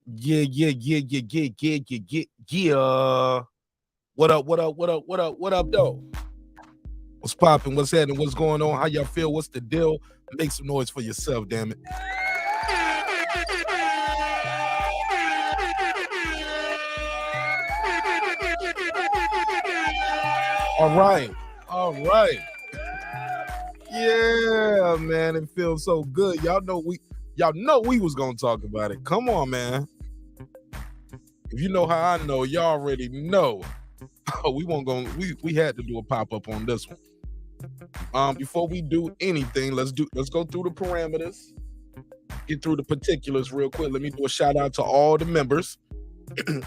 Yeah. What up, though? What's popping? What's happening? What's going on? How y'all feel? What's the deal? Make some noise for yourself, damn it. All right. Yeah, man, it feels so good. Y'all know we was gonna talk about it. Come on, man. If you know how I know, y'all already know. We had to do a pop-up on this one. Before we do anything, let's go through the parameters, get through the particulars real quick. Let me do a shout out to all the members.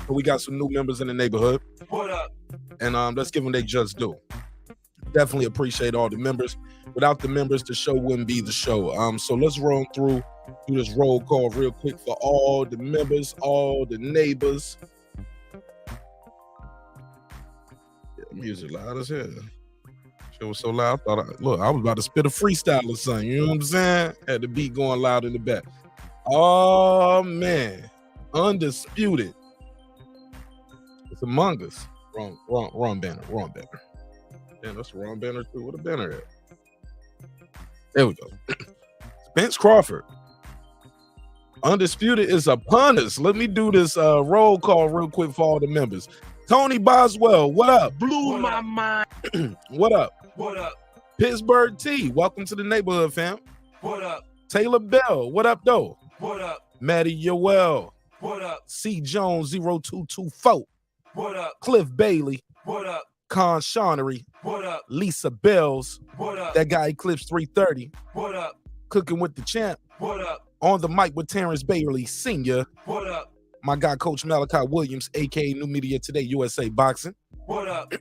We got some new members in the neighborhood. What up? And let's give them their just due. Definitely appreciate all the members. Without the members, the show wouldn't be the show. So let's roll through this roll call real quick for all the members, all the neighbors. Yeah, music loud as hell. Shit was so loud. I was about to spit a freestyle or something. You know what I'm saying? Had the beat going loud in the back. Oh man, undisputed. It's Among Us. Wrong banner. Damn, that's the wrong banner too. What a banner at? There we go. Terence Crawford. Undisputed is upon us. Let me do this roll call real quick for all the members. Tony Boswell, what up? Blew my mind. What up? What up? Pittsburgh T, welcome to the neighborhood, fam. What up? Taylor Bell, what up, though? What up? Maddie Yoel. What up? C. Jones 0224. What up? Cliff Bailey. What up? Con Shawnery. What up? Lisa Bells. What up? That guy Eclipse 330. What up? Cooking with the champ. What up? On the mic with Terrence Bailey Sr. What up? My guy, Coach Malachi Williams, aka New Media Today USA Boxing. What up?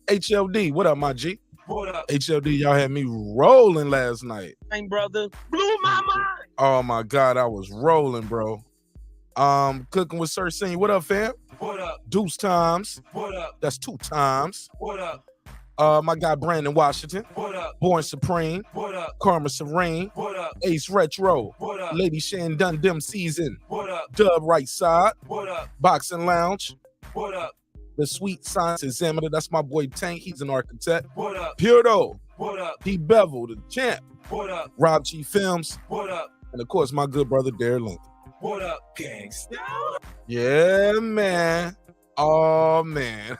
HLD, what up, my G? What up? HLD, y'all had me rolling last night. Hey, brother. Blew my mind. Oh my God, I was rolling, bro. Cooking with Sir Senior. What up, fam? What up? Deuce Times. What up? That's 2 times. What up? My guy Brandon Washington. What up? Born Supreme. What up? Karma Serene. What up? Ace Retro. What up? Lady Shan Dundem Season. What up? Dub Right Side. What up? Boxing Lounge. What up? The Sweet Science Examiner. That's my boy Tank. He's an architect. What up? Purdo. What up? P. Bevel, the champ. What up? Rob G Films. What up? And of course, my good brother Darren Lincoln. What up? Gangsta. Yeah, man. Oh, man.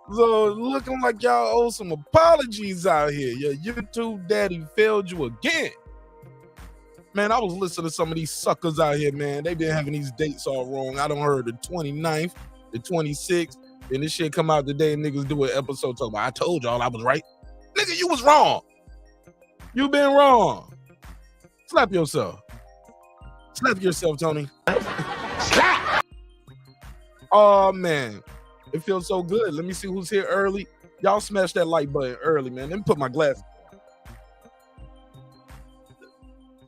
So, looking like y'all owe some apologies out here. Your YouTube daddy failed you again. Man, I was listening to some of these suckers out here, man. They been having these dates all wrong. I done heard the 29th, the 26th, and this shit come out today and niggas do an episode talking about, I told y'all I was right. Nigga, you was wrong. You been wrong. Slap yourself. Slap yourself, Tony. Slap! Oh, man. It feels so good. Let me see who's here early. Y'all smash that like button early, man. Let me put my glasses on.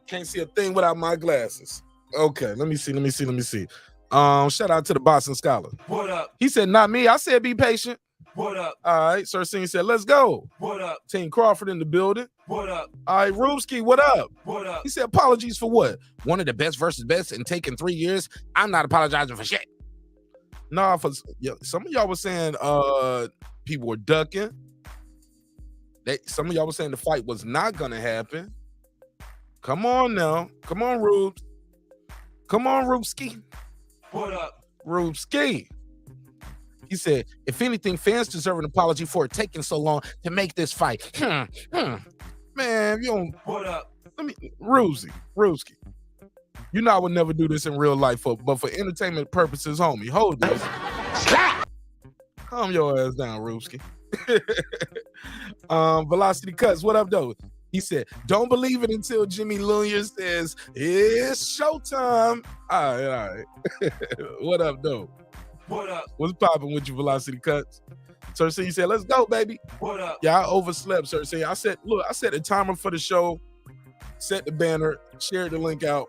Can't see a thing without my glasses. Okay, let me see. Shout out to the Boston Scholar. What up? He said, not me. I said, be patient. What up? All right. Sir Singh said, let's go. What up? Team Crawford in the building. What up? All right, Rubski, what up? What up? He said, apologies for what? One of the best versus best and taking 3 years. I'm not apologizing for shit. Nah, some of y'all were saying people were ducking. Some of y'all were saying the fight was not gonna happen. Come on now. Come on, Rubes. Come on, Rubski. What up? Rubski. He said, if anything, fans deserve an apology for it taking so long to make this fight. Man, you don't. What up? Rubski. You know I would never do this in real life, but for entertainment purposes, homie, hold this. Calm your ass down, Rubski. Velocity Cuts, what up, though? He said, don't believe it until Jimmy Lunya says, it's showtime. All right. What up, though? What up? What's popping with you, Velocity Cuts? Sir C said, let's go, baby. What up? Yeah, I overslept, Sir C. I set a timer for the show, set the banner, shared the link out,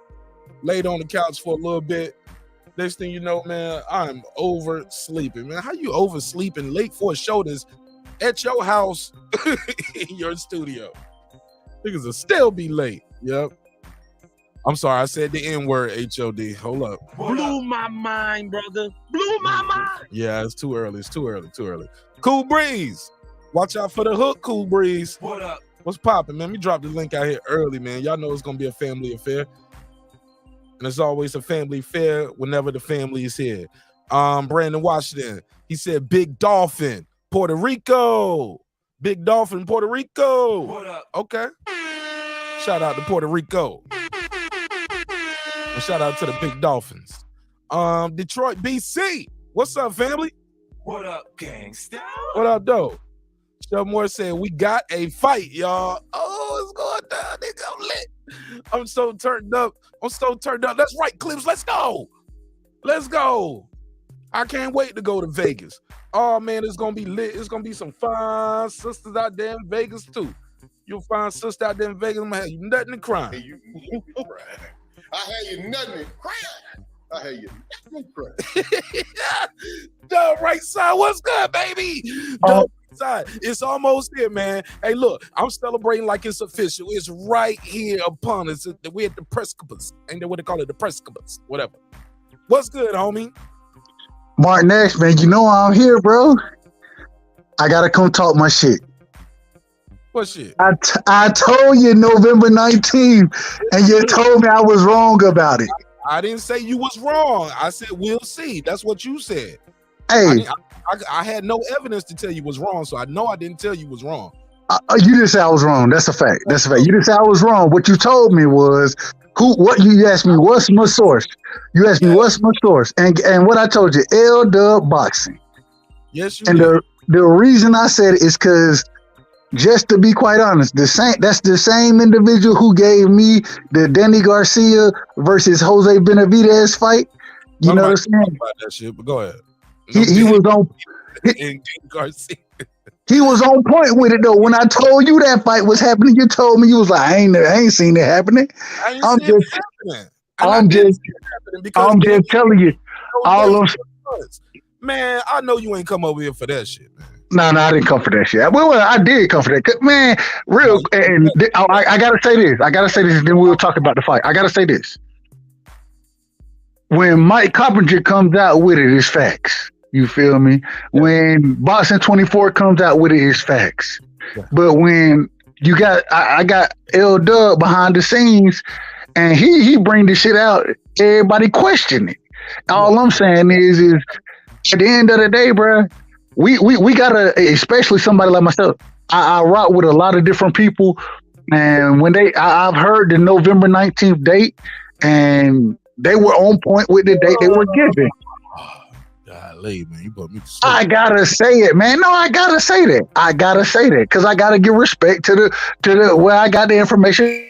laid on the couch for a little bit. Next thing you know, man, I'm oversleeping. Man, how you oversleeping late for a show that's at your house in your studio? Niggas will still be late. Yep. I'm sorry, I said the N-word, HOD. Hold up. Blew my mind, brother. Blew my mind. Yeah, it's too early. It's too early. Cool Breeze. Watch out for the hook, Cool Breeze. What up? What's poppin', man? We dropped the link out here early, man. Y'all know it's gonna be a family affair. And it's always a family affair whenever the family is here. Brandon Washington, he said Big Dolphin, Puerto Rico. Big Dolphin, Puerto Rico. What up? Okay. Shout out to Puerto Rico. And shout out to the Big Dolphins. Detroit, BC. What's up, family? What up, gangsta? What up, though? Shel Moore said, we got a fight, y'all. Oh, it's going down. Nigga, I'm lit. I'm so turned up. That's right, Clips. Let's go. I can't wait to go to Vegas. Oh, man, it's going to be lit. It's going to be some fine sisters out there in Vegas, too. You'll find sisters out there in Vegas. I'm going to have you nothing to cry. Hey, you I had you nothing to cry. I had you nothing to cry. The right side, what's good, baby? The right side, it's almost here, man. Hey, look, I'm celebrating like it's official. It's right here upon us. We're at the precipice. Ain't that what they call it? The precipice, whatever. What's good, homie? Martin Ash, man, you know I'm here, bro. I gotta come talk my shit. What shit? I told you November 19th, and you told me I was wrong about it. I didn't say you was wrong. I said we'll see. That's what you said. Hey, I had no evidence to tell you was wrong, so I know I didn't tell you was wrong. you didn't say I was wrong. That's a fact. You didn't say I was wrong. What you told me was what you asked me. What's my source? You asked me what's my source, and what I told you, L-Dub Boxing. Yes, you and did. the reason I said it is because, just to be quite honest, that's the same individual who gave me the Danny Garcia versus Jose Benavidez fight. You know what I'm saying? About that shit, but go ahead. He was on. Garcia. He was on point with it though. When I told you that fight was happening, you told me you was like, I ain't seen it happening. I'm just telling you. Man, I know you ain't come over here for that shit, man. No, I didn't come for that shit. Well, I did come for that. Man, real. And I gotta say this. Then we'll talk about the fight. I gotta say this. When Mike Coppinger comes out with it, it's facts. You feel me? Yeah. When Boxing 24 comes out with it, it's facts. Yeah. But when you got, I got L-Dub behind the scenes, and he bring the shit out, everybody question it. All I'm saying is at the end of the day, bro, we gotta, especially somebody like myself. I rock with a lot of different people, and when I've heard the November 19th date, and they were on point with the date they were given. Golly, man, you put me to sleep. I gotta say it, man. No, I gotta say that because I gotta give respect to the where I got the information. You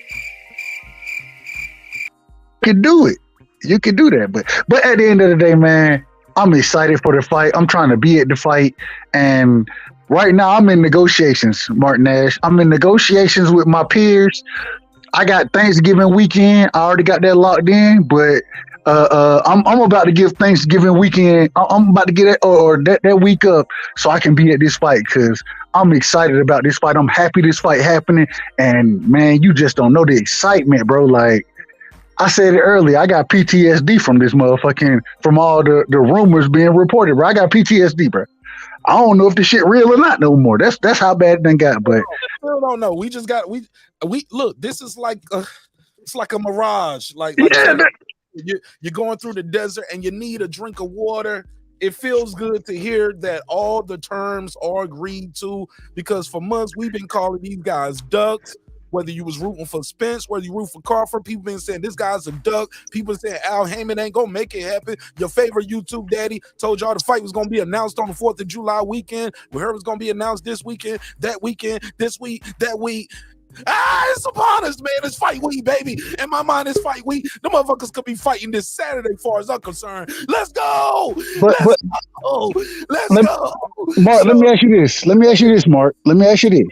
can do it. You can do that, but at the end of the day, man, I'm excited for the fight. I'm trying to be at the fight, and right now I'm in negotiations, Martin Ash. I'm in negotiations with my peers. I got Thanksgiving weekend. I already got that locked in, but I'm about to give Thanksgiving weekend. I'm about to get it or that week up so I can be at this fight because I'm excited about this fight. I'm happy this fight happening, and man, you just don't know the excitement, bro. Like I said it earlier, I got PTSD from this motherfucking from all the rumors being reported, bro. I got PTSD, bro. I don't know if the shit real or not no more. That's how bad it done got. But I still don't know. We just got we look. This is like it's like a mirage. Like you're going through the desert and you need a drink of water. It feels good to hear that all the terms are agreed to because for months we've been calling these guys ducks. Whether you was rooting for Spence, whether you root for Crawford, people been saying this guy's a duck. People saying Al Heyman ain't gonna make it happen. Your favorite YouTube daddy told y'all the fight was gonna be announced on the 4th of July weekend. We heard it was gonna be announced this weekend, that weekend, this week, that week. It's upon us, man. It's fight week, baby. In my mind, it's fight week. The motherfuckers could be fighting this Saturday, as far as I'm concerned. Let's go. Let's go. Mark, let me ask you this. Mark. Let me ask you this.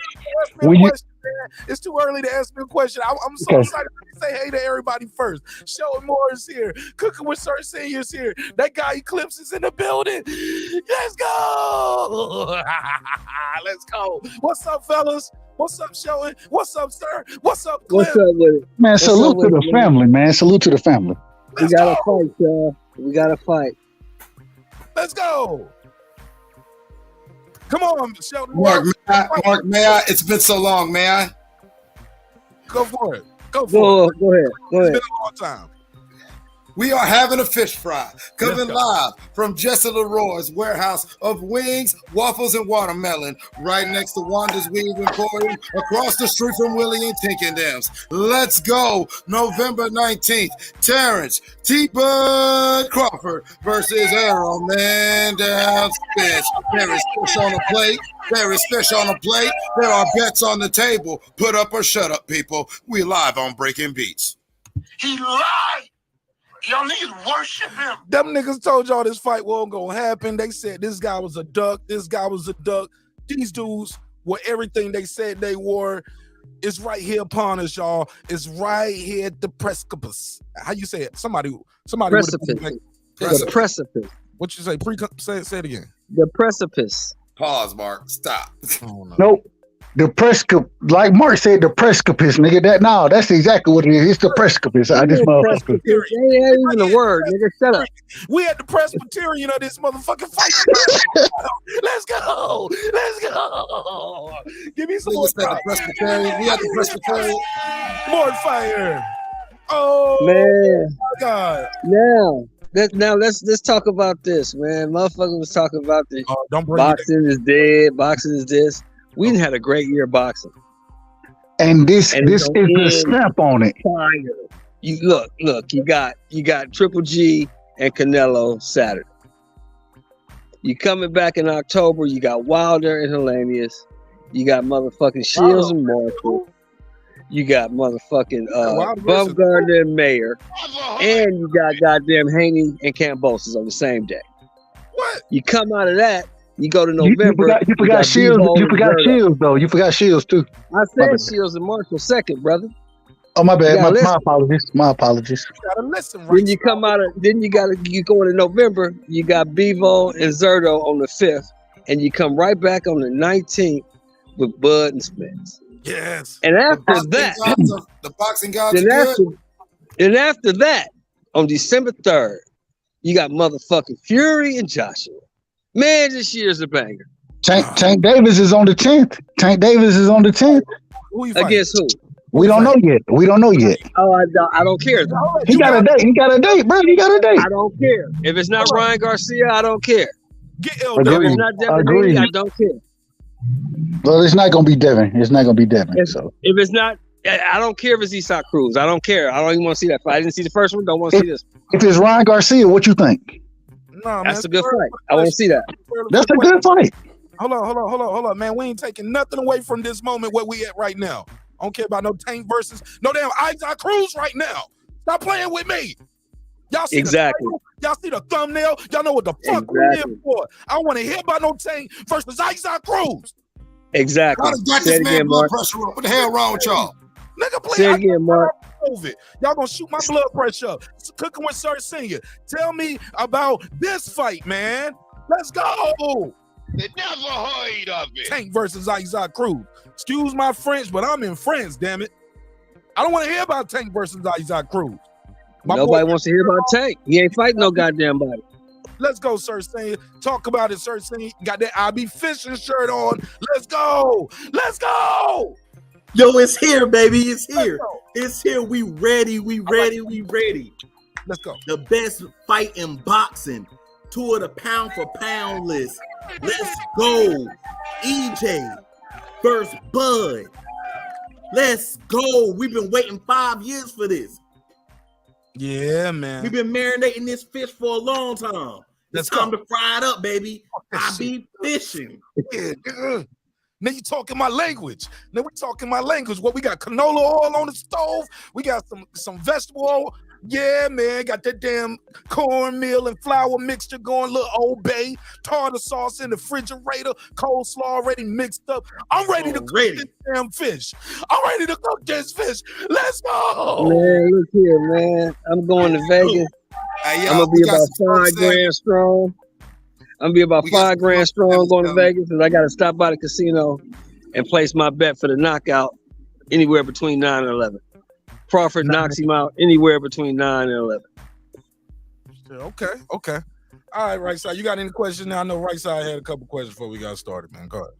It's too early to ask me a question. I'm so excited to say hey to everybody first. Sheldon Moore is here. Cooking with Sir Senior is here. That guy Eclipse is in the building. Let's go. Let's go. What's up, fellas? What's up, Shelton? What's up, sir? What's up, Cliff? What's up with it? Man, What's salute up to with the it, man? family, man. Salute to the family. We Let's gotta go. fight, y'all. We gotta fight. Let's go. Come on, Shelton. Mark, may I? It's been so long, may I? Go for it. Go for it. Go ahead. Go It's ahead. been a long time. We are having a fish fry coming Let's go. live from Jesse Leroy's warehouse of wings, waffles, and watermelon, right next to Wanda's Wings Emporium, across the street from Willie and Tinkendams. Let's go, November 19th. Terence T-Bud Crawford versus Errol Man down Spence. There is fish on the plate. There is fish on the plate. There are bets on the table. Put up or shut up, people. We live on Breaking Beats. He lied. Y'all niggas worship him. Them niggas told y'all this fight wasn't gonna happen. They said this guy was a duck. This guy was a duck. These dudes were everything they said they were. It's right here upon us, y'all. It's right here at the precipice. How you say it? Somebody. Precipice. The precipice. What you say? Say it again. The precipice. Pause, Mark. Stop. Oh, no. Nope. The precipice, like Mark said, the precipice, nigga. That's exactly what it is. It's the precipice. I just motherfucker. It ain't even a word, nigga. Shut up. We at the Presbyterian of this motherfucking fight. Let's go. Let's go. Give me some more. Niggas said the Presbyterian. We at the Presbyterian. More fire. Oh Man. my God. Now let's talk about this, man. Motherfucker was talking about the Don't bring boxing is dead, boxing is this. We didn't had a great year boxing. And this And is it's the on stamp on it. Fire. You look, you got Triple G and Canelo Saturday. You coming back in October, you got Wilder and Hellenius. You got motherfucking Shields and Marshall. You got motherfucking Bumgarner and Mayer. And you got goddamn Haney and Cambosis on the same day. What? You come out of that, you go to November. You forgot Shields. You forgot Shields though. You forgot Shields too. I said Shields and Marshall second, brother. Oh my bad. You My apologies. My apologies. You gotta listen, right? Then you come out of you go into November, you got Bevo and Zerto on the 5th, and you come right back on the 19th with Bud and Spence. Yes. And after that, The boxing gods are good. after that, on December 3rd, you got motherfucking Fury and Joshua. Man, this year's a banger. Tank Davis is on the 10th. Tank Davis is on the 10th. Who you fighting? Against who? We don't know yet. We don't know yet. Oh, I don't care. He got a date. He got a date, bro. He got a date. I don't care. If it's not Ryan Garcia, I don't care. Get If LW. it's not Devin Agreed. Haney, I don't care. Well, it's not gonna be Devin. It's not gonna be Devin. So If it's not, I don't care if it's Isak Cruz. I don't care. I don't even want to see that fight. I didn't see the first one. Don't want to see this. if it's Ryan Garcia, what you think? Nah, That's man. a good fight. I want to see that. That's a good fight. Hold on, man. We ain't taking nothing away from this moment where we at right now. I don't care about no Tank versus no damn Isaac Cruz right now. Stop playing with me. Y'all see Exactly. the title? Y'all see the thumbnail? Y'all know what the fuck we Exactly. in for. I don't want to hear about no Tank versus Isaac Cruz. Exactly. Y'all done got Say this it man again, blood Mark. pressure up. What the hell wrong with y'all? Nigga, please. Say it again, Mark. COVID. Y'all gonna shoot my blood pressure up. It's Cooking with Sir Senior. Tell me about this fight, man. Let's go. They never heard of it. Tank versus Isaac Cruz. Excuse my French, but I'm in France, damn it. I don't want to hear about Tank versus Isaac Cruz. My Nobody boy- wants to hear about Tank. He ain't fighting no goddamn body. Let's go, Sir Senior. Talk about it, Sir Senior. Got that I Be Fishing shirt on. Let's go. Let's go. Yo, it's here, baby. It's here. Let's go. It's here. We ready. We ready. We ready. Let's go. The best fight in boxing. Two of the pound for pound list. Let's go. EJ versus Bud. Let's go. We've been waiting 5 years for this. Yeah, man. We've been marinating this fish for a long time. Let's It's time go. to fry it up, baby. that I shit. be fishing. Yeah, nigga. Now you talking my language. Now we talking my language. What we got? Canola oil on the stove. We got some vegetable oil. Yeah, man. Got that damn cornmeal and flour mixture going. Little Old Bay tartar sauce in the refrigerator. Coleslaw already mixed up. I'm ready to cook Already. this damn fish. I'm ready to cook this fish. Let's go. Man, look here, man. I'm going to Vegas. Hey, I'm y'all, gonna be we got about some folks 5 saying- grand strong. I'm gonna be about We got 5 some grand folks strong saying going to something. Vegas because I got to stop by the casino and place my bet for the knockout anywhere between 9 and 11. Crawford knocks him out anywhere between 9 and 11. Okay. All right, right side. You got any questions now? I know right side had a couple questions before we got started, man. Go ahead.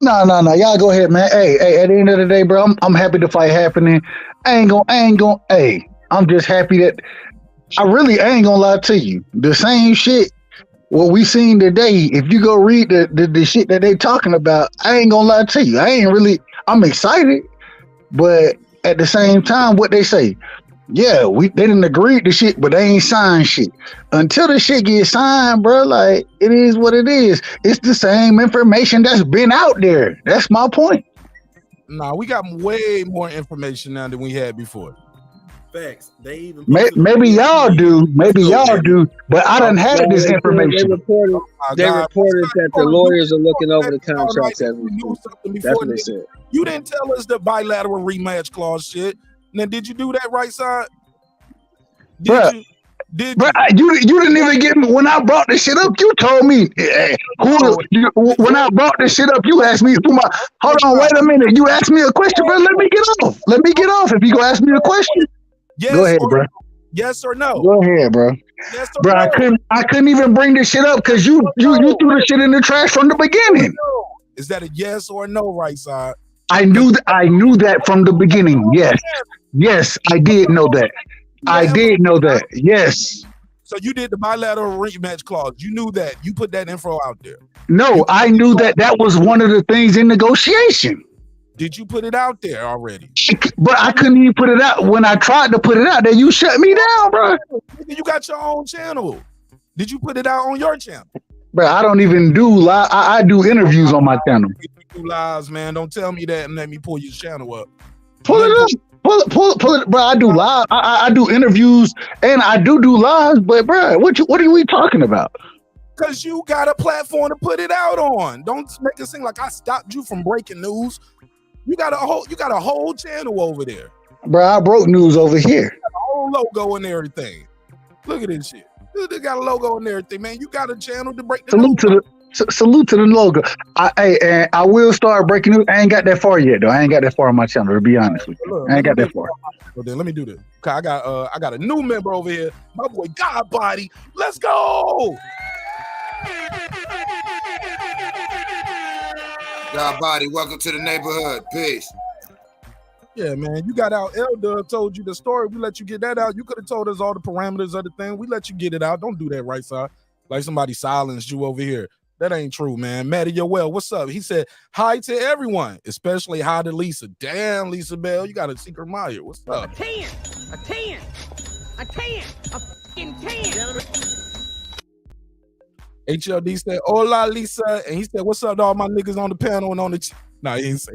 No. Y'all go ahead, man. Hey, at the end of the day, bro, I'm happy the fight happening. I ain't gonna, hey, I'm just happy that I ain't gonna lie to you. The same shit what we seen today, if you go read the shit that they talking about, I ain't gonna lie to you. I'm excited, but at the same time, what they say, yeah, they didn't agree to shit, but they ain't signed shit. Until the shit gets signed, bro, like, it is what it is. It's the same information that's been out there. That's my point. Nah, we got way more information now than we had before. Facts. They even maybe y'all do, but I done had this information. They reported that the lawyers are looking over the contracts as we speak. That's what they said. You didn't tell us the bilateral rematch clause shit. Now, did you do that, right side? You didn't even get me when I brought this shit up. You told me when I brought this shit up. You asked me hold on, wait a minute. You asked me a question, bro. Let me get off. If you go ask me a question, yes, go ahead, bro. Yes or no? Go ahead, bro. Yes or bro, no? I couldn't even bring this shit up because you threw the shit in the trash from the beginning. Is that a yes or no, right side? I knew that from the beginning. Yes, I did know that. I did know that. Yes. So you did the bilateral rematch clause. You knew that. You put that info out there. No, I knew that was one of the things in negotiation. Did you put it out there already? But I couldn't even put it out. When I tried to put it out there, you shut me down, bro. You got your own channel. Did you put it out on your channel? Bro, I don't even do live. I do interviews on my channel. You do lives, man. Don't tell me that and let me pull your channel up. Pull it up. Pull it, bro. I do live. I do interviews and I do lives. But bro, what are we talking about? Because you got a platform to put it out on. Don't make it seem like I stopped you from breaking news. You got a whole channel over there. Bro, I broke news over here. You got a whole logo and everything. Look at this shit. They got a logo and everything, man. You got a channel to break the news. Salute to the logo. I will start breaking news. I ain't got that far yet, though. I ain't got that far on my channel, to be honest with you. I ain't got that far. Well, then let me do this. Okay, I got a new member over here. My boy God Body. Let's go. God Body, welcome to the neighborhood. Peace. Yeah, man. You got out. Elder told you the story. We let you get that out. You could have told us all the parameters of the thing. We let you get it out. Don't do that, right side. Like somebody silenced you over here. That ain't true, man. Matty Yoel, what's up? He said, hi to everyone, especially hi to Lisa. Damn, Lisa Bell, you got a secret admirer. What's up? A 10, a fucking 10. HLD said, hola, Lisa. And he said, what's up to all my niggas on the panel and on the... Nah, he didn't say.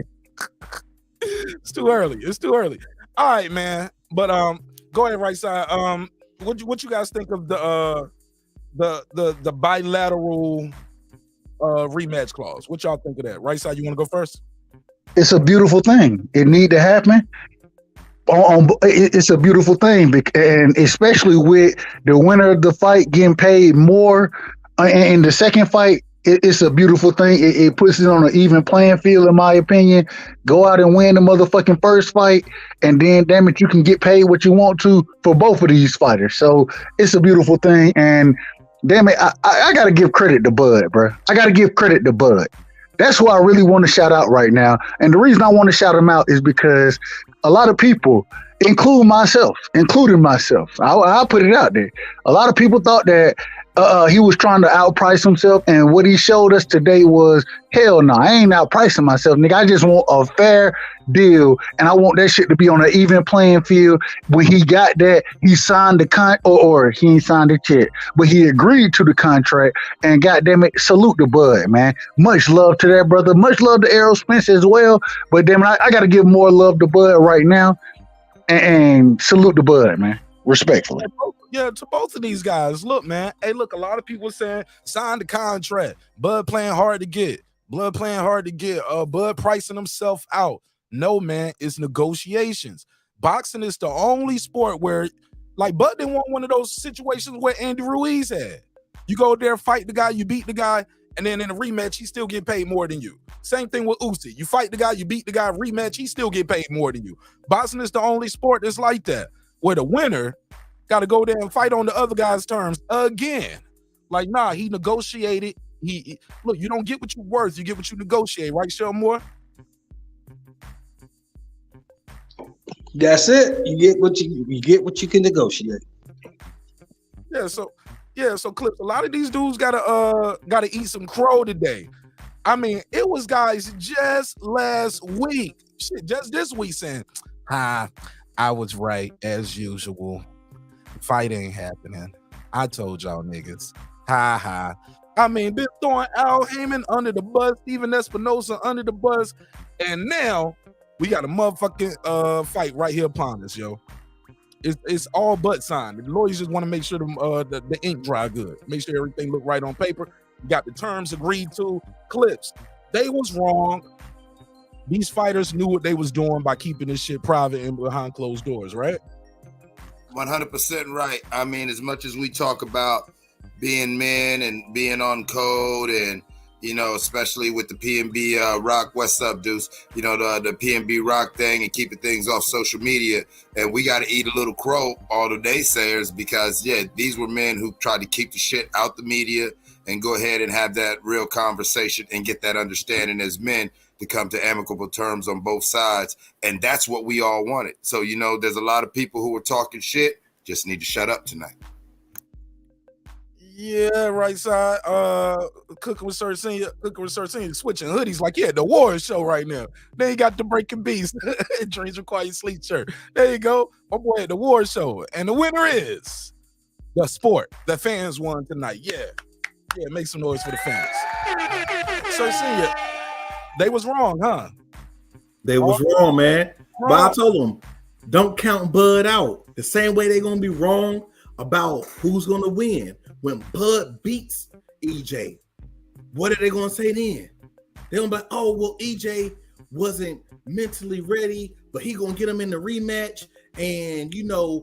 It's too early. All right, man. But go ahead, right side. What you guys think of the bilateral rematch clause? What y'all think of that? Right side, you want to go first? It's a beautiful thing. It need to happen. It's a beautiful thing, and especially with the winner of the fight getting paid more in the second fight. It's a beautiful thing. It puts it on an even playing field, in my opinion. Go out and win the motherfucking first fight, and then, damn it, you can get paid what you want to for both of these fighters. So it's a beautiful thing, and damn it, I got to give credit to Bud, bro. I got to give credit to Bud. That's who I really want to shout out right now. And the reason I want to shout him out is because a lot of people, including myself, I'll put it out there. A lot of people thought that he was trying to outprice himself, and what he showed us today was, hell no, I ain't outpricing myself, nigga. I just want a fair deal, and I want that shit to be on an even playing field. When he got that, he signed the or he ain't signed it yet, but he agreed to the contract, and goddamn it, salute to Bud, man. Much love to that brother. Much love to Errol Spence as well, but damn it, I got to give more love to Bud right now, and salute to Bud, man. Respectfully. Yeah, to both of these guys. Look, man. Hey, look, a lot of people saying sign the contract. Bud playing hard to get. Bud pricing himself out. No, man, it's negotiations. Boxing is the only sport where, like, Bud didn't want one of those situations where Andy Ruiz had. You go there, fight the guy, you beat the guy, And then in a rematch, he still get paid more than you. Same thing with Usyk. You fight the guy, you beat the guy, rematch, he still get paid more than you. Boxing is the only sport that's like that, where the winner got to go there and fight on the other guy's terms again. Like, nah, he negotiated. He look, you don't get what you're worth, you get what you negotiate, right, Sheldon Moore? That's it. You get what you can negotiate. So Clips, a lot of these dudes gotta eat some crow today. I mean, it was guys just last week, just this week saying, I was right as usual. Fight ain't happening. I told y'all niggas. Ha. I mean, been throwing Al Heyman under the bus, Steven Espinosa under the bus, and now we got a motherfucking fight right here upon us, yo. It's all but signed. The lawyers just want to make sure the ink dry good. Make sure everything look right on paper. You got the terms agreed to. Clips. They was wrong. These fighters knew what they was doing by keeping this shit private and behind closed doors, right? 100% right. I mean, as much as we talk about being men and being on code and, you know, especially with the PNB Rock, what's up, Deuce? You know, the PNB Rock thing and keeping things off social media. And we got to eat a little crow, all the naysayers, because, yeah, these were men who tried to keep the shit out the media and go ahead and have that real conversation and get that understanding as men to come to amicable terms on both sides. And that's what we all wanted. So, you know, there's a lot of people who were talking shit, just need to shut up tonight. Yeah, right side. Cooking with Sir Senior switching hoodies like, yeah, the war show right now. Then you got the Breaking Beast Dreams Require Sleep shirt. There you go. My boy at the war show. And the winner is the sport. The fans won tonight. Yeah, make some noise for the fans. Sir Senior, they was wrong, huh? They was wrong, man. But I told them, don't count Bud out. The same way they're going to be wrong about who's going to win. When Bud beats EJ, what are they going to say then? They're going to be like, oh, well, EJ wasn't mentally ready, but he going to get him in the rematch and, you know,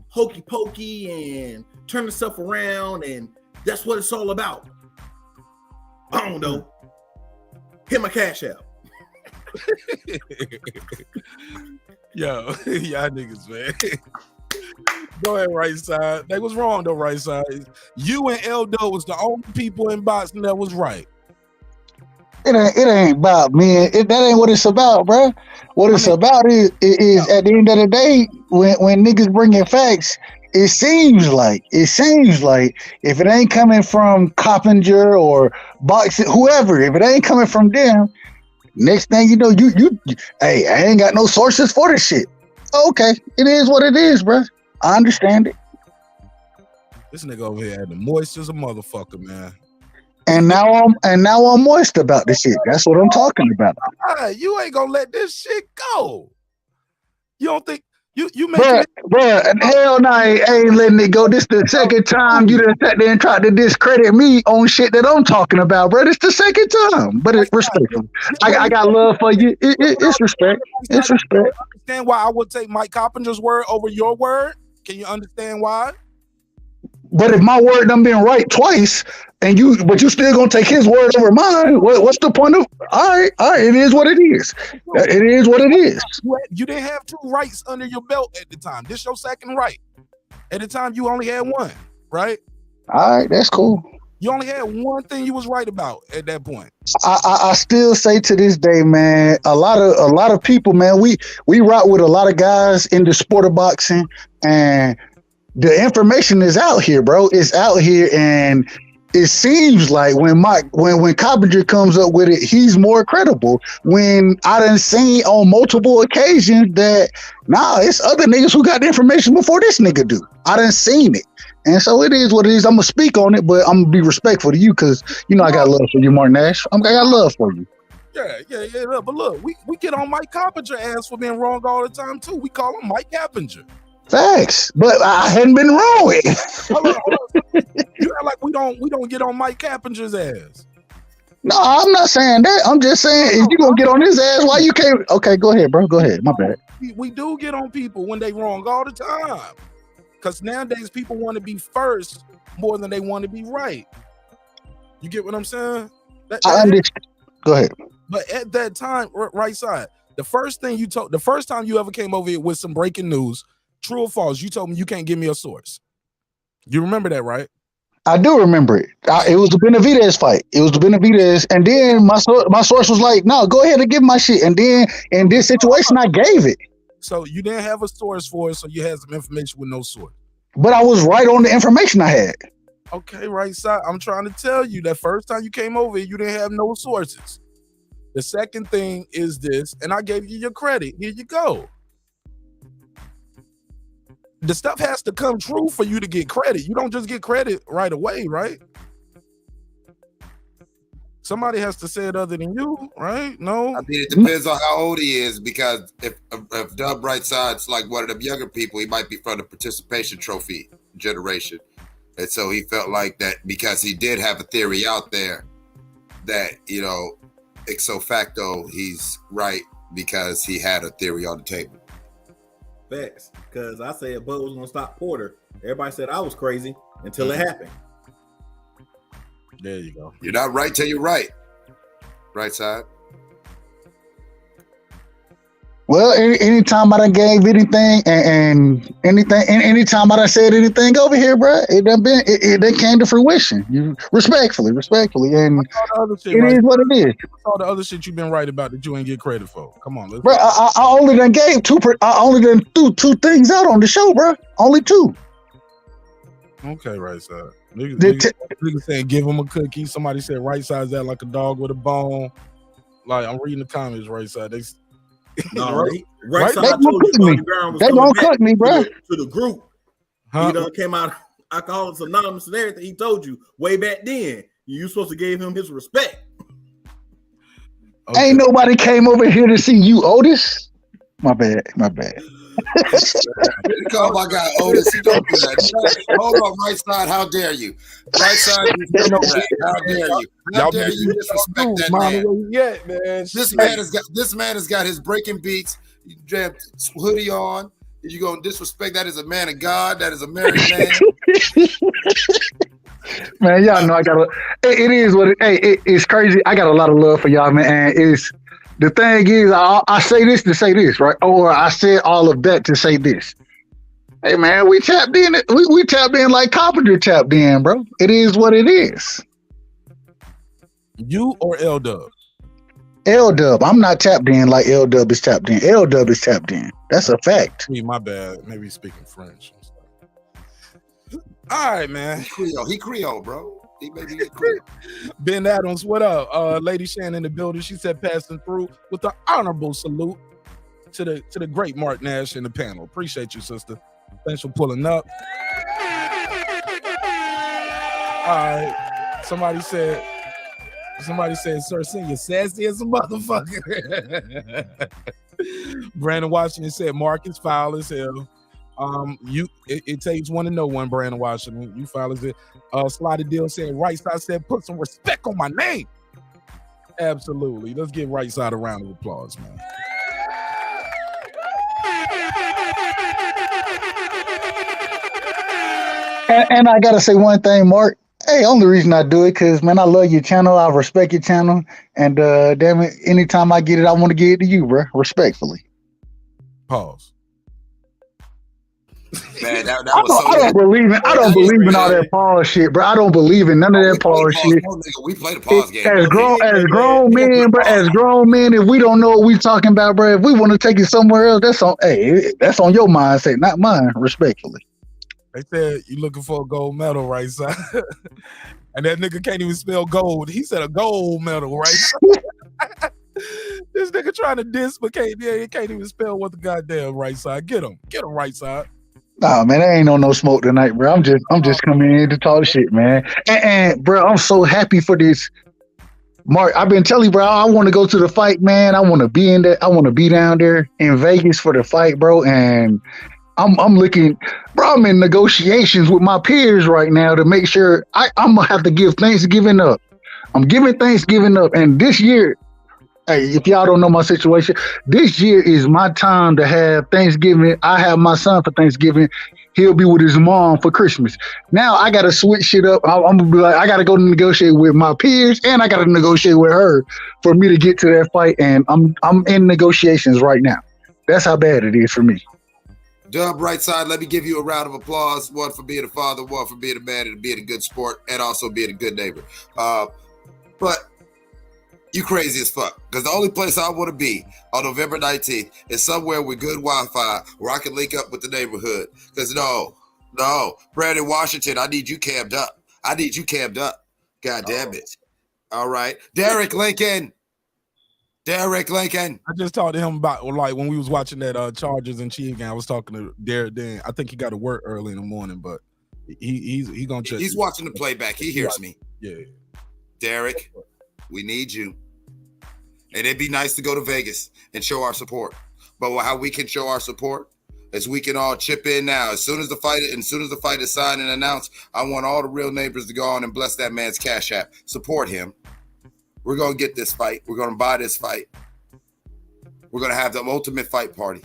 hokey pokey and turn himself around, and that's what it's all about. I don't know. Hit my cash out. Yo, y'all niggas, man. Go ahead, right side. They was wrong though, right side. You and Eldo was the only people in boxing that was right. It ain't about me. That ain't what it's about, bro. What it's about is at the end of the day, when niggas bring in facts, it seems like if it ain't coming from Coppinger or boxing, whoever, if it ain't coming from them, next thing you know, you hey, I ain't got no sources for this shit. Okay, it is what it is, bro. I understand it. This nigga over here had the moist as a motherfucker, man. And now I'm moist about this shit. That's what I'm talking about. You ain't gonna let this shit go. You don't think you make Bruh, hell no, I ain't letting it go. This the second time you done sat there and tried to discredit me on shit that I'm talking about, bro. This the second time. But it's respectful. I got love for you. It's respect. It's respect. Understand why I would take Mike Coppinger's word over your word? Can you understand why? But if my word done been right twice, but you still gonna take his word over mine, what's the point of? All right, it is what it is. It is what it is. You didn't have two rights under your belt at the time. This your second right. At the time, you only had one, right? All right, that's cool. You only had one thing you was right about at that point. I still say to this day, man, a lot of people, man, we rock with a lot of guys in the sport of boxing, and the information is out here, bro. It's out here, and it seems like when Coppinger comes up with it, he's more credible. When I done seen on multiple occasions that it's other niggas who got the information before this nigga do. I done seen it. And so it is what it is. I'm gonna speak on it, but I'm gonna be respectful to you because you know I got love for you, Martin Nash. I got love for you. Yeah. But look, we get on Mike Coppinger ass for being wrong all the time too. We call him Mike Coppinger. Facts, but I hadn't been wrong. Hold on. You act like we don't get on Mike Coppinger's ass. No, I'm not saying that. I'm just saying if you gonna get on his ass, why you can't? Okay, go ahead, bro. Go ahead. My bad. We do get on people when they wrong all the time. Because nowadays people want to be first more than they want to be right. You get what I'm saying? I understand. Go ahead. But at that time, right side, the first time you ever came over here with some breaking news, true or false, you told me you can't give me a source. You remember that, right? I do remember it. It was the Benavidez fight. It was the Benavidez, and then my source was like, "No, go ahead and give my shit." And then in this situation, I gave it. So you didn't have a source for it, so you had some information with no source. But I was right on the information I had. Okay, right side. I'm trying to tell you that first time you came over here, you didn't have no sources. The second thing is this, and I gave you your credit. Here you go. The stuff has to come true for you to get credit. You don't just get credit right away, right? Somebody has to say it other than you, right? No. I mean, it depends on how old he is, because if Dub Brightside like one of them younger people, he might be from the participation trophy generation. And so he felt like that because he did have a theory out there that, you know, ipso facto, he's right because he had a theory on the table. Facts. Because I said Bud was going to stop Porter. Everybody said I was crazy until it happened. There you go. You're not right till you're right. Right side. Well, anytime I done gave anything and anytime I done said anything over here, bro, it done came to fruition. Respectfully, and it is what it is. All the other shit you've been right about that you ain't get credit for. Come on, bro. I only done gave I only done threw 2 things out on the show, bro. Only 2. Okay, right side. Niggas saying give him a cookie. Somebody said right side's that like a dog with a bone. Like I'm reading the comments, right side. Right side. They won't cook me, bro. To the group. He done came out Alcoholics Anonymous and everything. He told you way back then. You supposed to give him his respect. Okay. Ain't nobody came over here to see you, Otis. My bad. Call my guy Otis. He don't do that. Hold on, right side. How dare you? Right side. How dare you? How dare you disrespect that man? Yeah, man. This man has got his breaking beats. You jammed hoodie on. You gonna disrespect? That is a man of God. That is a married man. Man, y'all know it is what it's crazy. I got a lot of love for y'all, man. And the thing is, I say this to say this, right? Or I said all of that to say this. Hey, man, we tapped in. We tapped in like Carpenter tapped in, bro. It is what it is. You or L-Dub? L-Dub. I'm not tapped in like L-Dub is tapped in. L-Dub is tapped in. That's a fact. My bad. Maybe speaking French. All right, man. He Creole, bro. He maybe get Creole. Ben Adams, what up? Lady Shannon in the building. She said passing through with an honorable salute to the great Mark Nash in the panel. Appreciate you, sister. Thanks for pulling up. All right. Somebody said, Sir Senior, sassy as a motherfucker. Brandon Washington said, Mark is foul as hell. It takes one to know one, Brandon Washington. You foul as it. Slotted Deal said, right side said, put some respect on my name. Absolutely. Let's give right side a round of applause, man. And I gotta say one thing, Mark. Hey, only reason I do it because, man, I love your channel. I respect your channel. And damn it, anytime I get it, I want to give it to you, bro. Respectfully. Pause. Man, that was I don't believe in all that pause shit, bro. I don't believe in none of that pause shit. We play the pause game. As grown men, bro. As grown men, if we don't know what we talking about, bro, if we want to take it somewhere else, that's on your mindset, not mine. Respectfully. They said you looking for a gold medal, right side? And that nigga can't even spell gold. He said a gold medal, right side? This nigga trying to diss, but he can't even spell what the goddamn right side. Get him right side. Nah, man, I ain't on no smoke tonight, bro. I'm just coming in to talk shit, man. And bro, I'm so happy for this. Mark, I've been telling you, bro, I want to go to the fight, man. I want to be in there. I want to be down there in Vegas for the fight, bro. And I'm looking, bro, I'm in negotiations with my peers right now to make sure I'm going to have to give Thanksgiving up. I'm giving Thanksgiving up. And this year, hey, if y'all don't know my situation, this year is my time to have Thanksgiving. I have my son for Thanksgiving. he'll be with his mom for Christmas. Now I gotta switch shit up. I'm gonna be like, I gotta go to negotiate with my peers, and I gotta negotiate with her for me to get to that fight. And I'm in negotiations right now. That's how bad it is for me. Dub, right side, let me give you a round of applause. One for being a father, one for being a man, and being a good sport, and also being a good neighbor. But you crazy as fuck. Because the only place I want to be on November 19th is somewhere with good Wi-Fi where I can link up with the neighborhood. Because no, Brandon Washington, I need you camped up. God damn it. All right. Derek Lincoln. I just talked to him about like when we was watching that Chargers and Chiefs game. I was talking to Derek then. I think he got to work early in the morning, but he's gonna check. He's watching the playback. He hears me. Yeah. Derek, we need you. And it'd be nice to go to Vegas and show our support. But how we can show our support is we can all chip in now. As soon as the fight is signed and announced, I want all the real neighbors to go on and bless that man's Cash App. Support him. We're going to get this fight. We're going to buy this fight. We're going to have the ultimate fight party.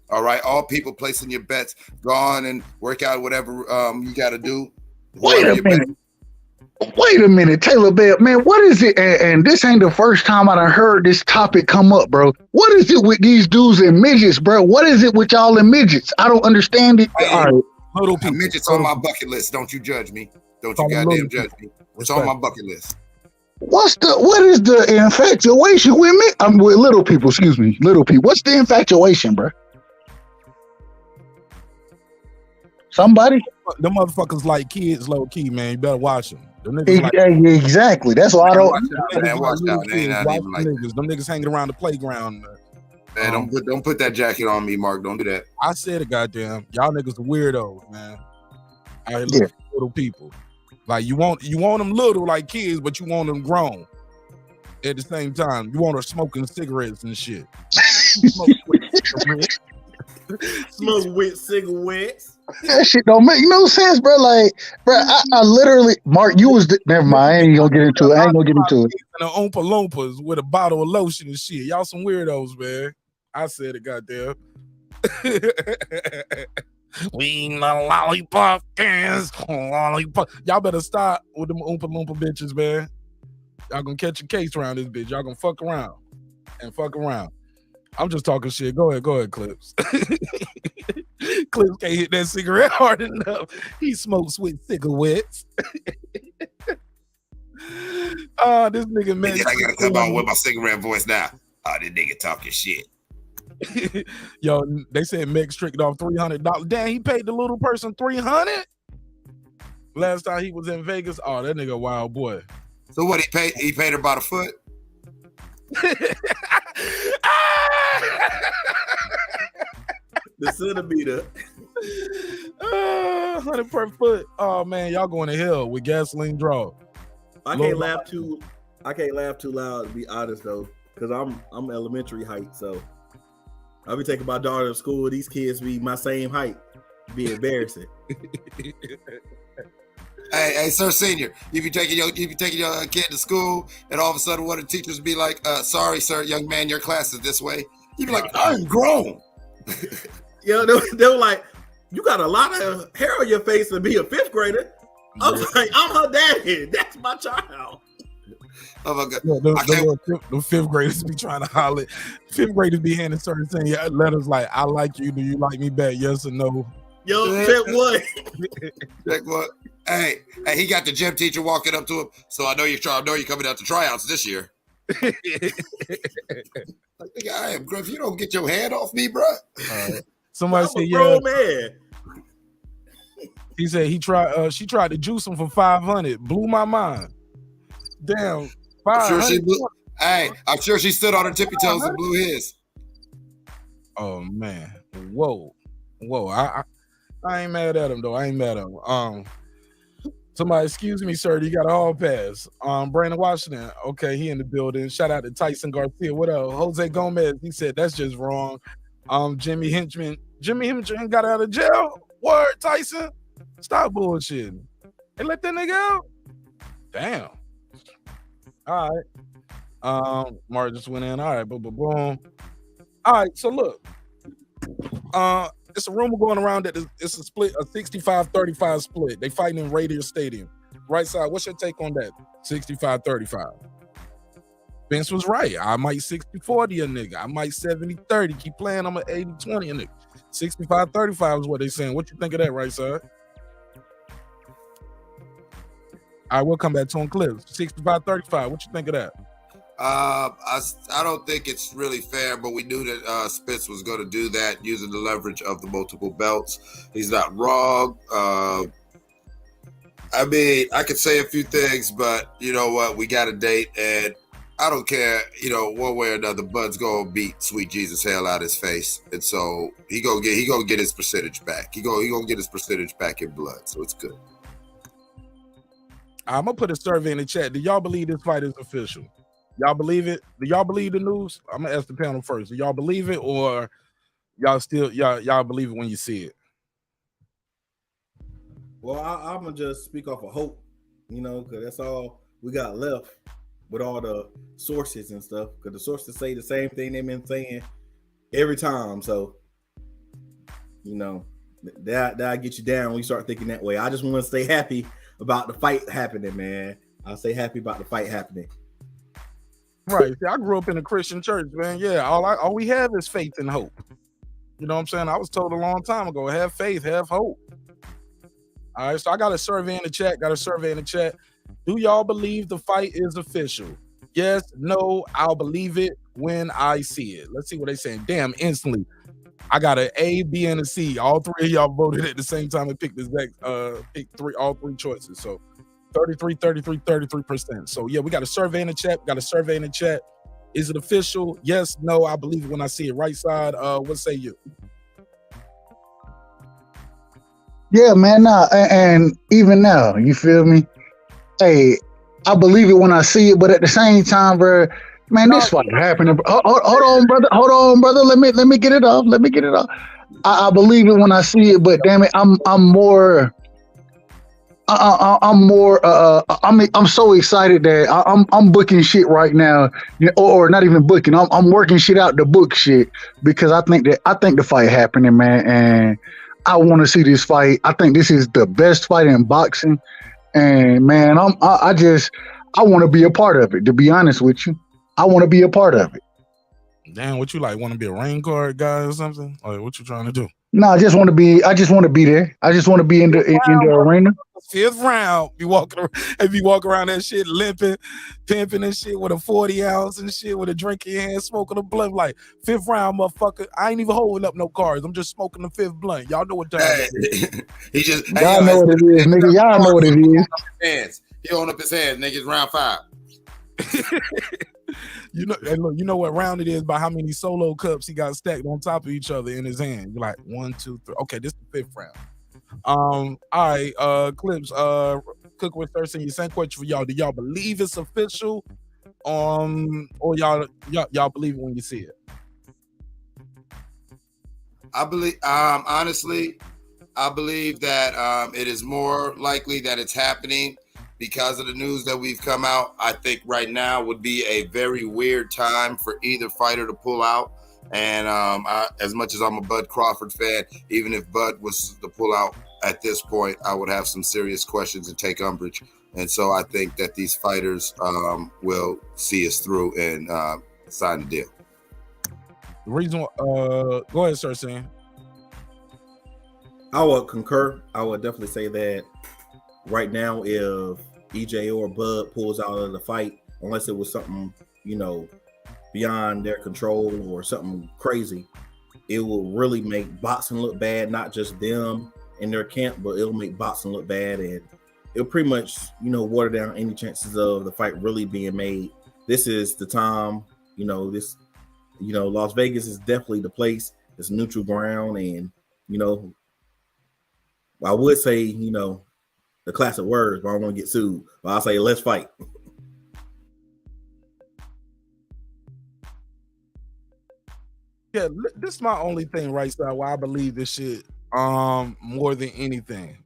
All right. All people placing your bets. Go on and work out whatever you got to do. Wait a minute, Taylor Bell. Man, what is it? And this ain't the first time I done heard this topic come up, bro. What is it with these dudes and midgets, bro? What is it with y'all and midgets? I don't understand it. All right. Little people. Midgets on my bucket list. Don't you judge me. Don't you goddamn judge me. It's on my bucket list. What is the infatuation with me? I'm with little people, excuse me. Little people. What's the infatuation, bro? Somebody? Them motherfuckers like kids low key, man. You better watch them. Exactly. That's why I don't. Watch out. Them niggas hanging around the playground. Man, don't put that jacket on me, Mark. Don't do that. I said it, goddamn. Y'all niggas are weirdos, man. I look for little people. Like you want them little like kids, but you want them grown at the same time. You want her smoking cigarettes and shit. Smoke with cigarettes. That shit don't make no sense, bro. Like, bro, I literally, Mark, you was never mind. I ain't gonna get into it. And the Oompa Loompas with a bottle of lotion and shit. Y'all some weirdos, man. I said it, goddamn. We the lollipop is lollipop. Y'all better stop with them Oompa Loompa bitches, man. Y'all gonna catch a case around this bitch. Y'all gonna fuck around. I'm just talking shit. Go ahead, Clips. Clips can't hit that cigarette hard enough. He smokes with cigarettes. This nigga, man. I gotta come on with my cigarette voice now. This nigga talking shit. Yo, they said Meg stricked off $300. Damn, he paid the little person $300 last time he was in Vegas. Oh, that nigga wild boy. So what he paid? He paid her about a foot. The centimeter. 100 per foot. Oh man, y'all going to hell with gasoline draw. I can't laugh too loud, to be honest though, because I'm elementary height, so I'll be taking my daughter to school. These kids be my same height. Be embarrassing. Hey, Sir Senior, you be taking your kid to school, and all of a sudden one of the teachers be like, "Sorry, sir, young man, your class is this way." You be like, "I'm grown." Yo, they were like, "You got a lot of hair on your face to be a fifth grader." I was like, "I'm her daddy. That's my child." Oh my god! The fifth graders be trying to holler. Fifth graders be handing certain things letters like, "I like you. Do you like me back? Yes or no?" Yo, check what? Check what? Hey, he got the gym teacher walking up to him. So I know you're coming out to tryouts this year. Like, I am, if you don't get your hand off me, bro. Somebody said, "Yeah." Man. He said she tried to juice him for $500. Blew my mind. Damn. I'm sure she stood on her tippy toes and blew his. Oh man. Whoa. I ain't mad at him though. Somebody, excuse me, sir. You got a hall pass. Brandon Washington. Okay, he in the building. Shout out to Tyson Garcia. What else? Jose Gomez. He said that's just wrong. Jimmy Henchman got out of jail. Word, Tyson. Stop bullshitting. And let that nigga out. Damn. All right. Mark just went in. All right, boom. All right, so look. It's a rumor going around that it's a split, a 65-35 split. They fighting in Raider Stadium. Right side, what's your take on that? 65-35. Vince was right. I might 60-40 a nigga. I might 70-30. Keep playing, I'm an 80-20 a nigga. 65-35 is what they saying. What you think of that, right side? I will come back to on clips. 65-35. What you think of that? I don't think it's really fair, but we knew that Spence was going to do that using the leverage of the multiple belts. He's not wrong. I mean, I could say a few things, but you know what? We got a date, and I don't care. You know, one way or another, Bud's gonna beat Sweet Jesus hell out his face, and so he gonna get his percentage back. He gonna get his percentage back in blood, so it's good. I'm gonna put a survey in the chat. Do y'all believe this fight is official? Y'all believe it? Do y'all believe the news? I'm gonna ask the panel first. Do y'all believe it, or y'all believe it when you see it? Well, I'm gonna just speak off of hope, you know, because that's all we got left with all the sources and stuff. Because the sources say the same thing they've been saying every time. So, you know, that'll get you down when you start thinking that way. I just want to stay happy about the fight happening, man. I'll stay happy about the fight happening. Right. See, I grew up in a Christian church, man. Yeah, all we have is faith and hope. You know what I'm saying? I was told a long time ago, have faith, have hope. All right, so I got a survey in the chat. Do y'all believe the fight is official? Yes, no, I'll believe it when I see it. Let's see what they're saying. Damn, instantly. I got an A, B, and a C. All three of y'all voted at the same time and picked all three choices. So 33%. So yeah, we got a survey in the chat. Is it official? Yes, no, I believe it when I see it. Right side, what say you? Yeah, man. Nah, and even now, you feel me? Hey, I believe it when I see it, but at the same time, bro, man, this fight happening. Hold on, brother. Let me get it off. I believe it when I see it, but damn it, I'm so excited that I'm booking shit right now, or not even booking. I'm working shit out to book shit because I think the fight happening, man, and I want to see this fight. I think this is the best fight in boxing, and man, I want to be a part of it. To be honest with you, I want to be a part of it. Damn, what you like? Want to be a rain guard guy or something? Or what you trying to do? No, I just want to be there. I just want to be in the arena. 5th round, be walking around that shit limping, pimping and shit with a 40 ounce and shit with a drink in your hand, smoking a blunt. Like 5th round, motherfucker. I ain't even holding up no cards. I'm just smoking the 5th blunt. Y'all know what time it is. Y'all know what it is, nigga. Y'all know what it is. He holding up his hands, nigga. It's round 5. You know what round it is by how many solo cups he got stacked on top of each other in his hand. You're like 1, 2, 3. Okay, this is the 5th round. All right, clips. Cook with Thurston. The same question for y'all. Do y'all believe it's official? Or y'all believe it when you see it? I believe, honestly, I believe that it is more likely that it's happening because of the news that we've come out. I think right now would be a very weird time for either fighter to pull out. And as much as I'm a Bud Crawford fan, even if Bud was to pull out at this point, I would have some serious questions and take umbrage. And so I think that these fighters will see us through and sign the deal. The reason, go ahead, sir, Sam. I would concur. I would definitely say that right now, if EJ or Bud pulls out of the fight, unless it was something, beyond their control or something crazy, it will really make boxing look bad, not just them in their camp, but it'll make boxing look bad, and it'll pretty much, water down any chances of the fight really being made. This is the time, Las Vegas is definitely the place. It's neutral ground, and, I would say, the classic words, but I don't want to get sued. But I'll say, let's fight. Yeah, this is my only thing right side why I believe this shit more than anything.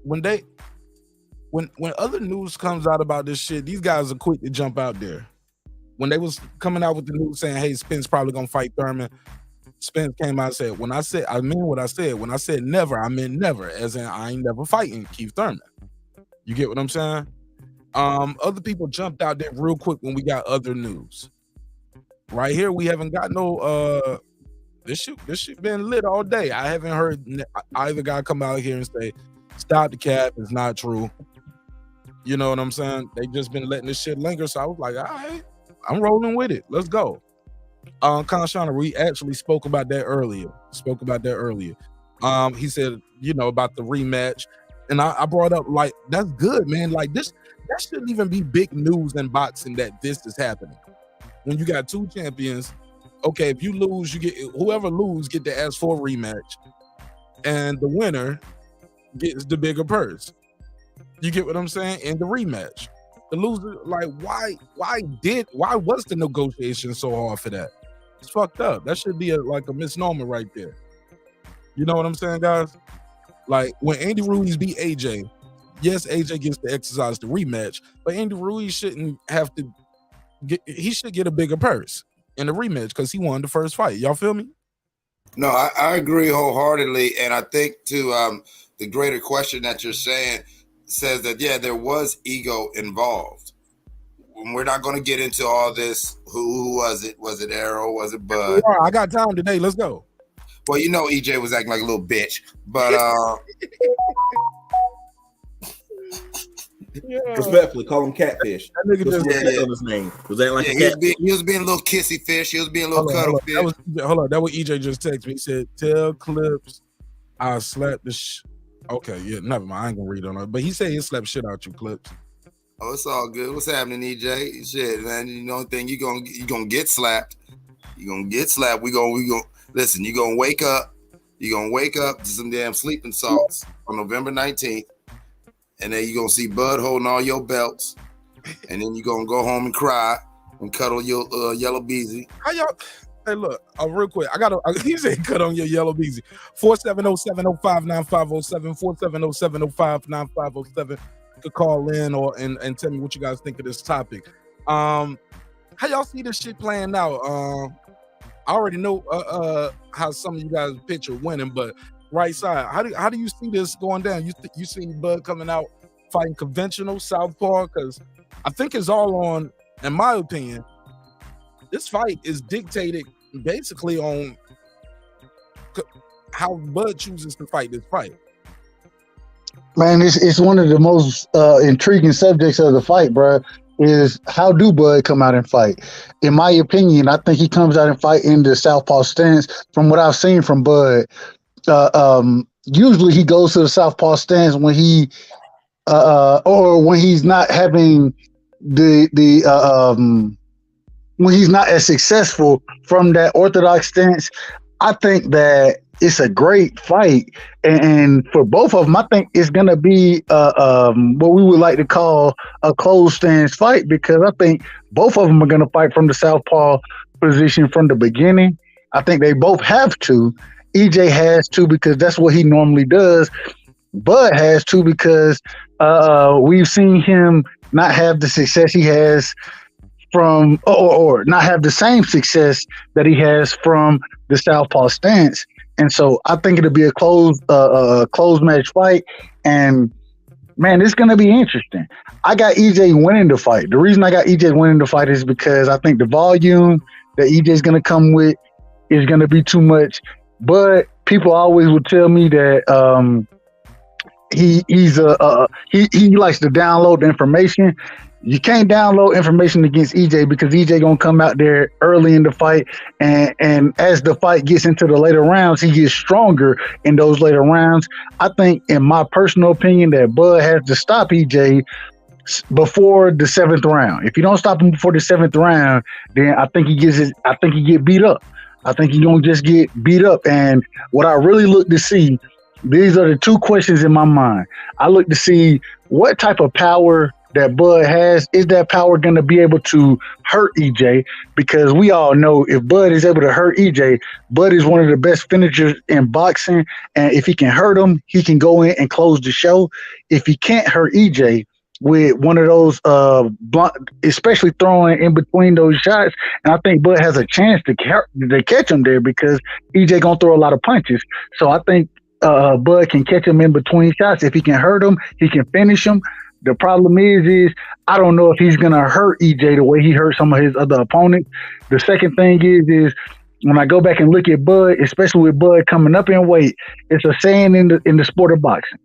When other news comes out about this shit, these guys are quick to jump out there. when they was coming out with the news saying, hey, Spence probably gonna fight Thurman, Spence came out and said, when I said, I mean what I said. When I said never, I meant never, as in I ain't never fighting Keith Thurman. You get what I'm saying? Other people jumped out there real quick when we got other news. Right here, we haven't got no this shit been lit all day. I haven't heard either guy come out here and say, stop the cap, it's not true. You know what I'm saying? They just been letting this shit linger. So I was like, all right, I'm rolling with it. Let's go. Conshana, we actually spoke about that earlier. He said, you know, about the rematch. And I brought up, like, that's good, man. Like, that shouldn't even be big news in boxing that this is happening. When you got two champions, okay, if you lose, whoever lose get to ask for a rematch. And the winner gets the bigger purse. You get what I'm saying? In the rematch. The loser, like, why was the negotiation so hard for that? It's fucked up. That should be a misnomer right there. You know what I'm saying, guys? Like, when Andy Ruiz beat AJ, yes, AJ gets to exercise the rematch, but Andy Ruiz shouldn't have to he should get a bigger purse in the rematch because he won the first fight. Y'all feel me? No, I agree wholeheartedly. And I think to the greater question that you're saying says that, yeah, there was ego involved. We're not going to get into all this. Who was it? Was it Errol? Was it Bud? I got time today. Let's go. Well, you know, EJ was acting like a little bitch, but yeah. Respectfully, call him Catfish. That nigga just on his name. Was that like a catfish? He was being a little kissy fish. He was being a little cuddle fish. That was EJ just texted me. He said, "Tell Clips I slapped the Okay, yeah, never mind. I ain't gonna read on it. But he said he slapped shit out you, Clips. Oh, it's all good. What's happening, EJ? Shit, man. You know the thing, you gonna get slapped. You're gonna get slapped. We gonna listen, you're gonna wake up. You're gonna wake up to some damn sleeping salts on November 19th. And then you're gonna see Bud holding all your belts. And then you're gonna go home and cry and cuddle your yellow beezy. How y'all? Hey, look, real quick. He said cut on your yellow beezy. 470-705-9507, 470-705-9507. You could call in and tell me what you guys think of this topic. How y'all see this shit playing out? I already know how some of you guys picture winning, but right side, how do you see this going down? You see Bud coming out fighting conventional southpaw? Because I think it's all on, in my opinion, this fight is dictated basically on how Bud chooses to fight this fight. Man, it's one of the most intriguing subjects of the fight, bro. Is how do Bud come out and fight? In my opinion, I think he comes out and fight in the southpaw stance. From what I've seen from Bud, usually he goes to the southpaw stance when he or when he's not having when he's not as successful from that orthodox stance. I think that it's a great fight, and for both of them, I think it's gonna be what we would like to call a closed stance fight, because I think both of them are gonna fight from the southpaw position from the beginning. I think they both have to. EJ has to because that's what he normally does. Bud has to because we've seen him not have the success he has from, or not have the same success that he has from the southpaw stance. And so I think it'll be a closed match fight. And man, it's going to be interesting. I got EJ winning the fight. The reason I got EJ winning the fight is because I think the volume that EJ is going to come with is going to be too much. But people always would tell me that he likes to download the information. You can't download information against EJ because EJ gonna come out there early in the fight, and as the fight gets into the later rounds, he gets stronger in those later rounds. I think, in my personal opinion, that Bud has to stop EJ before the 7th round. If you don't stop him before the 7th round, then I think he get beat up. I think he's gonna just get beat up. And what I really look to see, these are the two questions in my mind. I look to see what type of power that Bud has. Is that power going to be able to hurt EJ? Because we all know if Bud is able to hurt EJ, Bud is one of the best finishers in boxing. And if he can hurt him, he can go in and close the show. If he can't hurt EJ, with one of those especially throwing in between those shots. And I think Bud has a chance to catch him there because EJ gonna throw a lot of punches. So I think Bud can catch him in between shots. If he can hurt him, he can finish him. The problem is I don't know if he's gonna hurt EJ the way he hurt some of his other opponents. The second thing is when I go back and look at Bud, especially with Bud coming up in weight, it's a saying in the sport of boxing.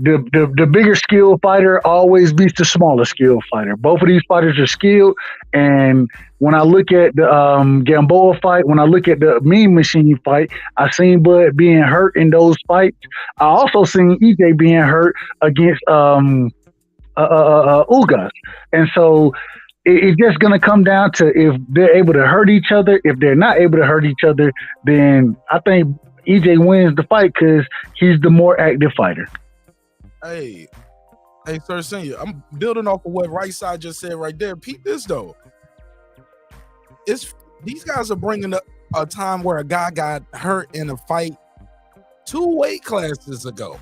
The bigger skilled fighter always beats the smaller skilled fighter. Both of these fighters are skilled, and when I look at the Gamboa fight, when I look at the Mean Machine fight, I seen Bud being hurt in those fights. I also seen EJ being hurt against Ugas, and so it's just gonna come down to if they're able to hurt each other. If they're not able to hurt each other, then I think EJ wins the fight because he's the more active fighter. Hey, Sir Senior, I'm building off of what Right Side just said right there. Peep this though. These guys are bringing up a time where a guy got hurt in a fight 2 weight classes ago.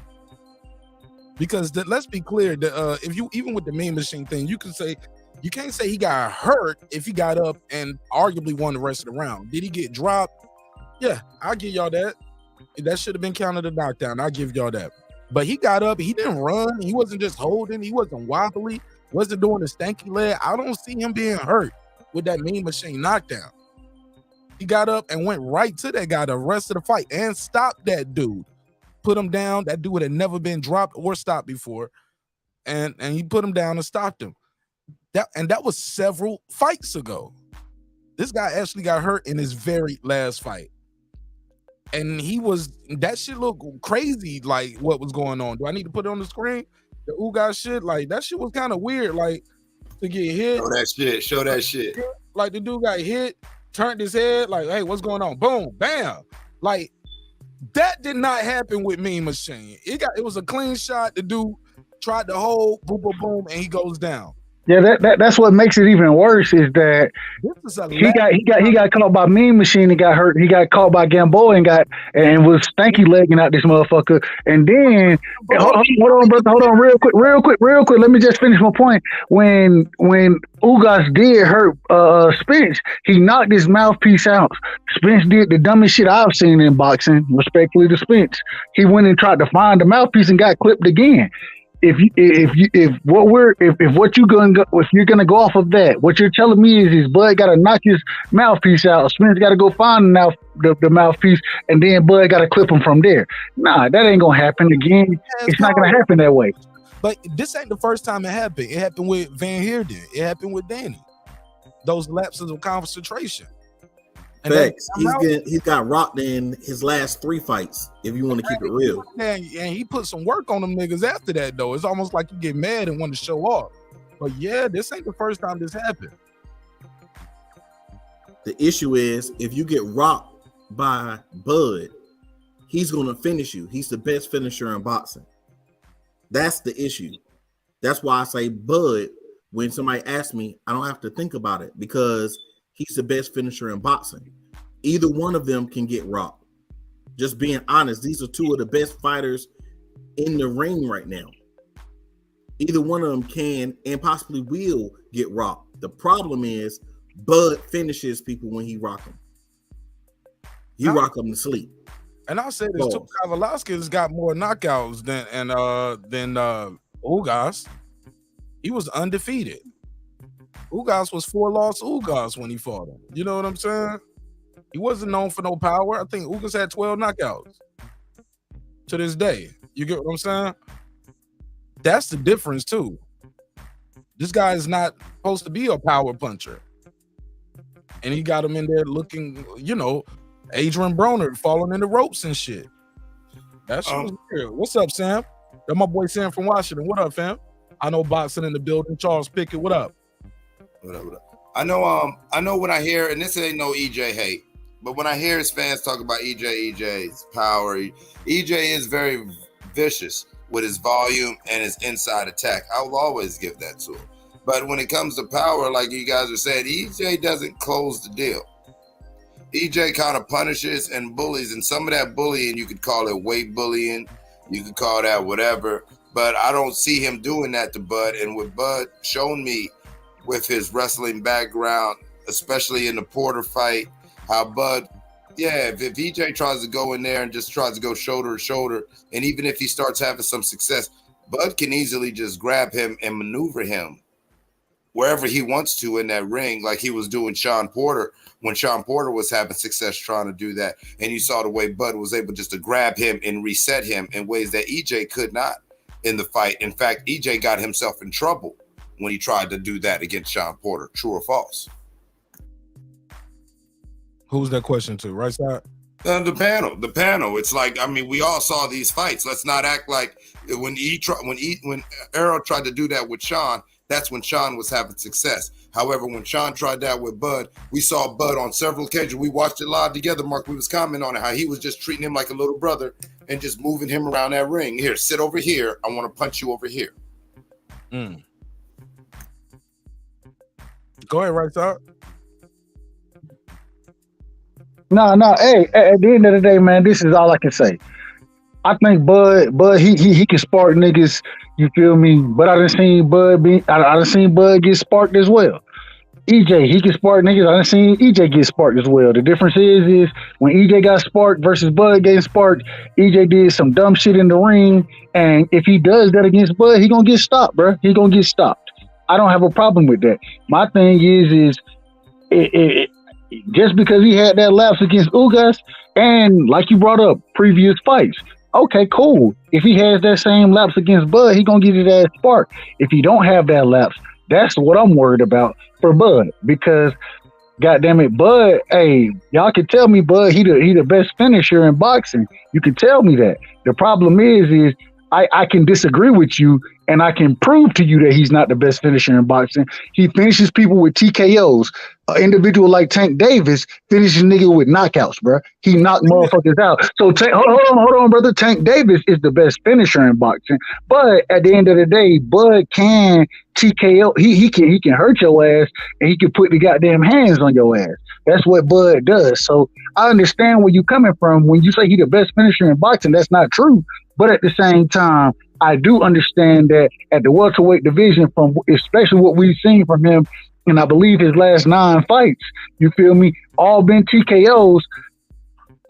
Because let's be clear, if you even with the Mean Machine thing, you can't say he got hurt if he got up and arguably won the rest of the round. Did he get dropped? Yeah, I'll give y'all that. That should have been counted a knockdown. I'll give y'all that. But he got up, he didn't run, he wasn't just holding, he wasn't wobbly, wasn't doing the stanky leg. I don't see him being hurt with that Mean Machine knockdown. He got up and went right to that guy the rest of the fight and stopped that dude. Put him down. That dude had never been dropped or stopped before. And he put him down and stopped him. That was several fights ago. This guy actually got hurt in his very last fight. And that shit looked crazy, like what was going on. Do I need to put it on the screen? The Ugas shit, like that shit was kind of weird, like to get hit. Show that shit. Like the dude got hit, turned his head, like, hey, what's going on? Boom, bam. Like that did not happen with Mean Machine. It was a clean shot. The dude tried to hold, boom, boom, boom, and he goes down. Yeah, that's what makes it even worse is that he got caught by Mean Machine and got hurt. He got caught by Gamboa and was stanky legging out this motherfucker. And then hold on, brother, hold on, real quick. Let me just finish my point. When Ugas did hurt Spence, he knocked his mouthpiece out. Spence did the dumbest shit I've seen in boxing. Respectfully to Spence, he went and tried to find the mouthpiece and got clipped again. If you're gonna go off of that, what you're telling me is Bud got to knock his mouthpiece out. Spence got to go find the mouthpiece, and then Bud got to clip him from there. Nah, that ain't gonna happen again. It's not gonna happen that way. But this ain't the first time it happened. It happened with Van Heerden. It happened with Danny. Those lapses of concentration. And facts. He's got rocked in his last 3 fights, if you want to keep it real. And he put some work on them niggas after that, though. It's almost like you get mad and want to show off. But yeah, this ain't the first time this happened. The issue is, if you get rocked by Bud, he's going to finish you. He's the best finisher in boxing. That's the issue. That's why I say Bud, when somebody asks me, I don't have to think about it because he's the best finisher in boxing. Either one of them can get rocked. Just being honest, these are 2 of the best fighters in the ring right now. Either one of them can and possibly will get rocked. The problem is Bud finishes people when he rock them. He rock them to sleep. And I'll say this too, Kavalauskas got more knockouts than Ugas. He was undefeated. Ugas was 4-loss Ugas when he fought him. You know what I'm saying? He wasn't known for no power. I think Ugas had 12 knockouts to this day. You get what I'm saying? That's the difference too. This guy is not supposed to be a power puncher. And he got him in there looking, Adrian Broner falling in the ropes and shit. That's weird. What's up, Sam? That's my boy Sam from Washington. What up, fam? I know boxing in the building. Charles Pickett, what up? What up? I know when I hear, and this ain't no EJ hate, but when I hear his fans talk about EJ's power, EJ is very vicious with his volume and his inside attack. I will always give that to him. But when it comes to power, like you guys are saying, EJ doesn't close the deal. EJ kind of punishes and bullies, and some of that bullying, you could call it weight bullying, you could call that whatever, but I don't see him doing that to Bud. And what Bud shown me with his wrestling background, especially in the Porter fight, how Bud, if EJ tries to go in there and just tries to go shoulder to shoulder, and even if he starts having some success, Bud can easily just grab him and maneuver him wherever he wants to in that ring, like he was doing Sean Porter when Sean Porter was having success trying to do that. And you saw the way Bud was able just to grab him and reset him in ways that EJ could not in the fight. In fact, EJ got himself in trouble when he tried to do that against Sean Porter. True or false? Who's that question to? Right side? The panel. It's like, I mean, we all saw these fights. Let's not act like when Errol tried to do that with Sean, that's when Sean was having success. However, when Sean tried that with Bud, we saw Bud on several occasions. We watched it live together, Mark. We was commenting on it, how he was just treating him like a little brother and just moving him around that ring. Here, sit over here. I want to punch you over here. Go ahead, right side. No. Hey, at the end of the day, man, this is all I can say. I think Bud, he can spark niggas. You feel me? But I done seen Bud get sparked as well. EJ, he can spark niggas. I done seen EJ get sparked as well. The difference is when EJ got sparked versus Bud getting sparked, EJ did some dumb shit in the ring, and if he does that against Bud, he gonna get stopped, bro. He gonna get stopped. I don't have a problem with that. My thing is just because he had that lapse against Ugas, and like you brought up, previous fights, okay, cool. If he has that same lapse against Bud, he gonna get his ass sparked. If he don't have that lapse, that's what I'm worried about for Bud, because goddamn it, Bud, hey, y'all can tell me Bud, he the best finisher in boxing. You can tell me that. The problem is I can disagree with you, and I can prove to you that he's not the best finisher in boxing. He finishes people with TKOs. An individual like Tank Davis finishes nigga with knockouts, bro. He knocked motherfuckers out. So hold on, brother. Tank Davis is the best finisher in boxing. But at the end of the day, Bud can TKO. He can hurt your ass, and he can put the goddamn hands on your ass. That's what Bud does. So I understand where you're coming from when you say he's the best finisher in boxing. That's not true. But at the same time, I do understand that at the welterweight division, from especially what we've seen from him, and I believe his last 9 fights, you feel me, all been TKOs.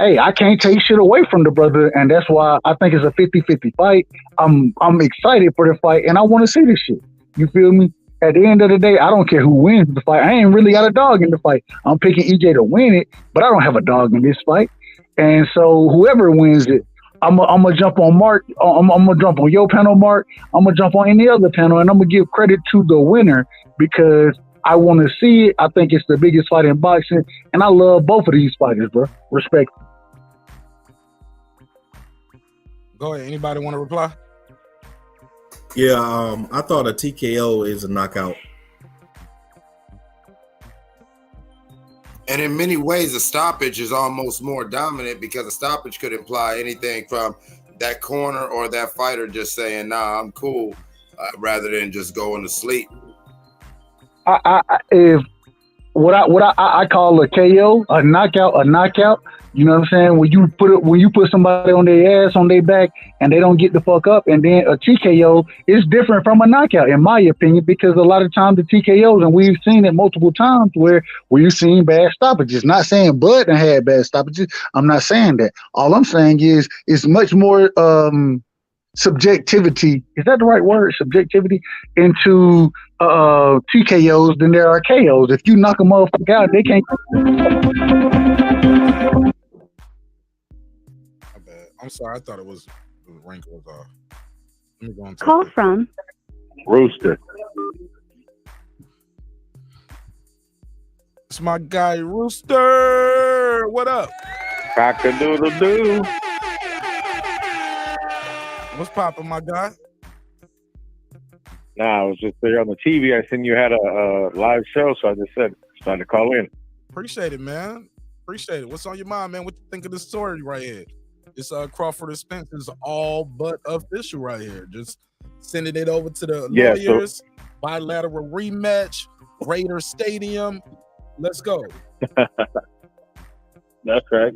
Hey, I can't take shit away from the brother, and that's why I think it's a 50-50 fight. I'm excited for the fight, and I want to see this shit. You feel me? At the end of the day, I don't care who wins the fight. I ain't really got a dog in the fight. I'm picking EJ to win it, but I don't have a dog in this fight. And so whoever wins it, I'm gonna jump on Mark. I'm gonna jump on your panel, Mark. I'm gonna jump on any other panel, and I'm gonna give credit to the winner because I want to see it. I think it's the biggest fight in boxing, and I love both of these fighters, bro. Respect. Go ahead. Anybody want to reply? Yeah, I thought a TKO is a knockout. And in many ways, a stoppage is almost more dominant because a stoppage could imply anything from that corner or that fighter just saying, nah, I'm cool, rather than just going to sleep. If what I call a KO, a knockout. You know what I'm saying? When you put somebody on their ass, on their back, and they don't get the fuck up, and then a TKO is different from a knockout, in my opinion, because a lot of times the TKOs, and we've seen it multiple times where you've seen bad stoppages. Not saying Bud done had bad stoppages. I'm not saying that. All I'm saying is it's much more subjectivity. Is that the right word? Subjectivity into TKOs than there are KOs. If you knock a motherfucker out, they can't. I'm sorry, I thought it was the wrinkle was off. Let me go on. Call from Rooster. It's my guy Rooster. What up? Cock-a-doodle-doo. What's poppin', my guy? Nah, I was just there on the TV. I seen you had a live show, so I just said it's time to call in. Appreciate it, man. Appreciate it. What's on your mind, man? What you think of this story right here? It's Crawford and Spence is all but official right here. Just sending it over to the lawyers. Bilateral rematch. Raider Stadium. Let's go. That's right.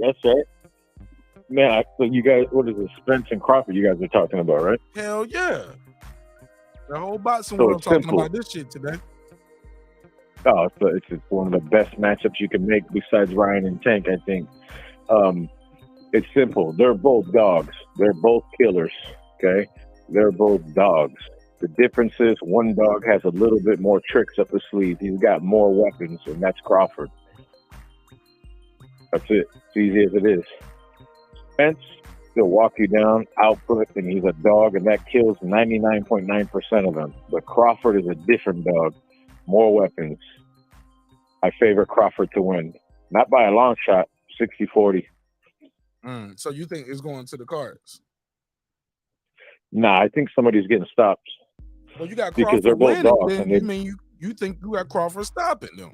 Man, so you guys, what is it? Spence and Crawford, you guys are talking about, right? Hell yeah. The whole boxing So world it's talking simple. about this shit today. Oh, it's one of the best matchups you can make besides Ryan and Tank, I think. It's simple. They're both dogs. They're both killers. Okay, they're both dogs. The difference is one dog has a little bit more tricks up his sleeve. He's got more weapons, and that's Crawford. That's it. It's easy as it is. Spence, he'll walk you down, output, and he's a dog, and that kills 99.9% of them. But Crawford is a different dog. More weapons. I favor Crawford to win. Not by a long shot, 60-40. So you think it's going to the cards? Nah, I think somebody's getting stopped. Well, you got Because Crawford they're both winning. dogs, Then and you mean you think you got Crawford stopping them?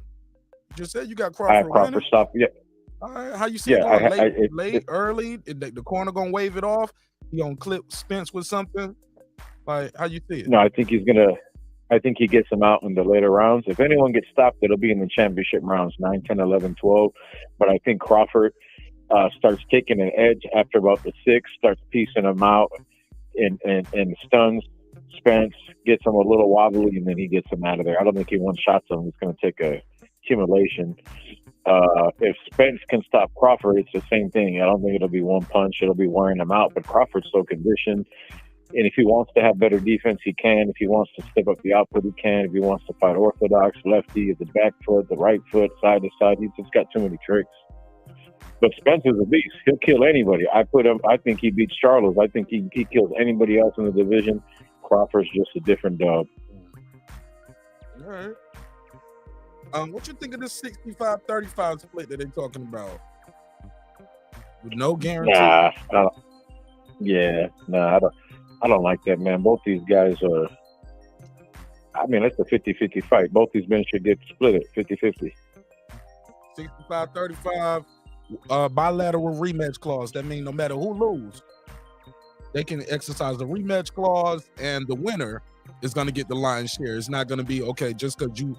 You just said you got I Crawford have Crawford winning. stop. Yeah, All right, how you see it yeah. going? Late, early? The corner gonna wave it off? He gonna clip Spence with something? Like, how you see it? No, I think he's gonna. I think he gets him out in the later rounds. If anyone gets stopped, it'll be in the championship rounds, 9, 10, 11, 12. But I think Crawford starts taking an edge after about the 6, starts piecing him out and stuns Spence, gets him a little wobbly, and then he gets him out of there. I don't think he one-shots him. He's going to take a accumulation. If Spence can stop Crawford, it's the same thing. I don't think it'll be one punch. It'll be wearing him out. But Crawford's so conditioned. And if he wants to have better defense, he can. If he wants to step up the output, he can. If he wants to fight orthodox, lefty, the back foot, the right foot, side to side, he's just got too many tricks. But Spence is a beast. He'll kill anybody. I think he beats Charles. I think he kills anybody else in the division. Crawford's just a different dog. All right. What you think of this 65-35 split that they're talking about? With no guarantee. Nah, I don't like that, man. Both these guys are. I mean, it's a 50-50 fight. Both these men should get split at 50-50. 65-35, bilateral rematch clause. That means no matter who loses, they can exercise the rematch clause, and the winner is going to get the lion's share. It's not going to be, okay, just because you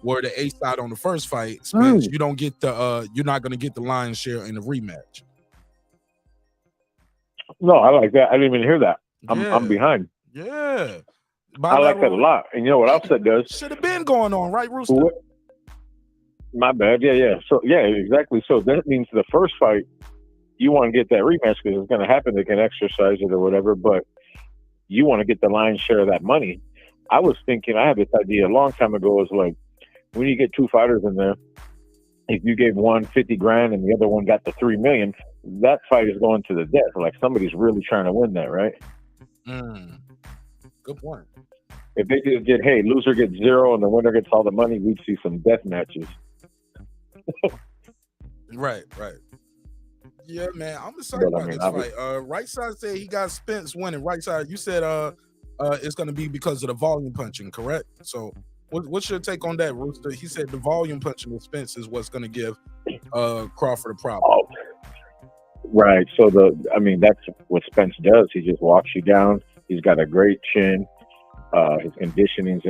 were the A side on the first fight, Spence, you don't get the you're not going to get the lion's share in the rematch. No, I like that. I didn't even hear that. I'm behind. Yeah. I like that a lot. And you know what Upset does? Should have been going on, right, Rooster? My bad. Yeah. So, yeah, exactly. So that means the first fight, you want to get that rematch because it's going to happen. They can exercise it or whatever, but you want to get the lion's share of that money. I was thinking, I had this idea a long time ago, was like, when you get two fighters in there, if you gave one 50 grand and the other one got the 3 million, that fight is going to the death. Like somebody's really trying to win that, right? Good point. If they just did, hey, loser gets 0 and the winner gets all the money, we'd see some death matches. Right. Yeah, man, I'm excited about this fight. Right side said he got Spence winning. Right side, you said it's going to be because of the volume punching, correct? So what's your take on that, Rooster? He said the volume punching with Spence is what's going to give Crawford a problem. Oh. Right. So that's what Spence does. He just walks you down. He's got a great chin. His conditioning's,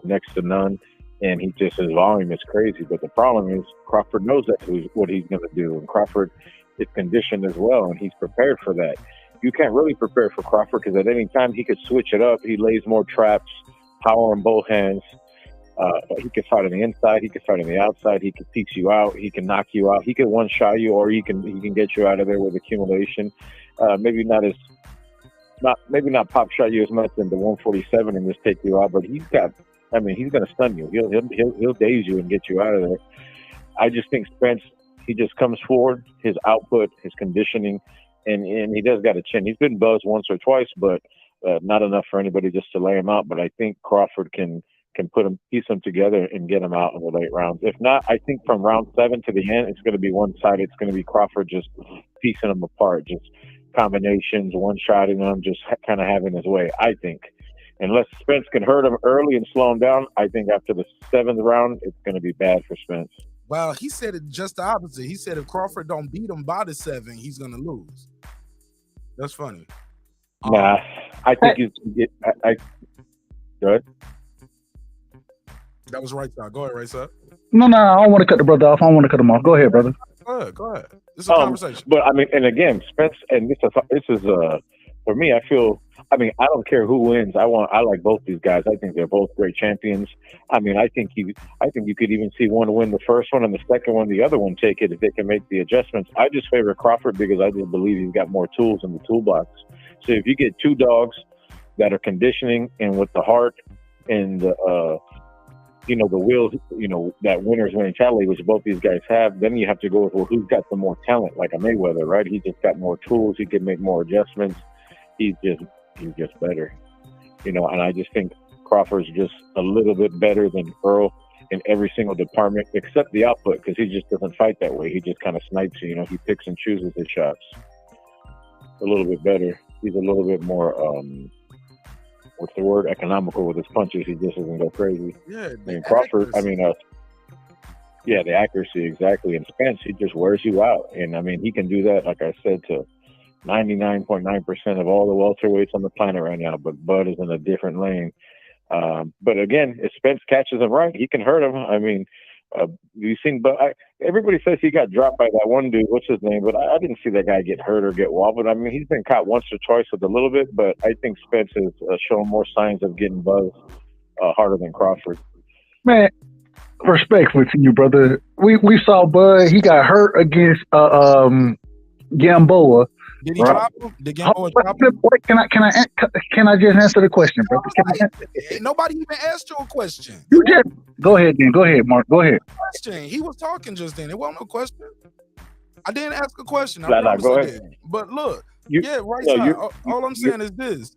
next to none. And his volume is crazy. But the problem is Crawford knows what he's going to do. And Crawford is conditioned as well. And he's prepared for that. You can't really prepare for Crawford because at any time he could switch it up. He lays more traps, power on both hands. He can fight on the inside. He can fight on the outside. He can piece you out. He can knock you out. He can one-shot you, or he can get you out of there with accumulation. Maybe not pop shot you as much in the 147 and just take you out. But he's going to stun you. He'll daze you and get you out of there. I just think Spence, he just comes forward, his output, his conditioning, and he does got a chin. He's been buzzed once or twice, but not enough for anybody just to lay him out. But I think Crawford can piece them together and get them out in the late rounds. If not, I think from round 7 to the end, it's going to be one-sided. It's going to be Crawford just piecing them apart, just combinations, one-shotting them, just kind of having his way, I think. Unless Spence can hurt him early and slow him down, I think after the 7th round, it's going to be bad for Spence. Well, he said it just the opposite. He said if Crawford don't beat him by the 7, he's going to lose. That's funny. Nah, I think go ahead. That was right side. Go ahead, right side. No, I don't want to cut the brother off. I don't want to cut him off. Go ahead, brother. Go Go ahead. This is a conversation. But I mean, and again, Spence, and this is for me. I feel. I mean, I don't care who wins. I like both these guys. I think they're both great champions. I mean, I think you could even see one win the first one and the second one, the other one take it if they can make the adjustments. I just favor Crawford because I just believe he's got more tools in the toolbox. So if you get two dogs that are conditioning and with the heart and the will, that winner's mentality, which both these guys have, then you have to go with, well, who's got the more talent, like a Mayweather, right? He just got more tools. He can make more adjustments. He's just better, and I just think Crawford's just a little bit better than Earl in every single department except the output, because he just doesn't fight that way. He just kind of snipes you, he picks and chooses his shots. A little bit better. He's a little bit more, what's the word, economical with his punches. He just doesn't go crazy. Yeah, Crawford, the accuracy, exactly. And Spence, he just wears you out. And I mean, he can do that, like I said, to 99.9% of all the welterweights on the planet right now, but Bud is in a different lane. But again, if Spence catches him right, he can hurt him. I mean, you've seen, but everybody says he got dropped by that one dude. What's his name? But I didn't see that guy get hurt or get wobbled. I mean, he's been caught once or twice with a little bit, but I think Spence is showing more signs of getting buzzed harder than Crawford. Man, respectful to you, brother. We saw Bud. He got hurt against Gamboa. Did he drop him? Did Gamboa drop him? Can I just answer the question, brother? Nobody even asked you a question. You just go ahead, then. Go ahead, Mark. Go ahead. He was talking just then. It wasn't no question. I didn't ask a question. Go ahead. But look, all I'm saying is this.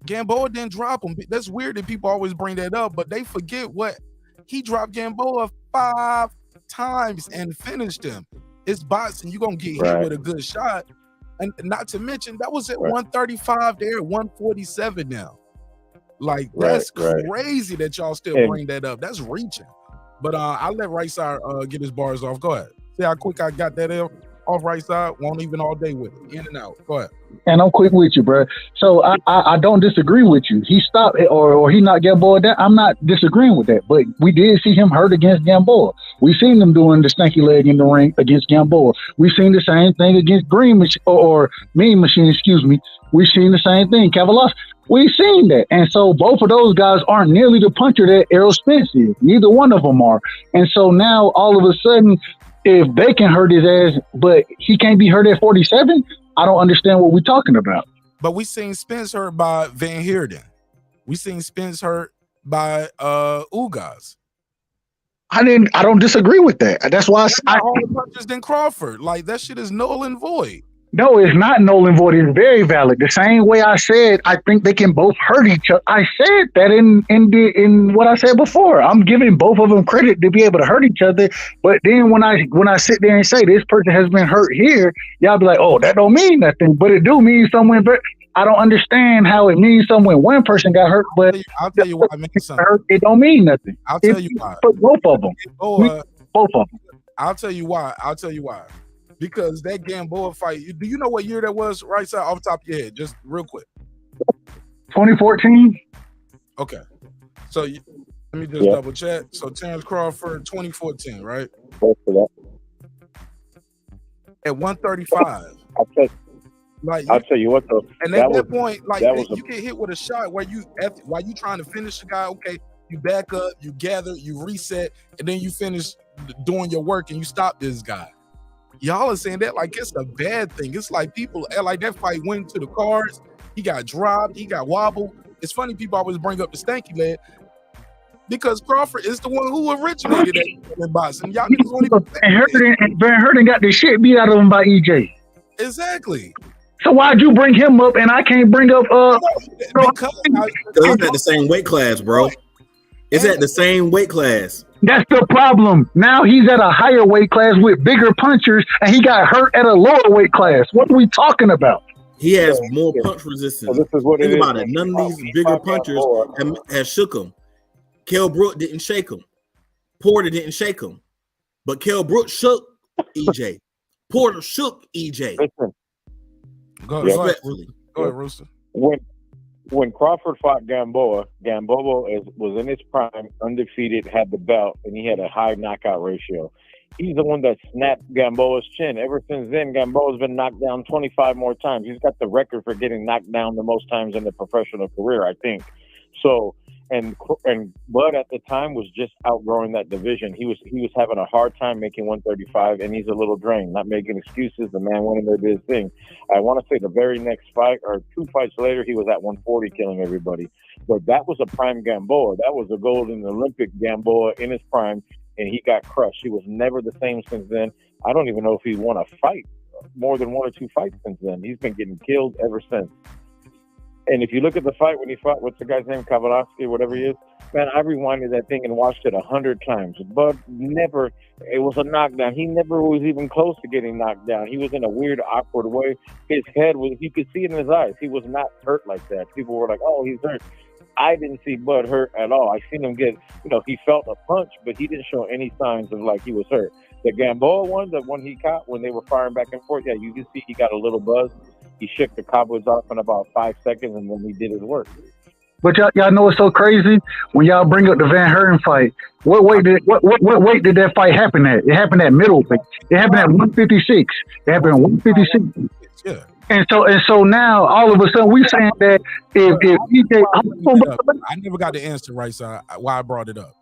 Gamboa didn't drop him. That's weird that people always bring that up, but they forget what he dropped Gamboa 5 times and finished him. It's boxing. You're going to get hit with a good shot. And not to mention, that was at 135 there, 147 now. Like, that's crazy that y'all still bring that up. That's reaching. But I'll let Right Side get his bars off. Go ahead. See how quick I got that off Right Side? Won't even all day with it. In and out. Go ahead. And I'm quick with you, bro. So I don't disagree with you. He stopped or he knocked Gamboa down. I'm not disagreeing with that. But we did see him hurt against Gamboa. We seen them doing the stanky leg in the ring against Gamboa. We seen the same thing against Mean Machine. Excuse me. We seen the same thing. Cavalos. We seen that. And so both of those guys aren't nearly the puncher that Errol Spence is. Neither one of them are. And so now all of a sudden, if they can hurt his ass, but he can't be hurt at 47, I don't understand what we're talking about. But we seen Spence hurt by Van Heerden. We seen Spence hurt by Ugas. I don't disagree with that. That's why I harder punches than Crawford. Like, that shit is null and void. No, it's not null and void. It's very valid. The same way I said, I think they can both hurt each other. I said that in what I said before. I'm giving both of them credit to be able to hurt each other. But then when I sit there and say this person has been hurt here, y'all be like, oh, that don't mean nothing. But it do mean something. But I don't understand how it means something when one person got hurt, but I'll tell you why it means something. It don't mean nothing. I'll tell you why. Both of them. Both of them. I'll tell you why. Because that Gamboa fight, do you know what year that was? Right side off the top of your head, just real quick. 2014. Okay. So let me just double check. So Terence Crawford, 2014, right? At 135. I'll tell you what though. And at that point, like you get hit with a shot while you trying to finish the guy. Okay, you back up, you gather, you reset, and then you finish doing your work and you stop this guy. Y'all are saying that like it's a bad thing. It's like people like that fight went to the cards. He got dropped. He got wobbled. It's funny people always bring up the stanky leg because Crawford is the one who originated that boxing. Y'all niggas won't even Van Heerden got the shit beat out of him by EJ. Exactly. So why'd you bring him up and I can't bring up because it's at the same weight class, bro. It's at the same weight class. That's the problem. Now he's at a higher weight class with bigger punchers, and he got hurt at a lower weight class. What are we talking about? He has more punch resistance. So this is what Think about it. None of these bigger punchers have shook him. Kell Brook didn't shake him. Porter didn't shake him. But Kell Brook shook EJ. Porter shook EJ. Go ahead, Rooster. When Crawford fought Gamboa was in his prime, undefeated, had the belt, and he had a high knockout ratio. He's the one that snapped Gamboa's chin. Ever since then, Gamboa's been knocked down 25 more times. He's got the record for getting knocked down the most times in the professional career, I think. So, and Bud at the time was just outgrowing that division. He was having a hard time making 135, and he's a little drained. Not making excuses. The man went in there, did his thing. I want to say the very next fight, or 2 fights later, he was at 140 killing everybody. But that was a prime Gamboa. That was a golden Olympic Gamboa in his prime, and he got crushed. He was never the same since then. I don't even know if he won a fight, more than 1 or 2 fights since then. He's been getting killed ever since. And if you look at the fight when he fought, what's the guy's name, Kavalovsky, whatever he is, man, I rewinded that thing and watched it 100 times. But never, it was a knockdown. He never was even close to getting knocked down. He was in a weird, awkward way. His head was, you could see it in his eyes. He was not hurt like that. People were like, oh, he's hurt. I didn't see Bud hurt at all. I seen him get, he felt a punch, but he didn't show any signs of like he was hurt. The Gamboa one, the one he caught when they were firing back and forth, yeah, you can see he got a little buzz. He shook the cobwebs off in about 5 seconds, and then he did his work. But y'all know what's so crazy? When y'all bring up the Van Herten fight, what weight did that fight happen at? It happened at middleweight. It happened at 156. It happened at 156. Yeah. And so now all of a sudden we saying that if I never got the answer right, so why I brought it up.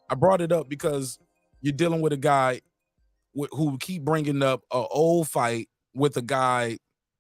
I brought it up because you're dealing with a guy who keep bringing up an old fight with a guy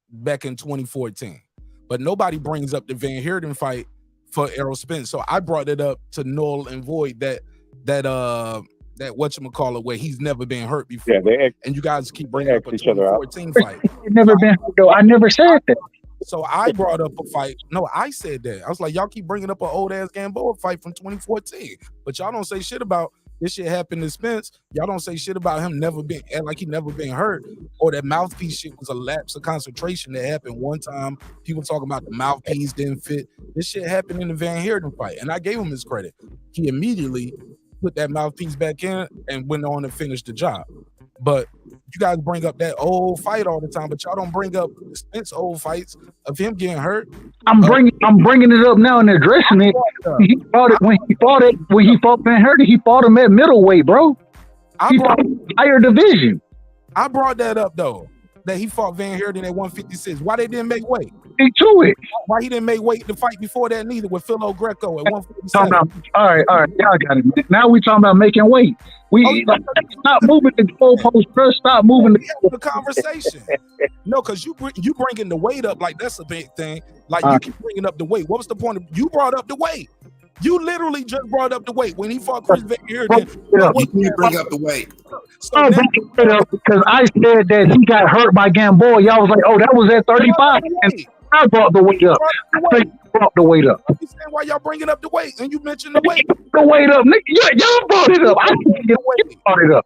back in 2014, but nobody brings up the Van Herten fight for Errol Spence. So I brought it up to null and void that whatchamacallit, where he's never been hurt before. Yeah, and you guys keep bringing up a 2014 fight. Never been hurt though. I never said that. So I brought up a fight. No, I said that. I was like, y'all keep bringing up an old ass Gamboa fight from 2014, but y'all don't say shit about this shit happened to Spence. Y'all don't say shit about him never been, like he never been hurt, or that mouthpiece shit was a lapse of concentration that happened one time. People talking about the mouthpiece didn't fit. This shit happened in the Van Herten fight, and I gave him his credit. He immediately put that mouthpiece back in and went on and finished the job. But you guys bring up that old fight all the time, but y'all don't bring up Spence old fights of him getting hurt. I'm bringing it up now and addressing it. He fought it when he fought Van Herten. He fought him at middleweight, bro. He fought higher division. I brought that up though, that he fought Van Herten at 156. Why they didn't make weight? He to it. Why he didn't make weight the fight before that neither with Philo Greco at 147? All right, y'all got it. Now we talking about making weight. Stop moving the goalpost, bro. Stop moving the conversation. No, because you bringing the weight up like that's a big thing. Like you keep bringing up the weight. What was the point of you brought up the weight? You literally just brought up the weight when he fought Chris Van Herten. You bring up the weight. So because I said that he got hurt by Gamboa. Y'all was like, oh, that was at 35. And I brought the weight up. I think you brought the weight up. I understand why y'all bringing up the weight, and you mentioned the weight. The weight up, nigga. Y'all brought it up. I didn't get the brought it up.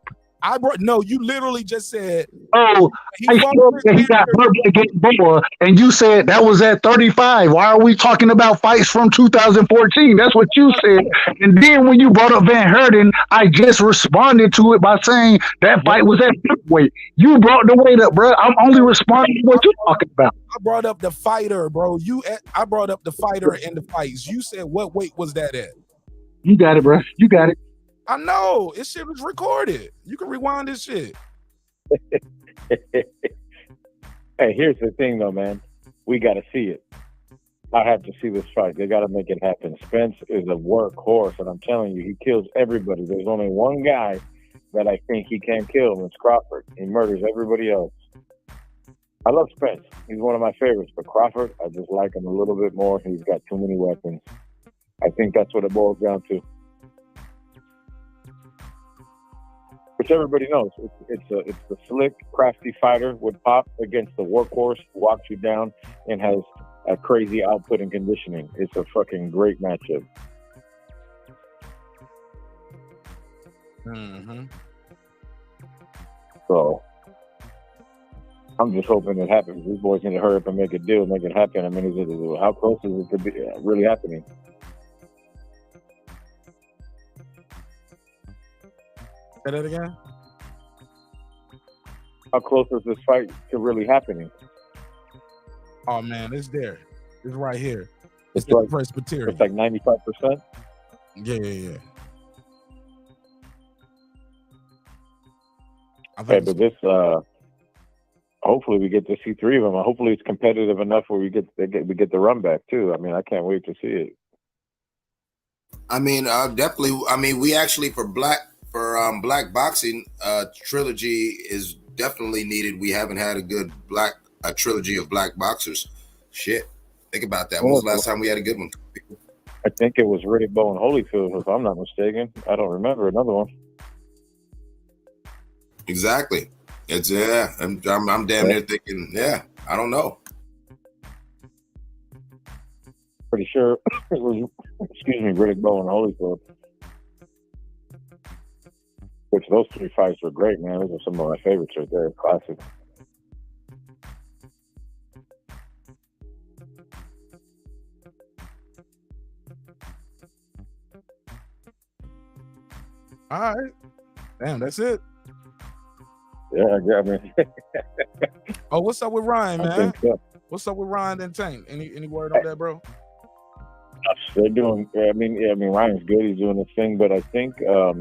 No, you literally just said, oh, he got hurt against Gamboa, and you said that was at 35. Why are we talking about fights from 2014? That's what you said. And then when you brought up Van Herten, I just responded to it by saying that fight was at weight. You brought the weight up, bro. I'm only responding to what you're talking about. I brought up the fighter, bro. I brought up the fighter and the fights. You said what weight was that at? You got it, bro. You got it. I know. This shit was recorded. You can rewind this shit. Hey, here's the thing, though, man. We got to see it. I have to see this fight. They got to make it happen. Spence is a workhorse, and I'm telling you, he kills everybody. There's only one guy that I think he can't kill, and it's Crawford. He murders everybody else. I love Spence. He's one of my favorites, but Crawford, I just like him a little bit more. He's got too many weapons. I think that's what it boils down to. Which everybody knows, it's the slick, crafty fighter with pop against the workhorse who walks you down and has a crazy output and conditioning. It's a fucking great matchup. Mm-hmm. So I'm just hoping it happens. These boys need to hurry up and make a deal, make it happen. I mean, how close is it to be really happening? Say that again? How close is this fight to really happening? Oh man, it's there. It's right here. It's like Presbyterian. It's like 95%. Yeah. I Okay, think but this hopefully we get to see 3 of them. Hopefully it's competitive enough where we get the run back too. I mean, I can't wait to see it. I mean, definitely. I mean, we actually for black boxing trilogy is definitely needed. We haven't had a good trilogy of black boxers. Shit, think about that. When was the last time we had a good one? I think it was Riddick Bowe and Holyfield, if I'm not mistaken. I don't remember another one. Exactly. It's I'm damn near thinking. Yeah, I don't know. Pretty sure it was, Riddick Bowe and Holyfield. Which those 3 fights were great, man. Those are some of my favorites right there. Classic. all right. Damn, that's it. Yeah, I mean. Oh, what's up with Ryan, I man? think so. What's up with Ryan and Tank? Any word on that, bro? They're doing. I mean, Ryan's good. He's doing his thing, but I think, I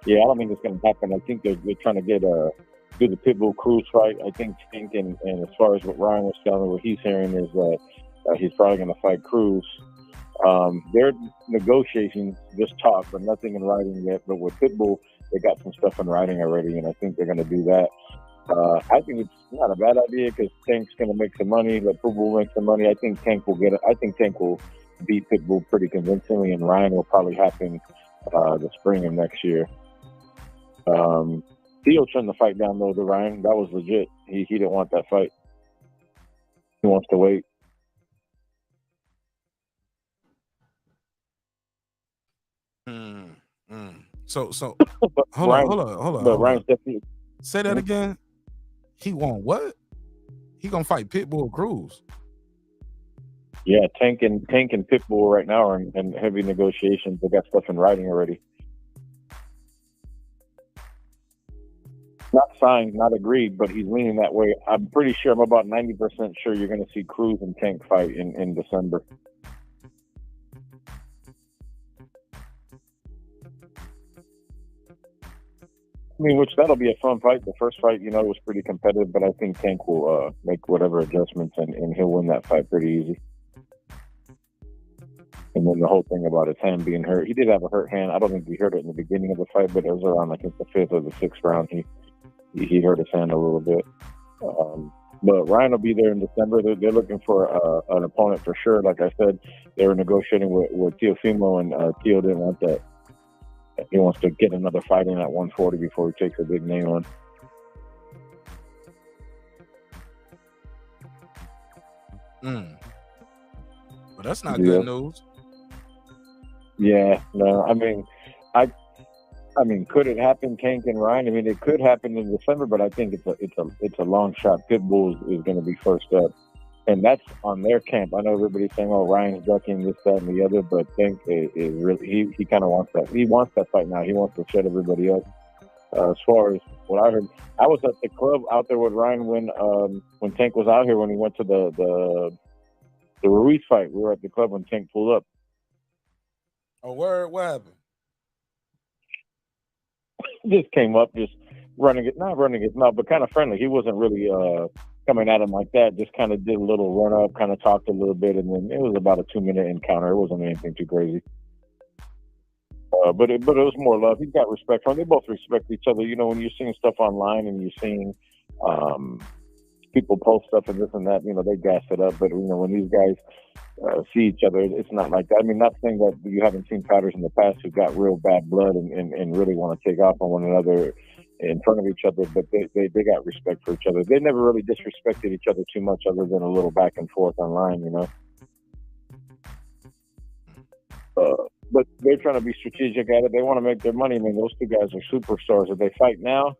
don't think it's going to happen. I think they're trying to get do the Pitbull Cruz fight. I think Tank and as far as what Ryan was telling, what he's hearing is that he's probably going to fight Cruz. They're negotiations, just talk, but nothing in writing yet. But with Pitbull, they got some stuff in writing already, and I think they're going to do that. I think it's not a bad idea because Tank's going to make some money. Let Pitbull make some money. I think Tank will get it. I think Tank will beat Pitbull pretty convincingly, and Ryan will probably happen the spring of next year. Theo turned the fight down though to Ryan. That was legit. He didn't want that fight. He wants to wait. So But hold on. But Ryan's definitely. Say that again. He won what? He gonna fight Pitbull Cruz. Yeah, Tank and Pitbull right now are in heavy negotiations. They got stuff in writing already. Not signed, not agreed, but he's leaning that way. I'm pretty sure, I'm about 90% sure you're going to see Cruz and Tank fight in December. I mean, which that'll be a fun fight. The first fight, was pretty competitive, but I think Tank will make whatever adjustments and he'll win that fight pretty easy. And then the whole thing about his hand being hurt. He did have a hurt hand. I don't think he hurt it in the beginning of the fight, but it was around, I think, the 5th or the 6th round. He hurt his hand a little bit. But Ryan will be there in December. They're looking for an opponent for sure. Like I said, they were negotiating with Teofimo, and Teo didn't want that. He wants to get another fight in at 140 before he takes a big name on. But that's not good news. Yeah, no. I mean, could it happen, Tank and Ryan? I mean, it could happen in December, but I think it's a long shot. Pitbull is going to be first up, and that's on their camp. I know everybody's saying, "Oh, Ryan's ducking this, that, and the other," but Tank is really he kind of wants that. He wants that fight now. He wants to shut everybody up. As far as what I heard, I was at the club out there with Ryan when Tank was out here when he went to the Ruiz fight. We were at the club when Tank pulled up. Oh, word, what happened? Just came up, just not running his mouth, but kind of friendly. He wasn't really coming at him like that. Just kind of did a little run up, kind of talked a little bit, and then it was about a 2-minute encounter. It wasn't anything too crazy. But it was more love. He's got respect for him. They both respect each other. When you're seeing stuff online and you're seeing people post stuff and this and that, they gas it up. But when these guys see each other, it's not like that. I mean, not saying that you haven't seen fighters in the past who got real bad blood and really want to take off on one another in front of each other, but they got respect for each other. They never really disrespected each other too much, other than a little back and forth online, But they're trying to be strategic at it. They want to make their money. I mean, those two guys are superstars. If they fight now,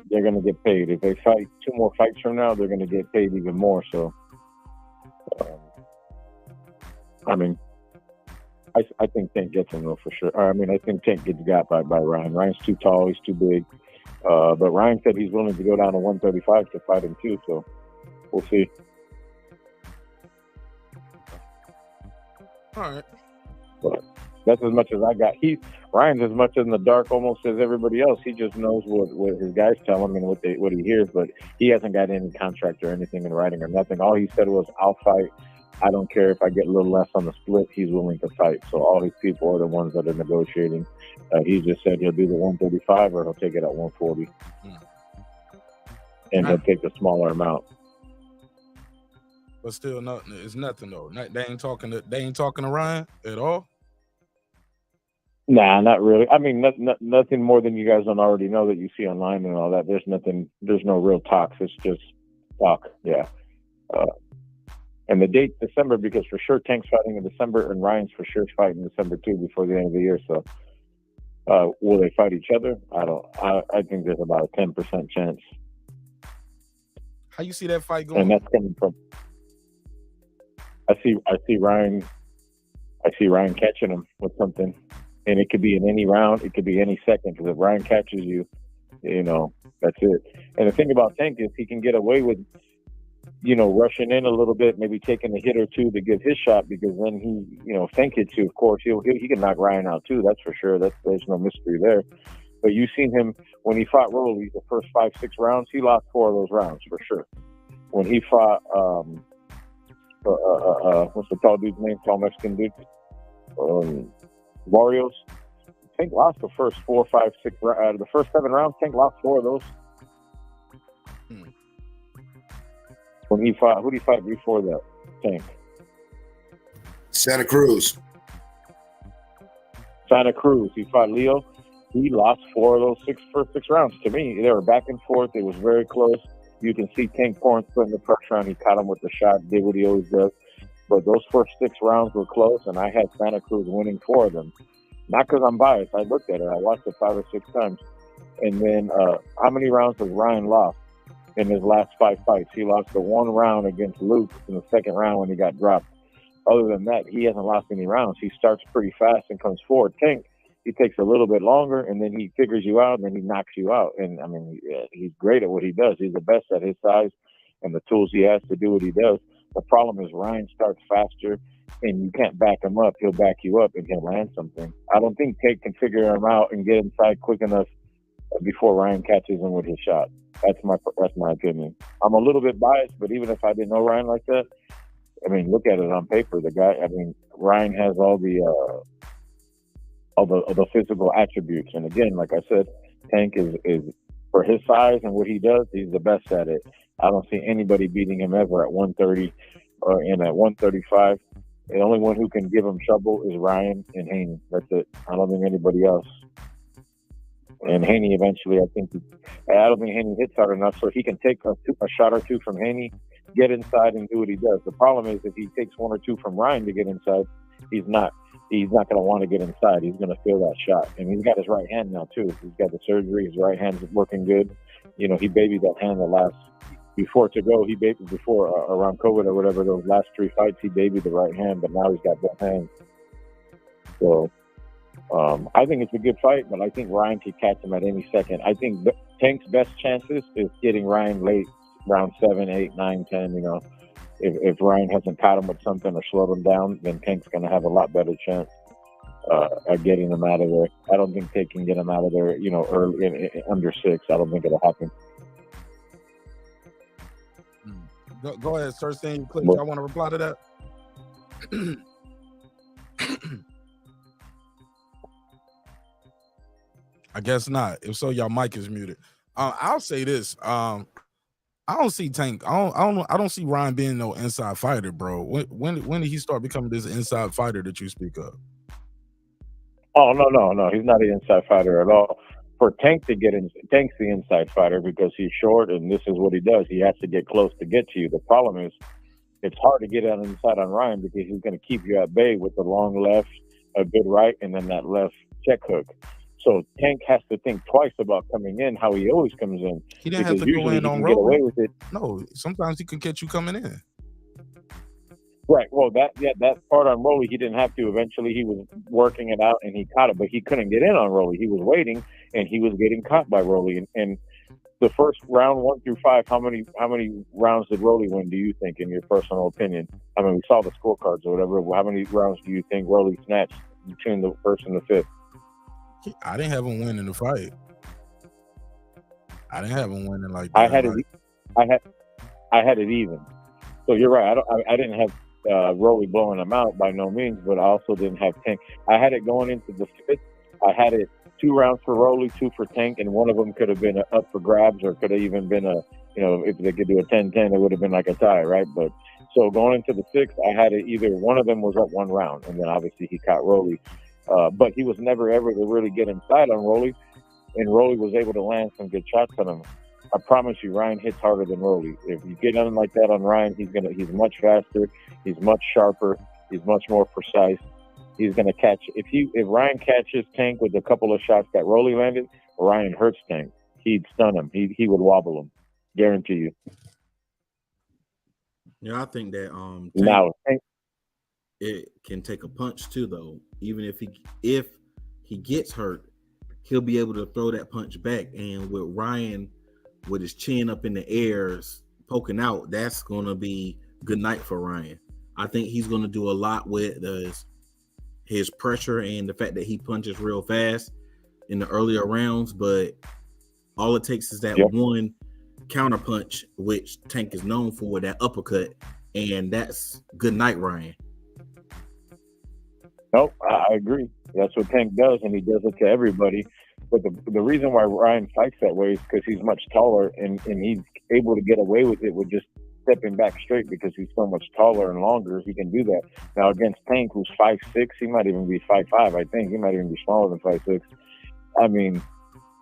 they're going to get paid. If they fight 2 more fights from now, they're going to get paid even more. So, I mean, I think Tank gets him though for sure. I mean, I think Tank gets got by Ryan. Ryan's too tall. He's too big. But Ryan said he's willing to go down to 135 to fight him too. So we'll see. All right. But That's as much as I got. Ryan's as much in the dark almost as everybody else. He just knows what his guys tell him and what he hears, but he hasn't got any contract or anything in writing or nothing. All he said was, "I'll fight. I don't care if I get a little less on the split. He's willing to fight." So all these people are the ones that are negotiating. He just said he'll do the 135 or he'll take it at 140, and he'll take the smaller amount. But still, nothing. It's nothing though. They ain't talking to Ryan at all. Nah, not really. I mean, nothing more than you guys don't already know that you see online and all that. There's nothing. There's no real talks. It's just talk. Yeah. And the date's December because for sure Tank's fighting in December and Ryan's for sure fighting December too before the end of the year. So will they fight each other? I think there's about a 10% chance. How you see that fight going? And that's coming from. I see Ryan catching him with something. And it could be in any round. It could be any second. Because if Ryan catches you, that's it. And the thing about Tank is he can get away with, rushing in a little bit, maybe taking a hit or two to give his shot. Because then he, if Tank hits you, of course, he can knock Ryan out too. That's for sure. There's no mystery there. But you've seen him when he fought Rolly, the first 5-6 rounds, he lost 4 of those rounds for sure. When he fought, what's the tall dude's name? Tall Mexican dude. Barrios. Tank lost the first 4, 5, 6 out of the first 7 rounds. Tank lost 4 of those. When he fought, who did he fight before that? Tank. Santa Cruz. He fought Leo. He lost 4 of those first 6 rounds. To me, they were back and forth. It was very close. You can see Tank putting the pressure on. He caught him with the shot. Did what he always does. But those first 6 rounds were close, and I had Santa Cruz winning 4 of them. Not because I'm biased. I looked at it. I watched it 5 or 6 times. And then how many rounds has Ryan lost in his last 5 fights? He lost the 1 round against Luke in the second round when he got dropped. Other than that, he hasn't lost any rounds. He starts pretty fast and comes forward. Tank, he takes a little bit longer, and then he figures you out, and then he knocks you out. And, I mean, he's great at what he does. He's the best at his size and the tools he has to do what he does. The problem is Ryan starts faster, and you can't back him up. He'll back you up, and he'll land something. I don't think Tank can figure him out and get inside quick enough before Ryan catches him with his shot. That's my opinion. I'm a little bit biased, but even if I didn't know Ryan like that, I mean, look at it on paper. The guy, I mean, Ryan has all the physical attributes. And again, like I said, Tank is for his size and what he does, he's the best at it. I don't see anybody beating him ever at 130 and at 135. The only one who can give him trouble is Ryan and Haney. That's it. I don't think anybody else. And Haney eventually, I don't think Haney hits hard enough so he can take a shot or 2 from Haney, get inside and do what he does. The problem is if he takes 1 or 2 from Ryan to get inside, he's not going to want to get inside. He's going to feel that shot. And he's got his right hand now too. He's got the surgery. His right hand's working good. He babied that hand before around COVID or whatever, those last 3 fights, he babied the right hand, but now he's got both hands. So I think it's a good fight, but I think Ryan could catch him at any second. I think Tank's best chances is getting Ryan late, round 7, 8, 9, 10, If Ryan hasn't caught him with something or slowed him down, then Tank's going to have a lot better chance at getting him out of there. I don't think Tank can get him out of there, early under 6. I don't think it'll happen. Go ahead, sir. Saying click. Y'all want to reply to that? I guess not. If so, y'all mic is muted. I'll say this. I don't see Tank. I don't see Ryan being no inside fighter, bro. When did he start becoming this inside fighter that you speak of? Oh no. He's not an inside fighter at all. For Tank to get in, Tank's the inside fighter because he's short and this is what he does. He has to get close to get to you. The problem is it's hard to get on inside on Ryan because he's going to keep you at bay with the long left, a good right, and then that left check hook. So Tank has to think twice about coming in, how he always comes in. He didn't have to go in on get away with it. No, sometimes he can catch you coming in. Right. Well, that part on Rolly, he didn't have to. Eventually, he was working it out and he caught it, but he couldn't get in on Rolly. He was waiting and he was getting caught by Rolly. And the first round 1 through 5, how many rounds did Rolly win? Do you think, in your personal opinion? I mean, we saw the scorecards or whatever. How many rounds do you think Rolly snatched between the first and the fifth. I didn't have him win in the fight. I didn't have him winning like that. I had it even. So you're right. I didn't have Rolly blowing him out by no means, but I also didn't have Tank. I had it going into the fifth. I had it 2 rounds for Rolly, 2 for Tank, and one of them could have been up for grabs, or could have even been if they could do a 10-10, it would have been like a tie, right? But so going into the sixth, I had it either one of them was up 1 round, and then obviously he caught Rolly, but he was never ever to really get inside on Rolly, and Rolly was able to land some good shots on him. I promise you, Ryan hits harder than Rolly. If you get on like that on Ryan, he's much faster, he's much sharper, he's much more precise. He's gonna catch if Ryan catches Tank with a couple of shots that Rolly landed, Ryan hurts Tank. He'd stun him. He would wobble him. Guarantee you. Yeah, I think that Tank, now it can take a punch too, though. Even if he gets hurt, he'll be able to throw that punch back. And with Ryan with his chin up in the air, poking out, that's gonna be good night for Ryan. I think he's gonna do a lot with his pressure and the fact that he punches real fast in the earlier rounds, but all it takes is that one counter punch, which Tank is known for, that uppercut, and that's good night, Ryan. Nope, I agree. That's what Tank does, and he does it to everybody. But the reason why Ryan fights that way is because he's much taller, and he's able to get away with it with just stepping back straight because he's so much taller and longer. He can do that. Now against Tank, who's 5'6", he might even be 5'5". I think he might even be smaller than 5'6". I mean,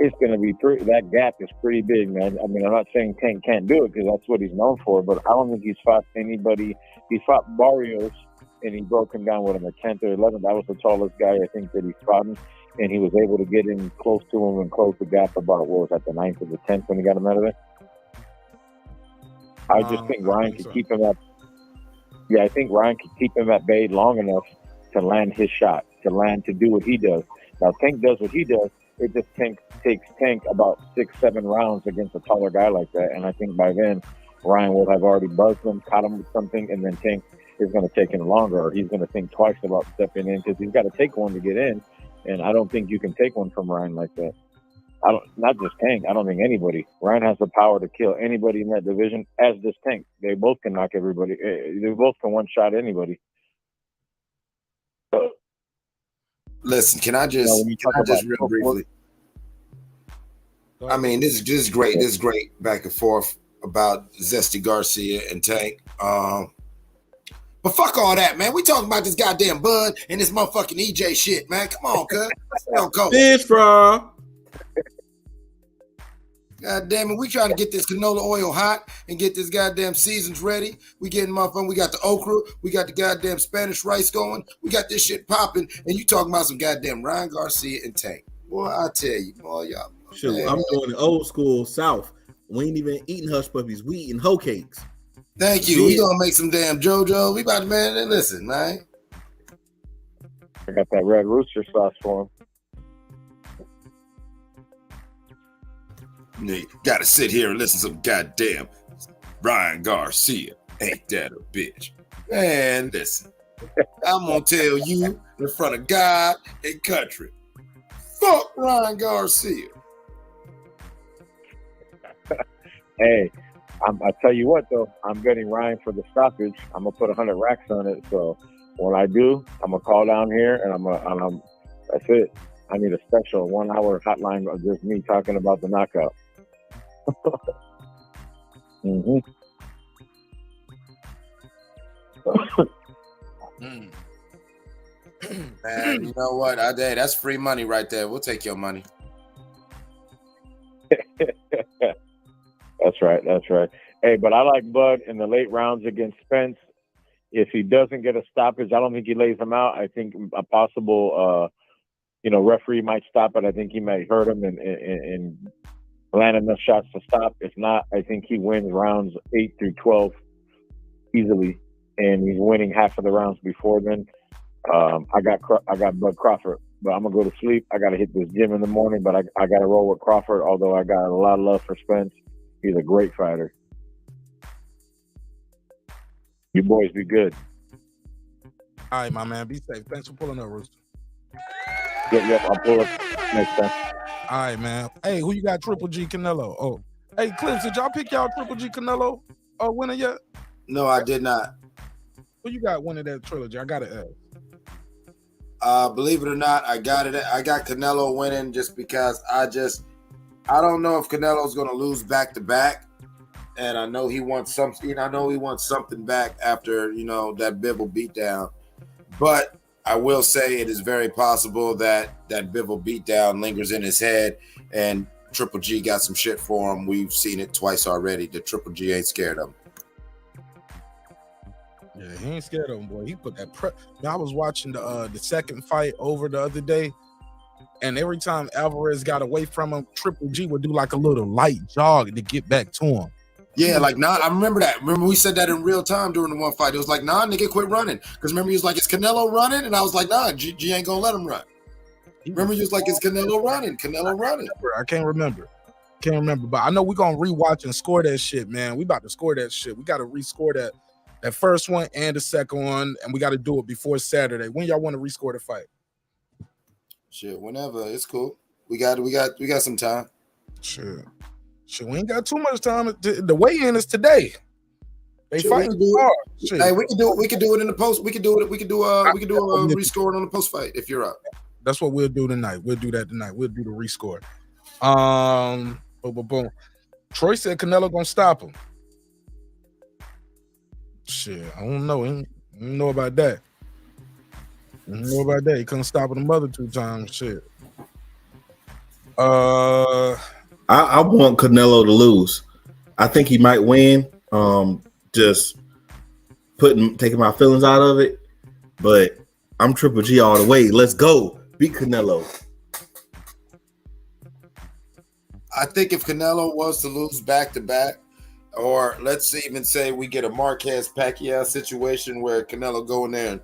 it's going to be that gap is pretty big, man. I mean, I'm not saying Tank can't do it because that's what he's known for, but I don't think he's fought anybody. He fought Barrios, and he broke him down with him at 10th or 11th. That was the tallest guy I think that he's fought him, and he was able to get in close to him and close the gap about, what was that, the 9th or the 10th when he got him out of there? I just think Ryan could keep him at. Yeah, I think Ryan could keep him at bay long enough to land his shot, to do what he does. Now Tank does what he does. It just takes Tank about 6-7 rounds against a taller guy like that, and I think by then Ryan will have already buzzed him, caught him with something, and then Tank is going to take him longer, or he's going to think twice about stepping in because he's got to take one to get in, and I don't think you can take one from Ryan like that. Not just Tank. I don't think anybody. Ryan has the power to kill anybody in that division, as does Tank. They both can knock everybody. They both can one-shot anybody. Listen, can I just real briefly? I mean, this is great. This is great back and forth about Zesty Garcia and Tank. But fuck all that, man. We talking about this goddamn Bud and this motherfucking EJ shit, man. Come on, cuz. Fish fry. God damn it, we trying to get this canola oil hot and get this goddamn seasons ready. We getting motherfucking, we got the okra, we got the goddamn Spanish rice going, we got this shit popping, and you talking about some goddamn Ryan Garcia and Tank. Boy, I tell you, boy, y'all. Shoot, man. I'm doing the old school South. We ain't even eating hush puppies. We eating hoe cakes. Thank you. We gonna make some damn JoJo. We about to, man, listen, man. I got that red rooster sauce for him. You gotta sit here and listen to some goddamn Ryan Garcia. Ain't that a bitch? Man, listen. I'm gonna tell you in front of God and country. Fuck Ryan Garcia. Hey, I tell you what though, I'm getting Ryan for the stoppage. I'm gonna put 100 racks on it. So when I do, I'm gonna call down here and that's it. I need a special 1 hour hotline of just me talking about the knockout. Mm-hmm. Man, you know what? That's free money right there. We'll take your money. That's right. Hey, but I like Bud in the late rounds against Spence. If he doesn't get a stoppage, I don't think he lays him out. I think a possible, referee might stop it. I think he might hurt him and land enough shots to stop. If not, I think he wins rounds 8 through 12 easily, and he's winning half of the rounds before then. I got Bud Crawford, but I'm gonna go to sleep. I gotta hit this gym in the morning, but I gotta roll with Crawford. Although I got a lot of love for Spence, he's a great fighter. You boys be good. All right, my man. Be safe. Thanks for pulling up, Rooster. Yep. I'll pull up next time. All right, man. Hey, who you got? Triple G Canelo. Oh, hey, Clips, did y'all pick y'all Triple G Canelo winner yet? No, I did not. Who you got winning that trilogy? I got it. Believe it or not, I got it. I got Canelo winning just because I don't know if Canelo's going to lose back to back, and I know he wants something. I know he wants something back after that Bivol beatdown. But I will say it is very possible that Bivol beatdown lingers in his head, and Triple G got some shit for him. We've seen it twice already. The Triple G ain't scared of him. Yeah, he ain't scared of him, boy. He put that I was watching the second fight over the other day, and every time Alvarez got away from him, Triple G would do like a little light jog to get back to him. Yeah, like I remember that. Remember we said that in real time during the one fight. It was like, nah, nigga, quit running. Because remember he was like, is Canelo running? And I was like, nah, G ain't gonna let him run. Remember he was like, is Canelo running? Canelo running. I can't remember. But I know we're gonna rewatch and score that shit, man. We about to score that shit. We gotta rescore that first one and the second one, and we got to do it before Saturday. When y'all want to rescore the fight? Shit, whenever. It's cool. We got some time. Shit, we ain't got too much time. The weigh-in is today. They fight hard. Shit. Hey, we can do it in the post. We can do a rescoring on the post fight if you're up. That's what we'll do tonight. We'll do that tonight. We'll do the rescore. Boom. Troy said Canelo gonna stop him. Shit, I don't know. I don't know about that. He couldn't stop him the other 2 times. Shit. I want Canelo to lose. I think he might win. Just taking my feelings out of it. But I'm Triple G all the way. Let's go. Beat Canelo. I think if Canelo was to lose back to back, or let's even say we get a Marquez Pacquiao situation where Canelo go in there and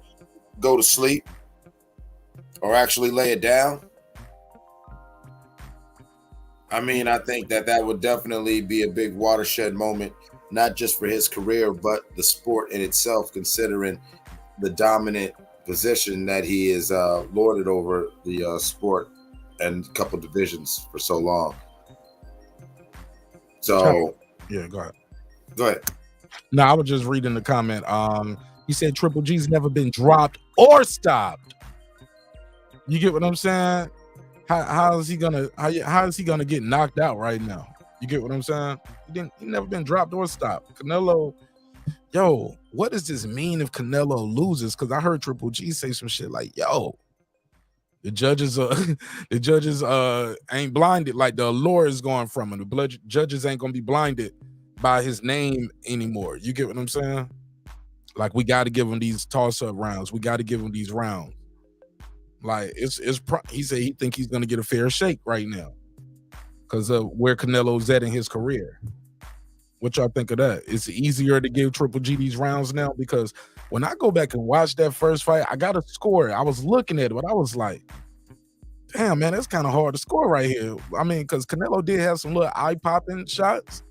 go to sleep or actually lay it down. I mean, I think that would definitely be a big watershed moment, not just for his career, but the sport in itself, considering the dominant position that he is lorded over the sport and a couple divisions for so long. So, yeah, go ahead. Go ahead. No, I was just reading the comment. He said Triple G's never been dropped or stopped. You get what I'm saying? How is he gonna get knocked out right now? You get what I'm saying? He never been dropped or stopped. Canelo, yo, what does this mean if Canelo loses? Because I heard Triple G say some shit like, yo, the judges ain't blinded, like the allure is going from him. The judges ain't gonna be blinded by his name anymore. You get what I'm saying? Like, we got to give him these toss-up rounds. We got to give him these rounds. Like, he said he think he's gonna get a fair shake right now because of where Canelo's at in his career. What y'all think of that? It's easier to give Triple G these rounds now, because when I go back and watch that first fight, I got a score. I was looking at it, but I was like, damn, man, that's kind of hard to score right here. I mean, because Canelo did have some little eye-popping shots,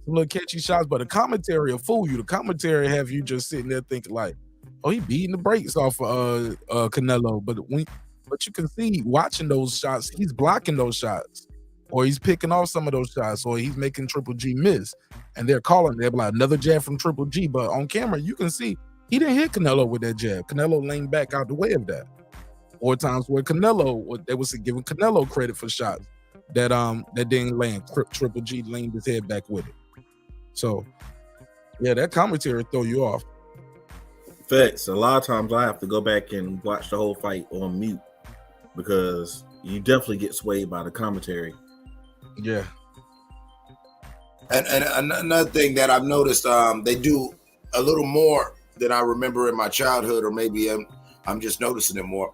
some little catchy shots, but the commentary will fool you. The commentary have you just sitting there thinking like, oh, he beating the brakes off Canelo. But you can see watching those shots, he's blocking those shots, or he's picking off some of those shots, or he's making Triple G miss. And they're calling, they're like, another jab from Triple G. But on camera, you can see he didn't hit Canelo with that jab. Canelo leaned back out the way of that. Or times where they was giving Canelo credit for shots that didn't land. Triple G leaned his head back with it. So, yeah, that commentary throw you off. Facts. A lot of times I have to go back and watch the whole fight on mute because you definitely get swayed by the commentary. Yeah. And another thing that I've noticed, they do a little more than I remember in my childhood, or maybe I'm just noticing it more.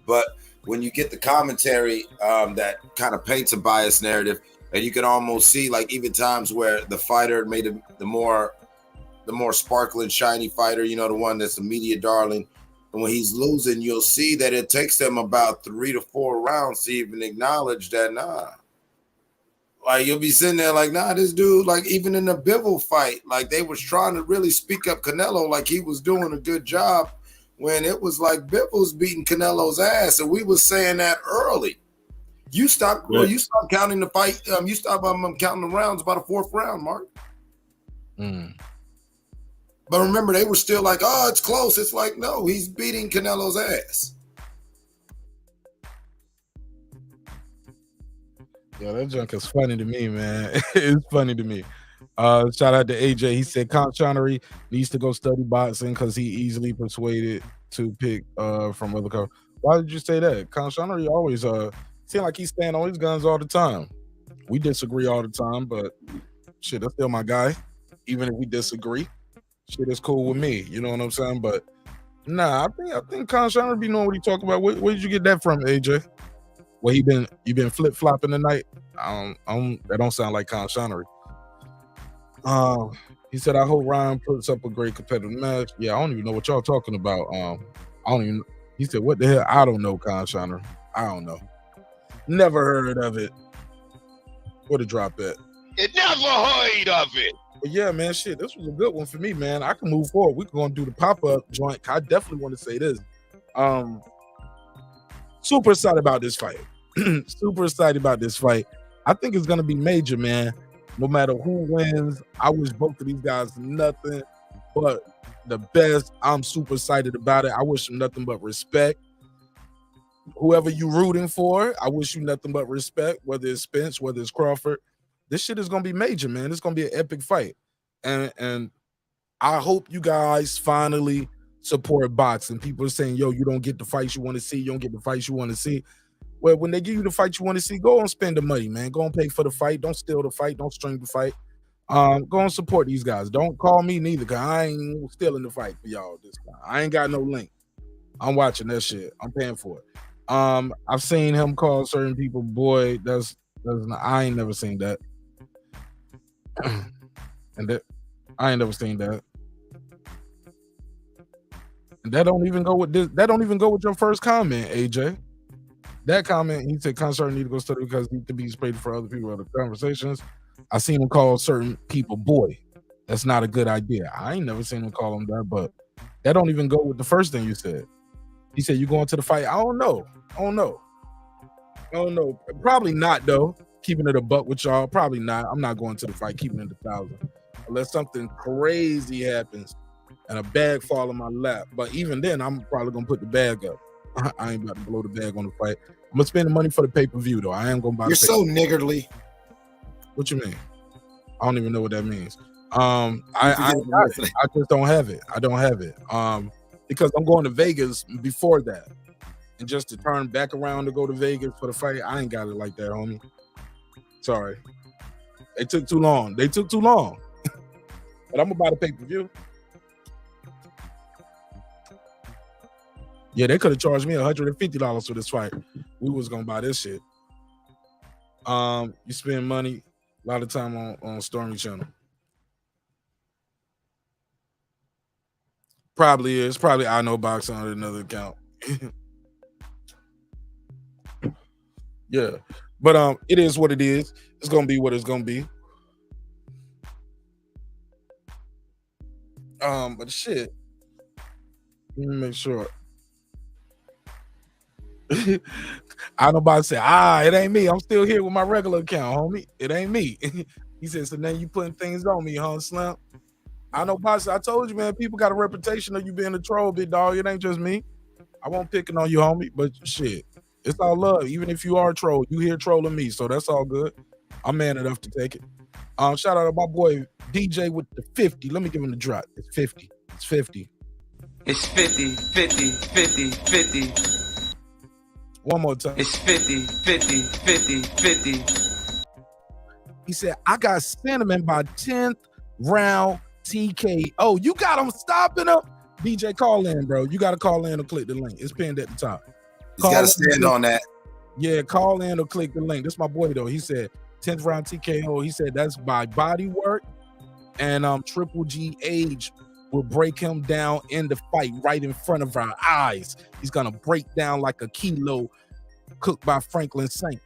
But when you get the commentary that kind of paints a biased narrative, and you can almost see, like, even times where the fighter made the more sparkling, shiny fighter, you know, the one that's the media darling. And when he's losing, you'll see that it takes them about 3 to 4 rounds to even acknowledge that, nah. Like, you'll be sitting there like, nah, this dude, like, even in the Bivol fight, like, they was trying to really speak up Canelo like he was doing a good job when it was like Biffle's beating Canelo's ass, and we was saying that early. You stopped counting the fight. You stopped counting the rounds by the fourth round, Mark. But remember, they were still like, "Oh, it's close." It's like, no, he's beating Canelo's ass. Yeah, that junk is funny to me, man. It's funny to me. Shout out to AJ. He said Conchanery needs to go study boxing because he easily persuaded to pick from other coaches. Why did you say that? Conchanery always seem like he's standing on his guns all the time. We disagree all the time, but shit, that's still my guy. Even if we disagree, shit is cool with me. You know what I'm saying? But nah, I think Conchanery be knowing what he talking about. Where did you get that from, AJ? Well, you been flip flopping tonight. That don't sound like Conchanery. He said, I hope Ryan puts up a great competitive match. Yeah, I don't even know what y'all talking about. I don't even. He said, what the hell? I don't know, Conchanery. I don't know. Never heard of it. Where to drop at? You never heard of it. But yeah, man, shit, this was a good one for me, man. I can move forward. We can go and do the pop-up joint. I definitely want to say this. Super excited about this fight. Super excited about this fight. I think it's gonna be major, man. No matter who wins, I wish both of these guys nothing but the best. I'm super excited about it. I wish them nothing but respect. Whoever you rooting for, I wish you nothing but respect, whether it's Spence, whether it's Crawford. This shit is gonna be major, man. It's gonna be an epic fight. And I hope you guys finally support boxing. People are saying, yo, you don't get the fights you want to see, you don't get the fights you want to see. Well, when they give you the fight you want to see, go and spend the money, man. Go and pay for the fight. Don't steal the fight. Don't string the fight. Go and support these guys. Don't call me neither, because I ain't stealing the fight for y'all this time. I ain't got no link. I'm watching that shit. I'm paying for it. I've seen him call certain people, boy, that's I ain't never seen that. And that I ain't never seen that. And that don't even go with this. That don't even go with your first comment, AJ. That comment, he said, concert need to go study because he need to be sprayed for other people, other conversations. I seen him call certain people boy. That's not a good idea. I ain't never seen him call him that, but that don't even go with the first thing you said. He said, you going to the fight? I don't know. Probably not, though. Keeping it a buck with y'all. Probably not. I'm not going to the fight, keeping it 1,000. Unless something crazy happens and a bag fall in my lap. But even then, I'm probably going to put the bag up. I ain't about to blow the bag on the fight. I'm gonna spend the money for the pay-per-view though. I ain't gonna buy. You're so niggardly. What you mean? I don't even know what that means. I just don't have it. I don't have it. Because I'm going to Vegas before that, and just to turn back around to go to Vegas for the fight, I ain't got it like that, homie. Sorry, they took too long. But I'm about to pay-per-view. Yeah, they could have charged me $150 for this fight. We was gonna buy this shit. You spend money a lot of time on Stormy Channel. Probably is. Probably I know boxing on another account. Yeah. But it is what it is. It's gonna be what it's gonna be. But shit. Let me make sure. I know about to say, it ain't me. I'm still here with my regular account, homie. It ain't me. He said, so now you putting things on me, huh, Slim? I know, boss. I told you, man, people got a reputation of you being a troll, big dog. It ain't just me. I won't picking on you, homie, but shit, it's all love. Even if you are a troll, you here trolling me, so that's all good. I'm man enough to take it. Shout out to my boy DJ with the 50. Let me give him the drop. It's 50. It's 50. It's 50, 50, 50, 50. One more time. It's 50, 50, 50, 50. He said, I got Cinnamon by 10th round TKO. You got him stopping up. DJ, call in, bro. You got to call in or click the link. It's pinned at the top. You got to stand on that. Yeah, call in or click the link. This is my boy, though. He said, 10th round TKO. He said, that's by body work. And Triple G age will break him down in the fight right in front of our eyes. He's gonna break down like a kilo cooked by Franklin Saint.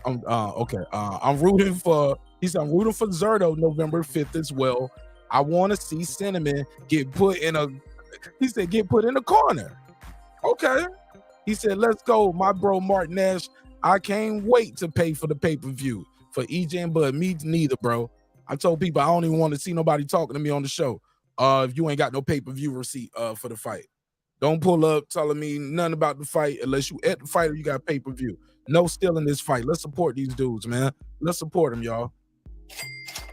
Okay. I'm rooting for Zerto November 5th as well. I want to see Cinnamon get put in a He said, get put in the corner. Okay. He said, let's go, my bro Mark Nash. I can't wait to pay for the pay-per-view. For EJ and Bud, me neither, bro. I told people I don't even want to see nobody talking to me on the show. If you ain't got no pay-per-view receipt for the fight. Don't pull up telling me nothing about the fight unless you at the fight or you got pay-per-view. No stealing this fight. Let's support these dudes, man. Let's support them, y'all.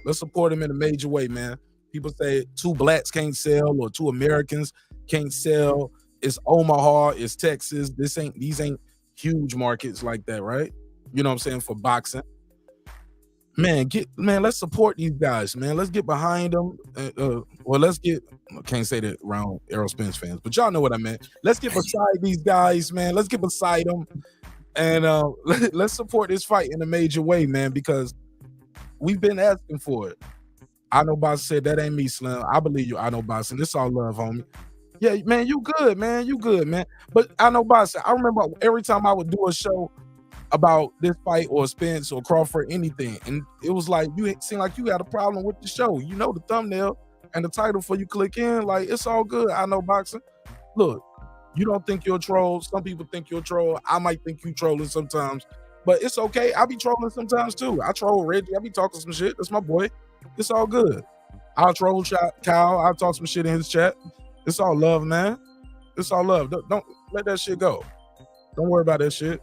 Let's support them in a major way, man. People say two blacks can't sell or two Americans can't sell. It's Omaha, it's Texas. These ain't huge markets like that, right? You know what I'm saying? For boxing. Man, let's support these guys, man. Let's get behind them. I can't say that around Errol Spence fans, but y'all know what I meant. Let's get beside these guys, man. Let's get beside them. And let's support this fight in a major way, man, because we've been asking for it. I know Boss said that ain't me, Slim. I believe you, I know Boss, and it's all love, homie. Yeah, man, you good, man. You good, man. But I know Boss, I remember every time I would do a show about this fight or Spence or Crawford, anything, and it was like you seemed like you had a problem with the show. You know the thumbnail and the title for you click in, like it's all good. I know boxing. Look, you don't think you're a troll. Some people think you're a troll. I might think you trolling sometimes, but it's okay. I be trolling sometimes too. I troll Reggie. I be talking some shit. That's my boy. It's all good. I'll troll Kyle. I'll talk some shit in his chat. It's all love, man. It's all love. Don't let that shit go. Don't worry about that shit.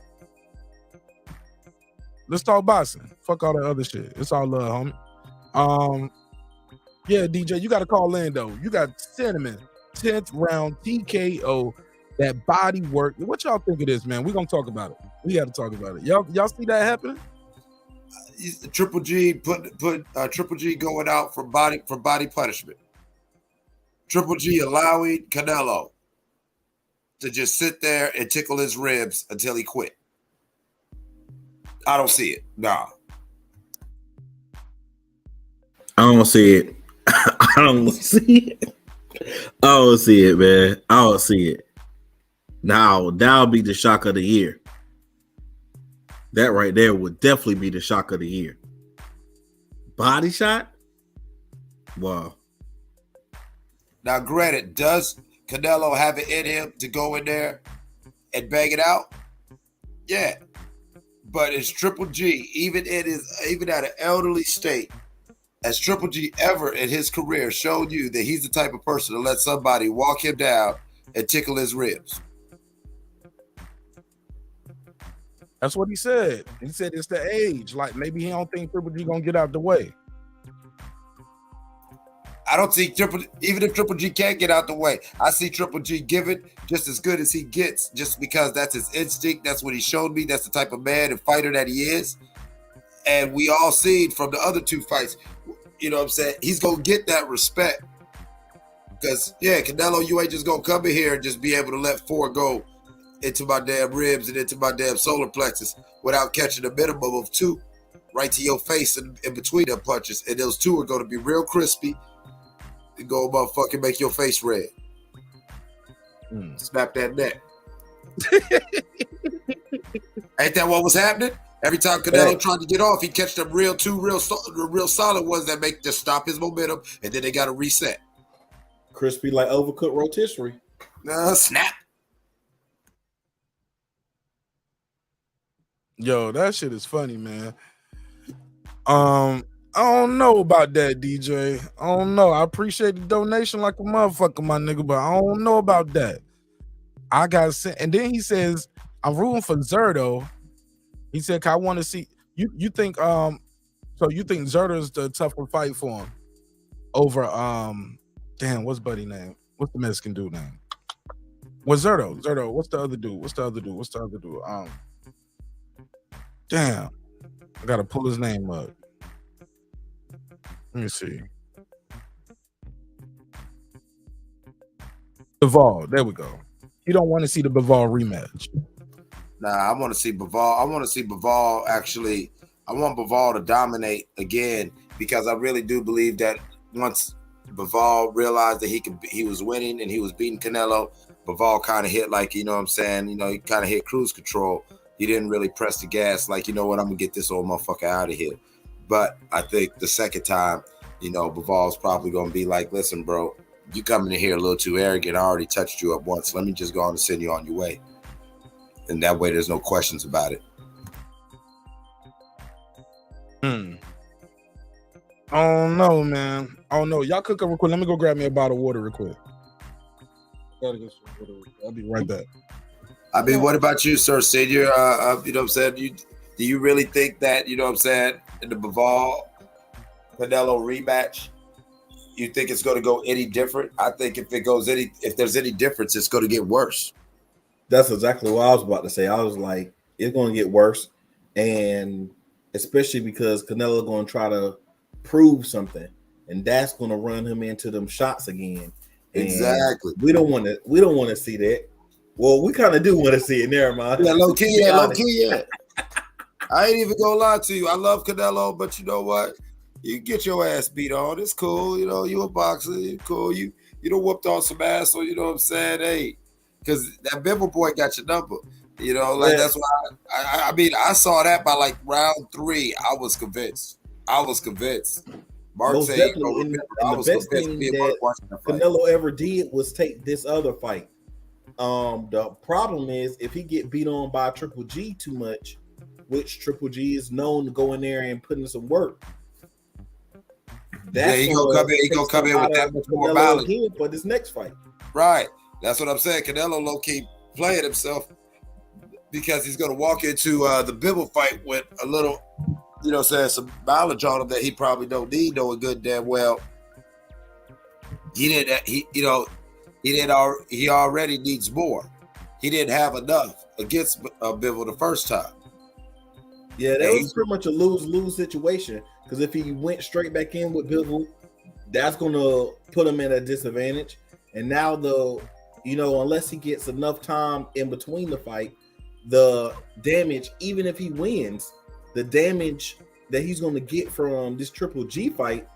Let's talk boxing. Fuck all that other shit. It's all love, homie. Yeah, DJ, you got to call in though. You got Cinnamon, 10th round TKO. That body work. What y'all think of this, man? We're gonna talk about it. We got to talk about it. Y'all see that happening? Triple G put Triple G going out for body punishment. Triple G allowing Canelo to just sit there and tickle his ribs until he quit. I don't see it. Nah. I don't see it. I don't see it. I don't see it, man. I don't see it. Now, that'll be the shock of the year. That right there would definitely be the shock of the year. Body shot? Wow. Now, granted, does Canelo have it in him to go in there and bang it out? Yeah. But is Triple G, even at an elderly state, has Triple G ever in his career showed you that he's the type of person to let somebody walk him down and tickle his ribs? That's what he said. He said it's the age. Like maybe he don't think Triple G gonna get out the way. I don't see even if Triple G can't get out the way, I see Triple G give it just as good as he gets, just because that's his instinct. That's what he showed me. That's the type of man and fighter that he is. And we all seen from the other two fights, you know what I'm saying? He's going to get that respect. Because, yeah, Canelo, you ain't just going to come in here and just be able to let 4 go into my damn ribs and into my damn solar plexus without catching a minimum of 2 right to your face in between them punches. And those 2 are going to be real crispy. And go motherfucking make your face red. Snap that neck. Ain't that what was happening? Every time Canelo tried to get off, he'd catch them real solid ones that make just stop his momentum, and then they got to reset. Crispy like overcooked rotisserie. Snap. Yo, that shit is funny, man. I don't know about that, DJ. I don't know. I appreciate the donation like a motherfucker, my nigga, but I don't know about that. I got sent, and then he says, I'm rooting for Zerto. He said, I want to see you think so you think Zerto's the tougher fight for him over damn, what's Buddy name? What's the Mexican dude name? What's Zerto? What's the other dude? Damn. I gotta pull his name up. Let me see. Bivol, there we go. You don't want to see the Bivol rematch. Nah, I want to see Bivol. I want to see Bivol actually. I want Bivol to dominate again, because I really do believe that once Bivol realized that he was winning and he was beating Canelo, Bivol kind of hit, like, you know what I'm saying? You know, he kind of hit cruise control. He didn't really press the gas, like, you know what, I'm going to get this old motherfucker out of here. But I think the second time, you know, Bivol's probably going to be like, listen, bro, you coming in here a little too arrogant. I already touched you up once. Let me just go on and send you on your way. And that way there's no questions about it. I don't know, man. I don't know. Y'all cook up real quick. Let me go grab me a bottle of water real quick. Gotta get some water. I'll be right back. I mean, what about you, Sir Senior? You know what I'm saying? Do you really think that, you know what I'm saying, in the Bivol Canelo rematch, you think it's going to go any different? I think if there's any difference, it's going to get worse. That's exactly what I was about to say. I was like, it's going to get worse, and especially because Canelo going to try to prove something, and that's going to run him into them shots again. And exactly. We don't want to see that. Well, we kind of do want to see it. Never mind. Yeah, low key, yeah. I ain't even gonna lie to you. I love Canelo, but you know what? You get your ass beat on. It's cool. You know, you a boxer. You cool. You done whooped on some ass, so you know what I'm saying? Hey, because that Bivol boy got your number. You know, like that's why I mean, I saw that by like round 3. I was convinced. Mark most said, definitely. And the best thing that Canelo ever did was take this other fight. The problem is if he get beat on by Triple G too much, which Triple G is known to go in there and put in some work. That's he gonna come in with that much more balance for this next fight. Right. That's what I'm saying. Canelo low key playing himself because he's gonna walk into the Bivol fight with a little, you know, saying some mileage on him that he probably don't need, knowing good damn well. He already needs more. He didn't have enough against Bivol the first time. Yeah, that was pretty much a lose-lose situation. Because if he went straight back in with Bivol, that's going to put him at a disadvantage. And now, unless he gets enough time in between the fight, the damage, even if he wins, the damage that he's going to get from this Triple G fight,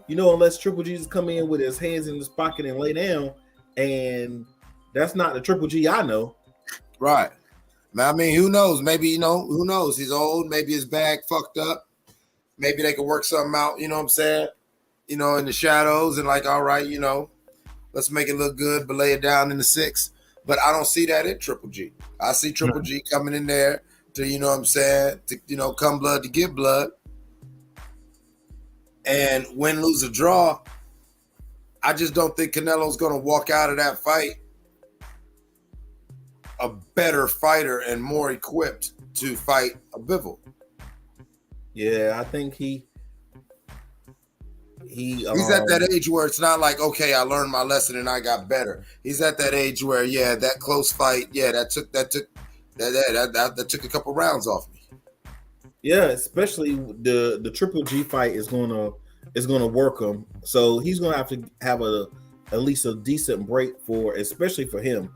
unless Triple G just come in with his hands in his pocket and lay down, and that's not the Triple G I know. Right. I mean, who knows? Maybe, who knows? He's old. Maybe his bag fucked up. Maybe they can work something out, you know what I'm saying? In the shadows and like, all right, let's make it look good, but lay it down in the 6. But I don't see that in Triple G. I see Triple G coming in there to, you know what I'm saying, to, come blood to give blood. And win, lose, or draw, I just don't think Canelo's going to walk out of that fight a better fighter and more equipped to fight a Bivol. Yeah, I think he's at that age where it's not like, okay, I learned my lesson and I got better. He's at that age where, yeah, that close fight, yeah, that took a couple rounds off me. Yeah, especially the Triple G fight is gonna work him. So he's gonna have to have at least a decent break especially for him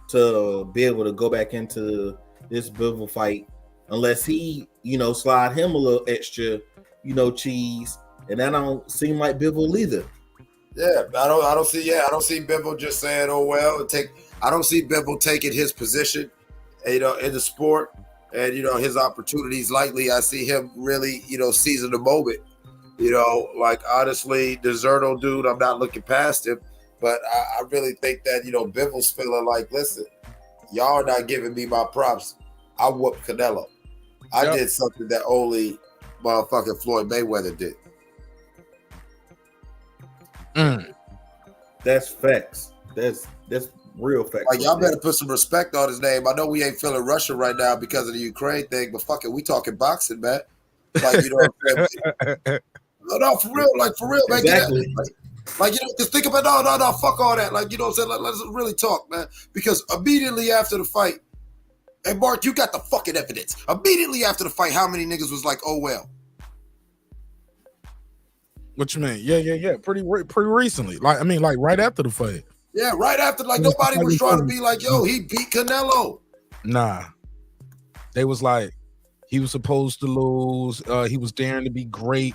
to be able to go back into this Bivol fight, unless he, slide him a little extra, cheese, and that don't seem like Bivol either. Yeah, I don't see Bivol just saying, oh well, I don't see Bivol taking his position, in the sport and his opportunities lightly. I see him really, seizing the moment. Like honestly, Deserto dude, I'm not looking past him. But I really think that, Bivol's feeling like, listen, y'all are not giving me my props. I whooped Canelo. I did something that only motherfucking Floyd Mayweather did. That's facts. That's real facts. Like, y'all better put some respect on his name. I know we ain't feeling Russia right now because of the Ukraine thing, but fuck it, we talking boxing, man. Like, what I'm saying? No, for real, man. Exactly. Like, because think about no, fuck all that. Like, what I'm saying? Let's really talk, man. Because immediately after the fight, hey, Mark, you got the fucking evidence. Immediately after the fight, how many niggas was like, oh, well? What you mean? Yeah. Pretty recently. Like right after the fight. Yeah, right after. Like, nobody was trying to be like, yo, he beat Canelo. Nah. They was like, he was supposed to lose. He was daring to be great.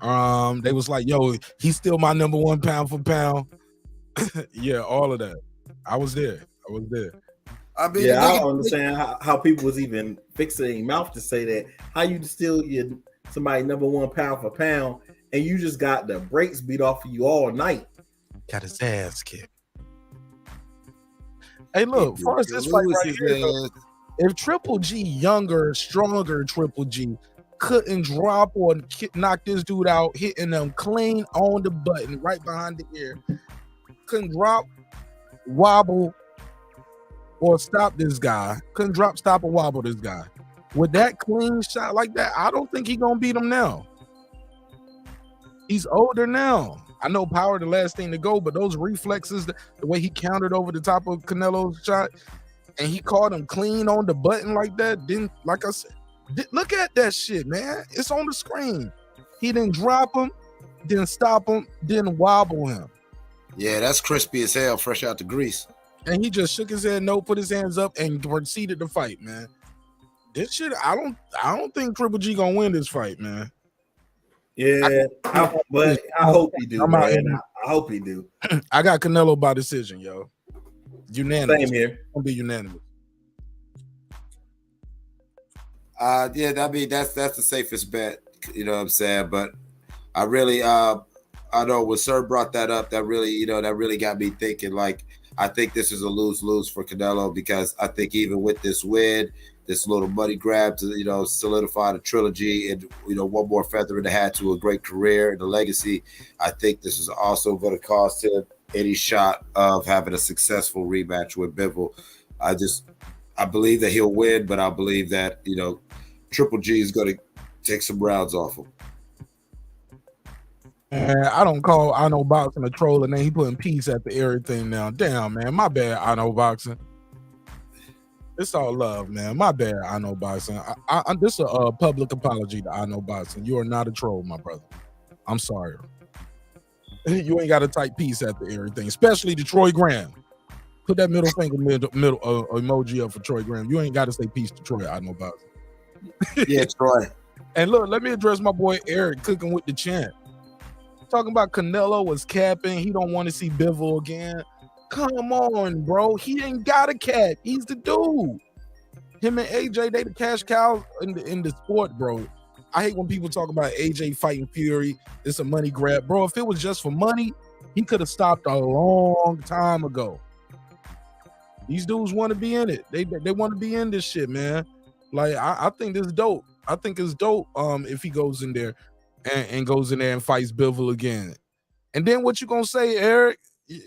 They was like, yo, he's still my number 1 pound for pound. Yeah, all of that. I was there. I mean, I don't understand how people was even fixing their mouth to say that. How you still somebody number 1 pound for pound, and you just got the brakes beat off of you all night. got his ass kicked. Hey, look, first this fight right here, though, if Triple G, younger, stronger Triple G, couldn't drop or knock this dude out, hitting them clean on the button right behind the ear, couldn't drop, wobble, or stop this guy, couldn't drop, stop, or wobble this guy. With that clean shot like that, I don't think he's going to beat him now. He's older now. I know power the last thing to go, but those reflexes, the way he countered over the top of Canelo's shot, and he caught him clean on the button like that, didn't, like I said, look at that shit, man. It's on the screen. He didn't drop him, didn't stop him, didn't wobble him. Yeah, that's crispy as hell, fresh out the grease. And he just shook his head, no, put his hands up, and proceeded to fight, man. This shit, I don't think Triple G gonna win this fight, man. Yeah, but I hope he do. Man. I hope he do. I got Canelo by decision, yo. Unanimous. Same here. Gonna be unanimous. Yeah, I mean that's the safest bet. You know what I'm saying? But I really, I know when Sir brought that up, that really got me thinking. Like, I think this is a lose-lose for Canelo because I think even with this win, this little money grab to, solidify the trilogy and, one more feather in the hat to a great career and a legacy. I think this is also going to cost him any shot of having a successful rematch with Bivol. I believe that he'll win, but I believe that, Triple G is going to take some rounds off him. Man, I don't call I Know Boxing a troll, and then he putting peace after everything now. Damn, man, my bad, I Know Boxing. It's all love, man. My bad, I Know Boxing. This is a public apology to I Know Boxing. You are not a troll, my brother. I'm sorry. You ain't got to type peace after everything, especially to Troy Graham. Put that middle finger middle emoji up for Troy Graham. You ain't got to say peace to Troy, I Know Boxing. Yeah, Troy. And look, let me address my boy Eric cooking with the champ. Talking about Canelo was capping. He don't want to see Bivol again. Come on, bro. He ain't got a cap. He's the dude. Him and AJ, they the cash cows in the sport, bro. I hate when people talk about AJ fighting Fury. It's a money grab. Bro, if it was just for money, he could have stopped a long time ago. These dudes want to be in it. They want to be in this shit, man. Like, I think this is dope. I think it's dope if he goes in there and goes in there and fights Bivol again. And then what you gonna say, Eric?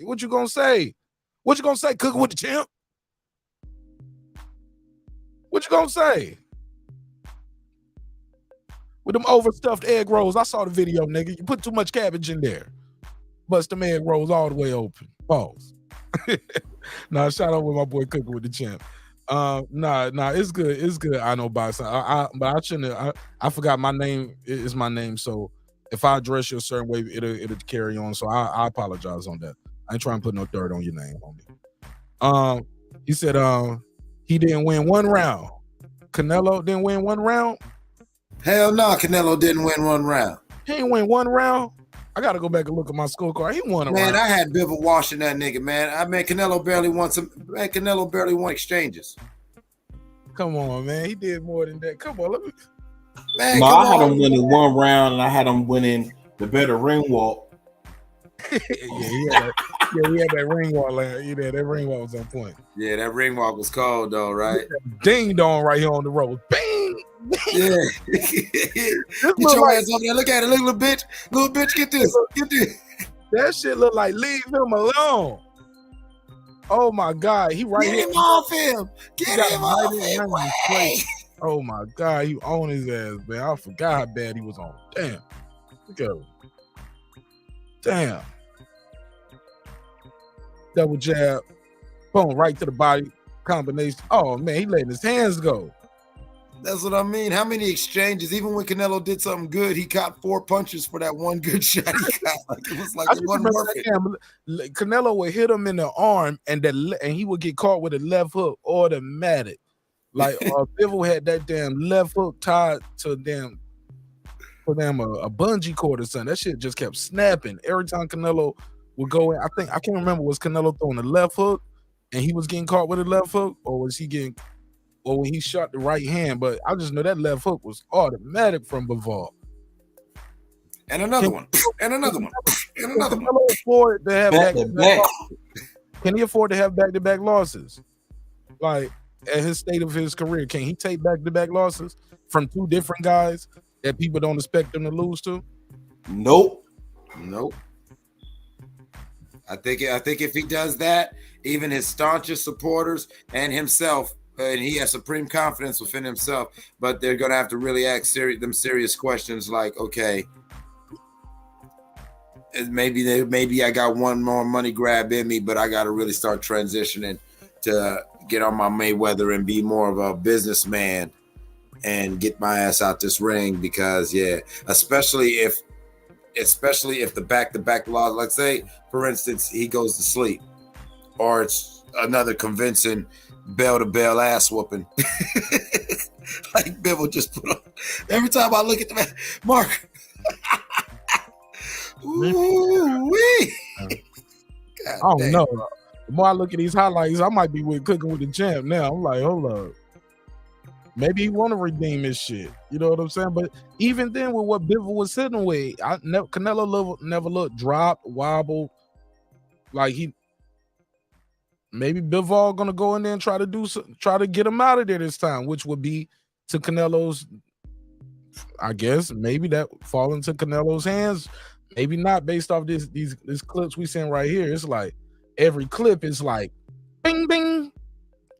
What you gonna say? What you gonna say, cooking with the champ? What you gonna say? With them overstuffed egg rolls. I saw the video, nigga. You put too much cabbage in there. Bust them egg rolls all the way open. Pause. Nah, shout out with my boy cooking with the champ. Nah, it's good. It's good. I Know Boxing. But I shouldn't. I forgot my name is my name. So if I address you a certain way, it'll carry on. So I apologize on that. I ain't trying to put no dirt on your name, homie. He said he didn't win one round. Canelo didn't win one round. Hell no, Canelo didn't win one round. He ain't win one round. I gotta go back and look at my scorecard. He won a round. Man, I had Bivol washing that nigga, man. Canelo barely won exchanges. Come on, man. He did more than that. Come on, let me. Man, no, I had him winning one round, and I had him winning the better ring walk. he had that ring walk. That ring walk was on point. Yeah, that ring walk was cold though, right? Ding dong right here on the road. Bing. Yeah. Get your ass over there. Look at it. Look, little bitch. Little bitch, get this. Get this. That shit look like leave him alone. Oh my God. He right here. Get him off him. Get him off him. Oh my God. He on his ass, man. I forgot how bad he was on. Damn. Look at him. Damn. Double jab. Boom. Right to the body. Combination. Oh man. He letting his hands go. That's what I mean. How many exchanges? Even when Canelo did something good, he caught 4 punches for that one good shot he got. Like it was like it wasn't worth it. Canelo would hit him in the arm, and he would get caught with a left hook automatic. Like Bivol had that damn left hook tied to a bungee cord or something. That shit just kept snapping every time Canelo would go in. I can't remember, was Canelo throwing the left hook and he was getting caught with a left hook, or was he getting? Or when he shot the right hand, but I just know that left hook was automatic from Bivol. And another Can- one. And another one. And another one. Canelo afford to have Back to back-to-back back. losses? Can he afford to have back-to-back losses? Like at his state of his career, can he take back-to-back losses from two different guys that people don't expect him to lose to? Nope. Nope. I think if he does that, even his staunchest supporters and himself, and he has supreme confidence within himself, but they're gonna have to really ask serious questions like, okay, maybe I got one more money grab in me, but I got to really start transitioning to get on my Mayweather and be more of a businessman and get my ass out this ring because especially if the back-to-back loss, let's say for instance he goes to sleep or it's another convincing bell-to-bell ass whooping like Bivol just put on. Every time I look at the man, Mark. Ooh-wee. I don't know. The more I look at these highlights, I might be cooking with the champ now. I'm like, hold up. Maybe he want to redeem his shit. You know what I'm saying? But even then, with what Bivol was sitting with, Canelo never looked dropped, wobbled. Like maybe Bivol gonna go in there and try to get him out of there this time, which would be to Canelo's. I guess maybe that fall into Canelo's hands. Maybe not based off these clips we seeing right here. It's like every clip is like bing bing,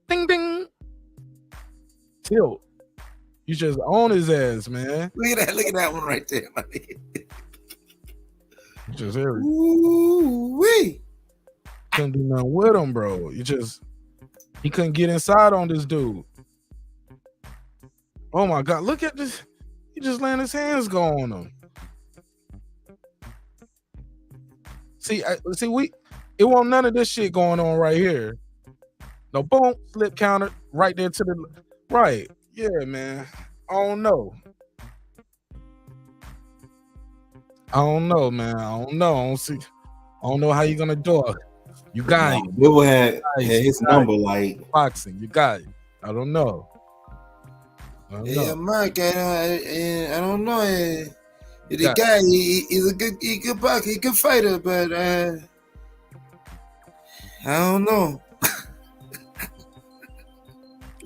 ding ding, tilt. You just own his ass, man. Look at that one right there. Just every Ooh-wee. couldn't do nothing with him, bro. He couldn't get inside on this dude. Oh my God, look at this. He just letting his hands go on him. See, it wasn't none of this shit going on right here. No, boom, slip counter right there to the right. Yeah, man. I don't know, man. I don't know. I don't know how you're gonna do it. You got it. Bivol had his number like boxing. You got it. I don't know. Mark, I don't know. The guy, he's a good boxer, he's a good fighter, but I don't know.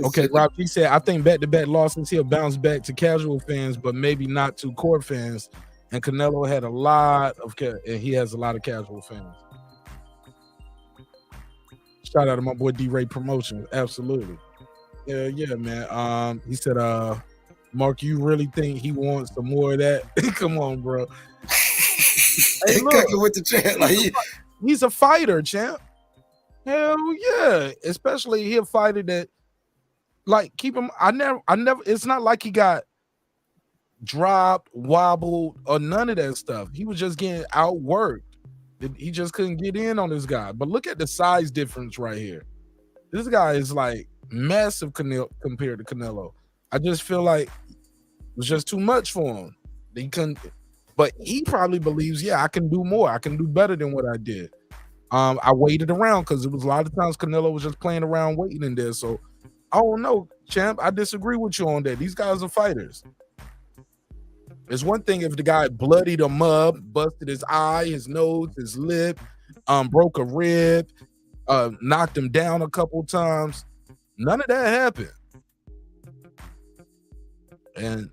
Okay, Rob, he said, I think back-to-back losses, he'll bounce back to casual fans, but maybe not to core fans. And Canelo had and he has a lot of casual fans. Shout out to my boy D-Ray Promotions. Absolutely. Yeah, man. He said, Mark, you really think he wants some more of that? Come on, bro. Hey, look, with the champ, he's a fighter, champ. Hell yeah. Especially he a fighter that, like, keep him. I never. It's not like he got dropped, wobbled, or none of that stuff. He was just getting outworked. He just couldn't get in on this guy. But look at the size difference right here. This guy is like massive compared to Canelo. I just feel like it was just too much for him. He couldn't, but he probably believes, I can do more. I can do better than what I did. I waited around because it was a lot of times Canelo was just playing around waiting in there. So I don't know, champ. I disagree with you on that. These guys are fighters. It's one thing if the guy bloodied him up, busted his eye, his nose, his lip, broke a rib, knocked him down a couple times. None of that happened. And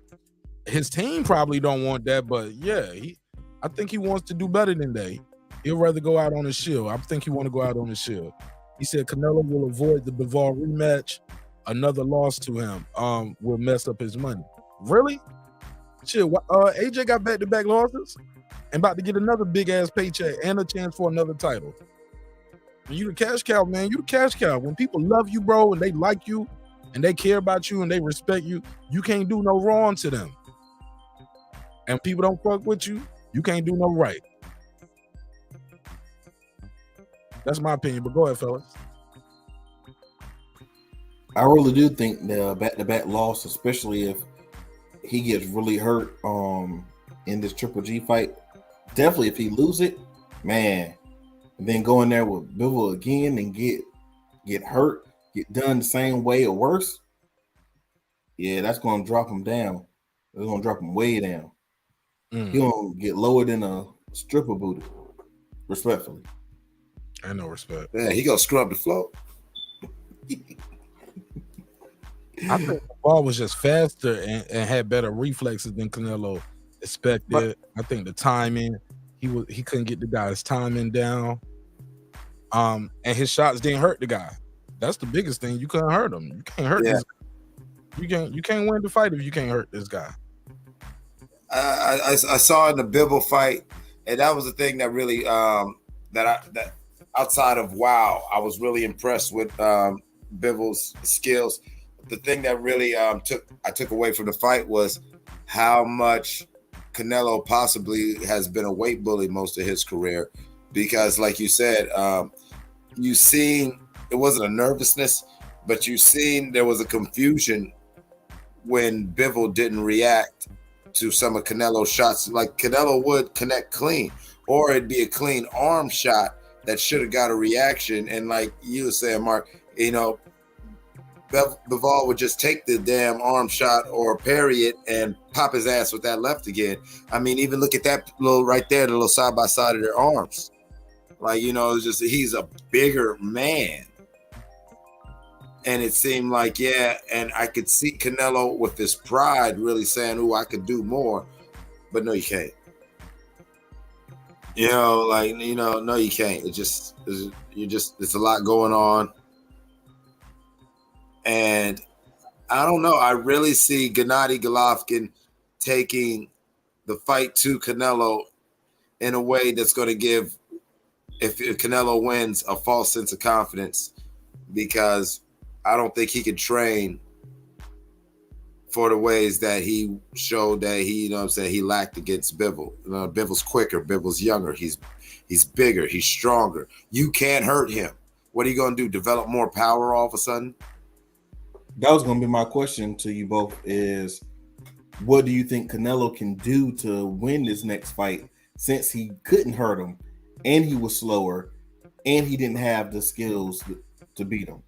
his team probably don't want that, but I think he wants to do better than that. He'll rather go out on a shield. I think he want to go out on a shield. He said Canelo will avoid the Bivol rematch. Another loss to him will mess up his money. Really? Shit, AJ got back-to-back losses and about to get another big-ass paycheck and a chance for another title. You the cash cow, man. You the cash cow. When people love you, bro, and they like you, and they care about you, and they respect you, you can't do no wrong to them. And people don't fuck with you, you can't do no right. That's my opinion, but go ahead, fellas. I really do think the back-to-back loss, especially if he gets really hurt in this Triple G fight, definitely if he lose it, man, and then go in there with Bivol again and get hurt, get done the same way or worse, that's going to drop him down. It's going to drop him way down. He gonna get lower than a stripper booty. Respectfully. I no respect. Yeah, he gonna scrub the floor. I think the ball was just faster and had better reflexes than Canelo expected. I think the timing, he couldn't get the guy's timing down. And his shots didn't hurt the guy. That's the biggest thing. You couldn't hurt him. You can't hurt this guy. You can't win the fight if you can't hurt this guy. I saw in the Bivol fight, and that was the thing that really that outside of wow, I was really impressed with Bivol's skills. The thing that really I took away from the fight was how much Canelo possibly has been a weight bully most of his career, because like you said, you seen it wasn't a nervousness, but you seen there was a confusion when Bivol didn't react to some of Canelo's shots. Like Canelo would connect clean, or it'd be a clean arm shot that should have got a reaction. And like you were saying, Mark, you know, Bivol would just take the damn arm shot or parry it and pop his ass with that left again. I mean, even look at that little right there, the little side by side of their arms. Like, you know, it's just he's a bigger man. And it seemed like, yeah, and I could see Canelo with his pride really saying, "Ooh, I could do more," but no, you can't. You know, like, you know, no, you can't. It's a lot going on. And I don't know. I really see Gennady Golovkin taking the fight to Canelo in a way that's going to give, if Canelo wins, a false sense of confidence, because I don't think he can train for the ways that he showed that he, you know what I'm saying, he lacked against Bivol. You know, Bivol's quicker, Bivol's younger, he's bigger, he's stronger. You can't hurt him. What are you going to do? Develop more power all of a sudden? That was going to be my question to you both is, what do you think Canelo can do to win this next fight, since he couldn't hurt him and he was slower and he didn't have the skills to beat him?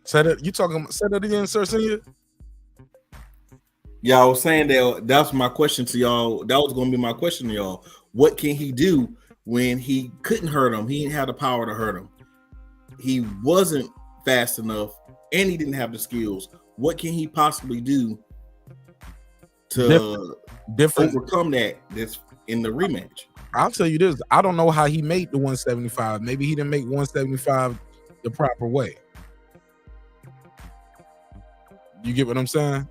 Say that again, Sir Senior? Yeah, I was saying that's my question to y'all. That was going to be my question to y'all. What can he do when he couldn't hurt him? He didn't have the power to hurt him. He wasn't fast enough and he didn't have the skills. What can he possibly do to overcome that's in the rematch? I'll tell you this. I don't know how he made the 175. Maybe he didn't make 175 the proper way. You get what I'm saying?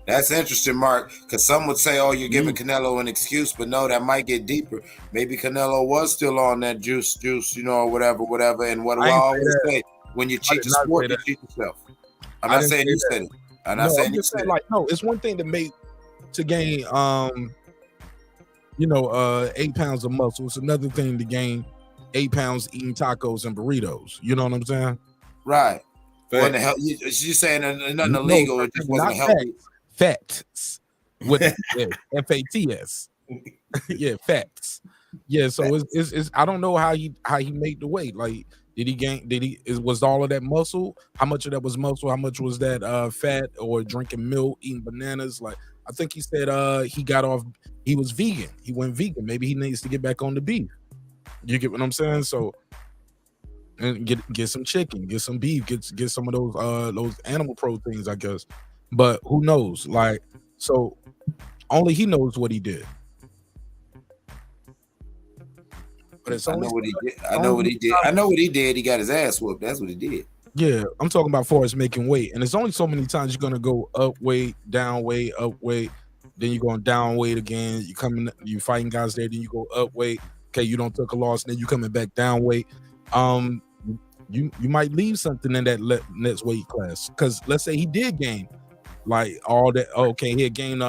That's interesting, Mark, because some would say, oh, you're giving Canelo an excuse, but no, that might get deeper. Maybe Canelo was still on that juice, you know, whatever. And what do I always say? When you cheat the sport, you cheat yourself. I'm not saying you said it. I'm not saying you said it. Like, no, it's one thing to gain 8 pounds of muscle. It's another thing to gain 8 pounds eating tacos and burritos. You know what I'm saying? Right. What the hell? You saying nothing illegal? It just wasn't healthy. Facts with FATS. Yeah, facts. Yeah, so it's I don't know how he made the weight. Like, was all of that muscle? How much of that was muscle? How much was that fat, or drinking milk, eating bananas? Like, I think he said he was vegan. He went vegan. Maybe he needs to get back on the beef. You get what I'm saying? So, and get some chicken, get some beef, get some of those animal proteins, I guess. But who knows? Like, so only he knows what he did. But it's I know what he did. He got his ass whooped. That's what he did. Yeah, I'm talking about for us making weight. And it's only so many times you're gonna go up weight, down weight, up weight, then you're going down weight again. You fighting guys there, then you go up weight. Okay, you don't took a loss, then you coming back down weight. You might leave something in that next weight class, because let's say he did gain like all that. Okay, he gained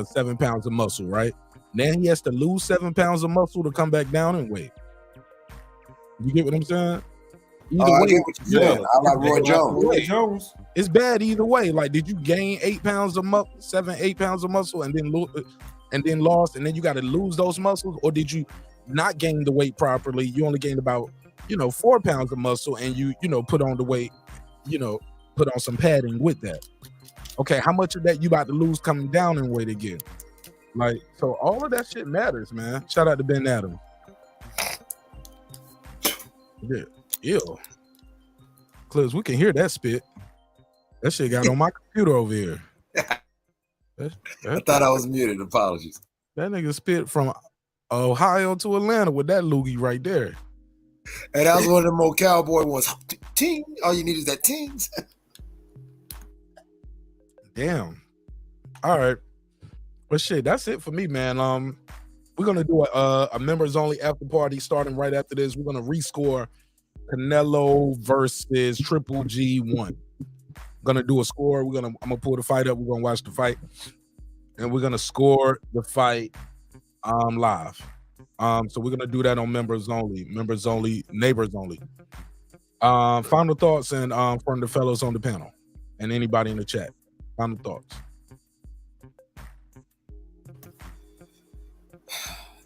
7 pounds of muscle, right? Then he has to lose 7 pounds of muscle to come back down in weight. You get what I'm saying? Either way, I get what you're saying. I like Roy Jones. Roy Jones. It's bad either way. Like, did you gain 8 pounds of muscle, 8 pounds of muscle, and then lost, and then you got to lose those muscles, or did you not gain the weight properly? You only gained about 4 pounds of muscle, and you put on the weight put on some padding with that. Okay, how much of that you about to lose coming down in weight again? Like, so all of that shit matters, man. Shout out to Ben Adams. Yeah, ew. Clips, we can hear that spit. That shit got on my computer over here. I thought I was muted. Apologies. That nigga spit from Ohio to Atlanta with that loogie right there. And that was one of the more cowboy ones. Ting. All you need is that tings. Damn. All right. But shit, that's it for me, man. We're gonna do a members only after party starting right after this. We're gonna rescore Canelo versus Triple G1. Gonna do a score. I'm gonna pull the fight up. We're gonna watch the fight, and we're gonna score the fight live. So we're gonna do that on members only, neighbors only. Final thoughts and from the fellows on the panel and anybody in the chat. Final thoughts.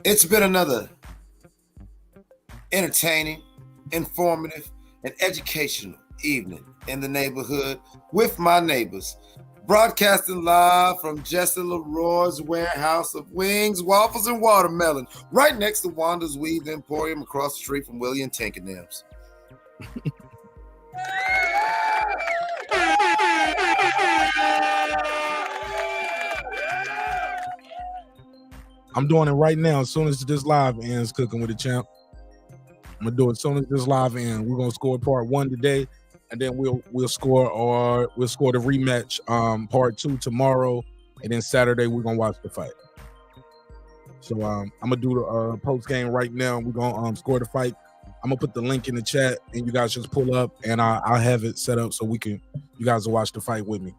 It's been another entertaining, informative, and educational evening in the neighborhood with my neighbors. Broadcasting live from Jesse Leroy's warehouse of wings, waffles, and watermelon, right next to Wanda's Weave Emporium across the street from Willie and Tinkerdams. I'm doing it right now. As soon as this live ends, Cooking with the Champ. I'm gonna do it as soon as this live ends. We're gonna score part 1 today, and then we'll score the rematch part 2 tomorrow, and then Saturday we're gonna watch the fight. So I'm gonna do the post game right now. We're gonna score the fight. I'm gonna put the link in the chat, and you guys just pull up, and I'll have it set up so you guys will watch the fight with me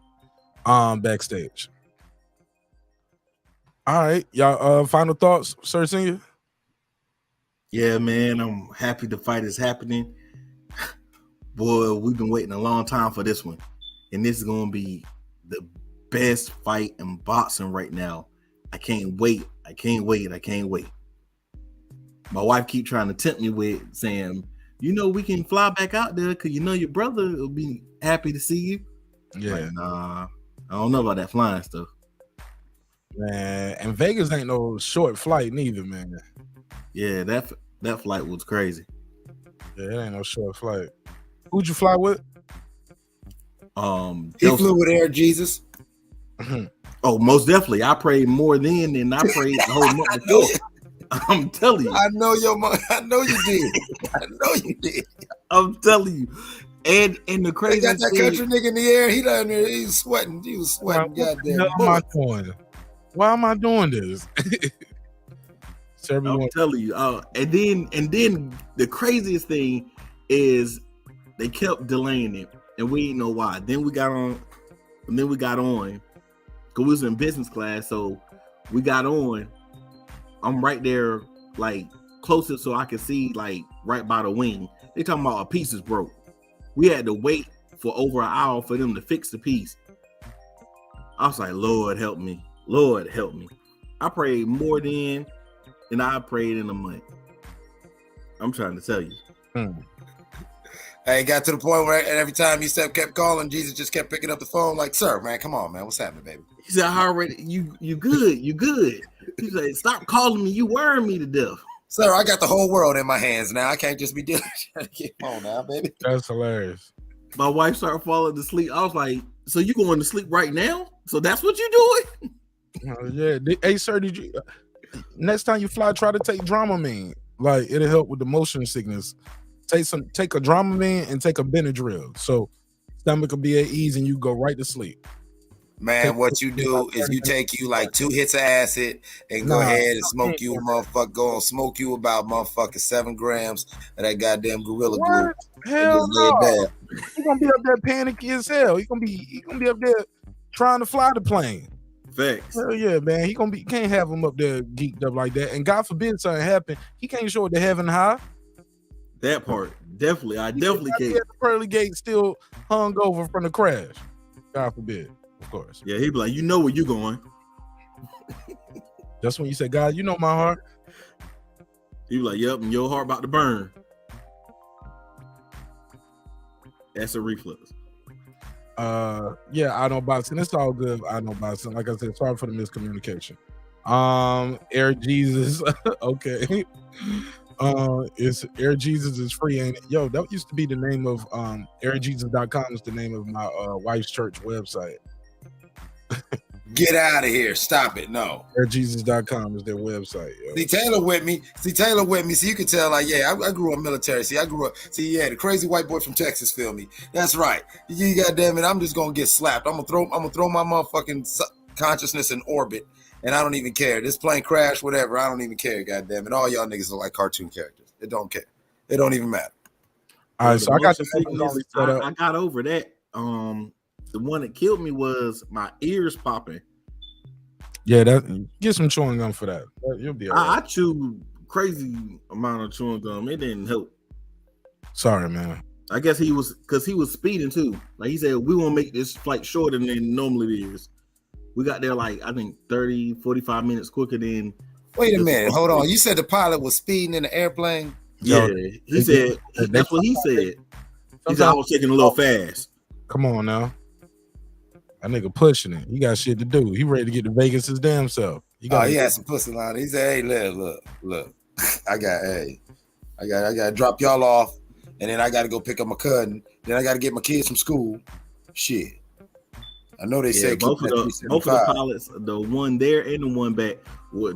backstage. All right, y'all. Final thoughts, Sir Senior? Yeah, man, I'm happy the fight is happening. Boy, we've been waiting a long time for this one, and this is gonna be the best fight in boxing right now. I can't wait. My wife keep trying to tempt me with saying, we can fly back out there because your brother will be happy to see you. Yeah, like, nah, I don't know about that flying stuff. Man, and Vegas ain't no short flight neither, man. Yeah, that flight was crazy. Yeah, it ain't no short flight. Who'd you fly with? He flew with Air Jesus. Oh, most definitely. I prayed more then than I prayed the whole month before. I'm telling you. I know your mom. I know you did. I know you did. I'm telling you. And the crazy they got that country nigga in the air. He down there. He was sweating. Goddamn. Why am I doing this? I'm telling you. And then the craziest thing is they kept delaying it, and we didn't know why. Then we got on because we was in business class, so we got on. I'm right there, like closest so I can see, like right by the wing. They talking about a piece is broke. We had to wait for over an hour for them to fix the piece. I was like, Lord help me. Lord help me. I prayed more then than I prayed in a month. I'm trying to tell you. Hey, it got to the point where every time he kept calling, Jesus just kept picking up the phone like, sir, man, come on, man. What's happening, baby? He said, I already, you good. He said, stop calling me. You worrying me to death. Sir, I got the whole world in my hands now. I can't just be dealing. Come on now, baby. That's hilarious. My wife started falling asleep. I was like, so you going to sleep right now? So that's what you doing? Yeah. Hey, sir, did you next time you fly, try to take Dramamine. Like, it'll help with the motion sickness. Take a Dramamine and take a Benadryl. So stomach will be at ease and you go right to sleep. Man, what you do is you take you like 2 hits of acid and go ahead and smoke you a motherfucker. Go on, smoke you about motherfucking 7 grams of that goddamn Gorilla Glue. Hell no. You're gonna be up there panicky as hell. You're gonna be up there trying to fly the plane. Facts. Hell yeah, man. He can't have him up there geeked up like that. And God forbid something happen, he can't show it to heaven high. That part, definitely. I definitely can't. The pearly gate still hung over from the crash. God forbid, of course. Yeah, he'd be like, you know where you going. That's when you say, God, you know my heart. He'd be like, yep, and your heart about to burn. That's a reflux. Yeah, I know boxing. It's all good. I know boxing. Like I said, sorry for the miscommunication. Air Jesus. Okay. It's Air Jesus is free, ain't it? Yo, that used to be the name of airjesus.com is the name of my wife's church website. Get out of here. Stop it. No. airjesus.com is their website. Yo. See, Taylor with me. So you can tell, like, yeah, I grew up military. The crazy white boy from Texas, feel me. That's right. You goddamn it, I'm just gonna get slapped. I'm gonna throw my motherfucking consciousness in orbit, and I don't even care. This plane crash, whatever. I don't even care. Goddamn it, all y'all niggas are like cartoon characters. It don't care. It don't even matter. All right, so I got the I got over that. The one that killed me was my ears popping. Yeah, that get some chewing gum for that. You'll be all right. I chewed crazy amount of chewing gum. It didn't help. Sorry, man. I guess he was speeding too. Like he said, we want to make this flight shorter than normally it is. We got there like I think 30, 45 minutes quicker than. Wait a minute, hold on. You said the pilot was speeding in the airplane? Yeah, he said that's what he said. He said I was taking a little fast. Come on now. That nigga pushing it. He got shit to do. He ready to get to Vegas his damn self. He had some pussy line. He said, "Hey, look. I got to drop y'all off, and then I got to go pick up my cousin. Then I got to get my kids from school. Shit. I know they said both of the pilots, the one there and the one back,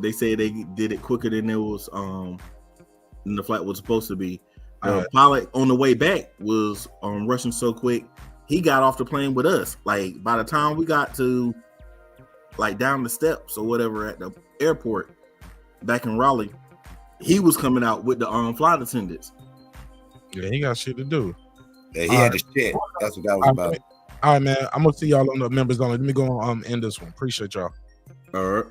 they said they did it quicker than it was than the flight was supposed to be. The pilot on the way back was rushing so quick. He got off the plane with us. Like by the time we got to like down the steps or whatever at the airport back in Raleigh, he was coming out with the flight attendants. Yeah, he got shit to do. Yeah, he had to shit. That's what that was about. All right, man. I'm gonna see y'all on the members only. Let me go end this one. Appreciate y'all. All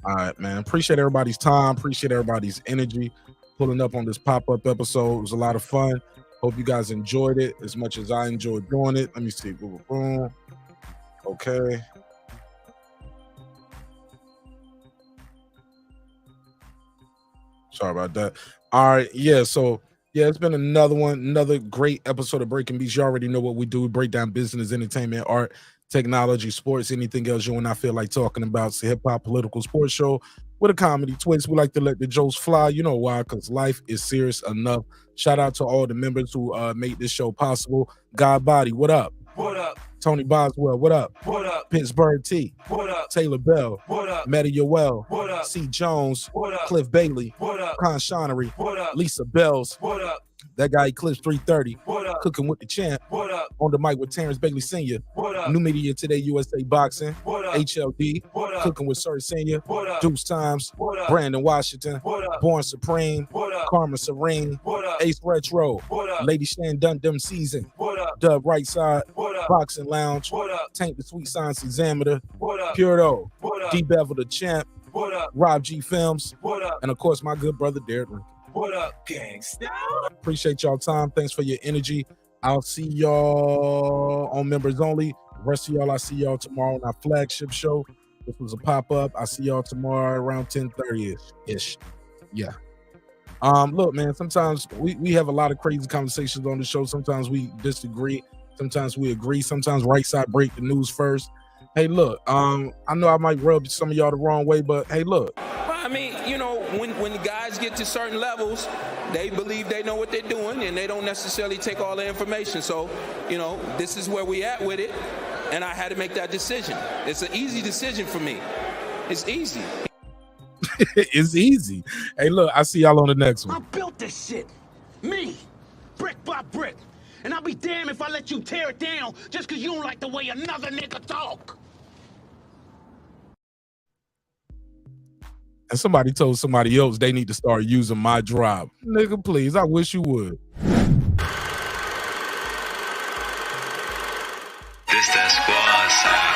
right, man. Appreciate everybody's time. Appreciate everybody's energy. Pulling up on this pop-up episode. It was a lot of fun. Hope you guys enjoyed it as much as I enjoyed doing it. Let me see. Boom. Okay. Sorry about that. All right. Yeah. So, yeah, it's been another great episode of Breaking Beats. You already know what we do. We break down business, entertainment, art, technology, sports, anything else you and I feel like talking about. It's a hip-hop political sports show with a comedy twist. We like to let the jokes fly. You know why? Because life is serious enough. Shout out to all the members who made this show possible. God Body, what up? What up? Tony Boswell, what up? What up? Pittsburgh T. What up? Taylor Bell. What up? Meta Yoel. What up? C. Jones. What up? Cliff Bailey. What up? Con Shonery. What up? Lisa Bells. What up? That guy Eclipse 330. What up? Cooking with the champ. What up? On the mic with Terence Bailey Sr. What up? New Media Today, USA Boxing. What up? HLD. What up? Cooking with Sir Sr. What up? Deuce Times. What up? Brandon Washington. What up? Born Supreme. What up? Karma Serene. What up? Ace Retro. What up? Lady Shan Dundum Season. What up? Dub Right Side. What up? Boxing Lounge. What up? Tank the Sweet Science Examiner. What up? Pure Dough. What up? D Bevel the Champ. What up? Rob G Films. What up? And of course, my good brother Derek Lincoln. What up, gangsta? Appreciate y'all time. Thanks for your energy. I'll see y'all on members only. The rest of y'all, I see y'all tomorrow on our flagship show. This was a pop-up. I see y'all tomorrow around 10:30-ish. Yeah. Look, man, sometimes we have a lot of crazy conversations on the show. Sometimes we disagree. Sometimes we agree. Sometimes right side break the news first. Hey, look, I know I might rub some of y'all the wrong way, but hey, look. I mean, you know, when the guys get to certain levels, they believe they know what they're doing, and they don't necessarily take all the information. So, you know, this is where we at with it, and I had to make that decision. It's an easy decision for me. It's easy. It's easy. Hey, look, I see y'all on the next one. I built this shit. Me. Brick by brick. And I'll be damned if I let you tear it down just because you don't like the way another nigga talk. And somebody told somebody else they need to start using my drop. Nigga, please, I wish you would. This that squad sound.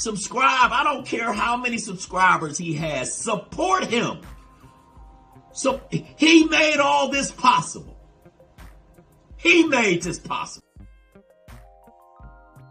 Subscribe. I don't care how many subscribers he has. Support him. So he made all this possible. He made this possible.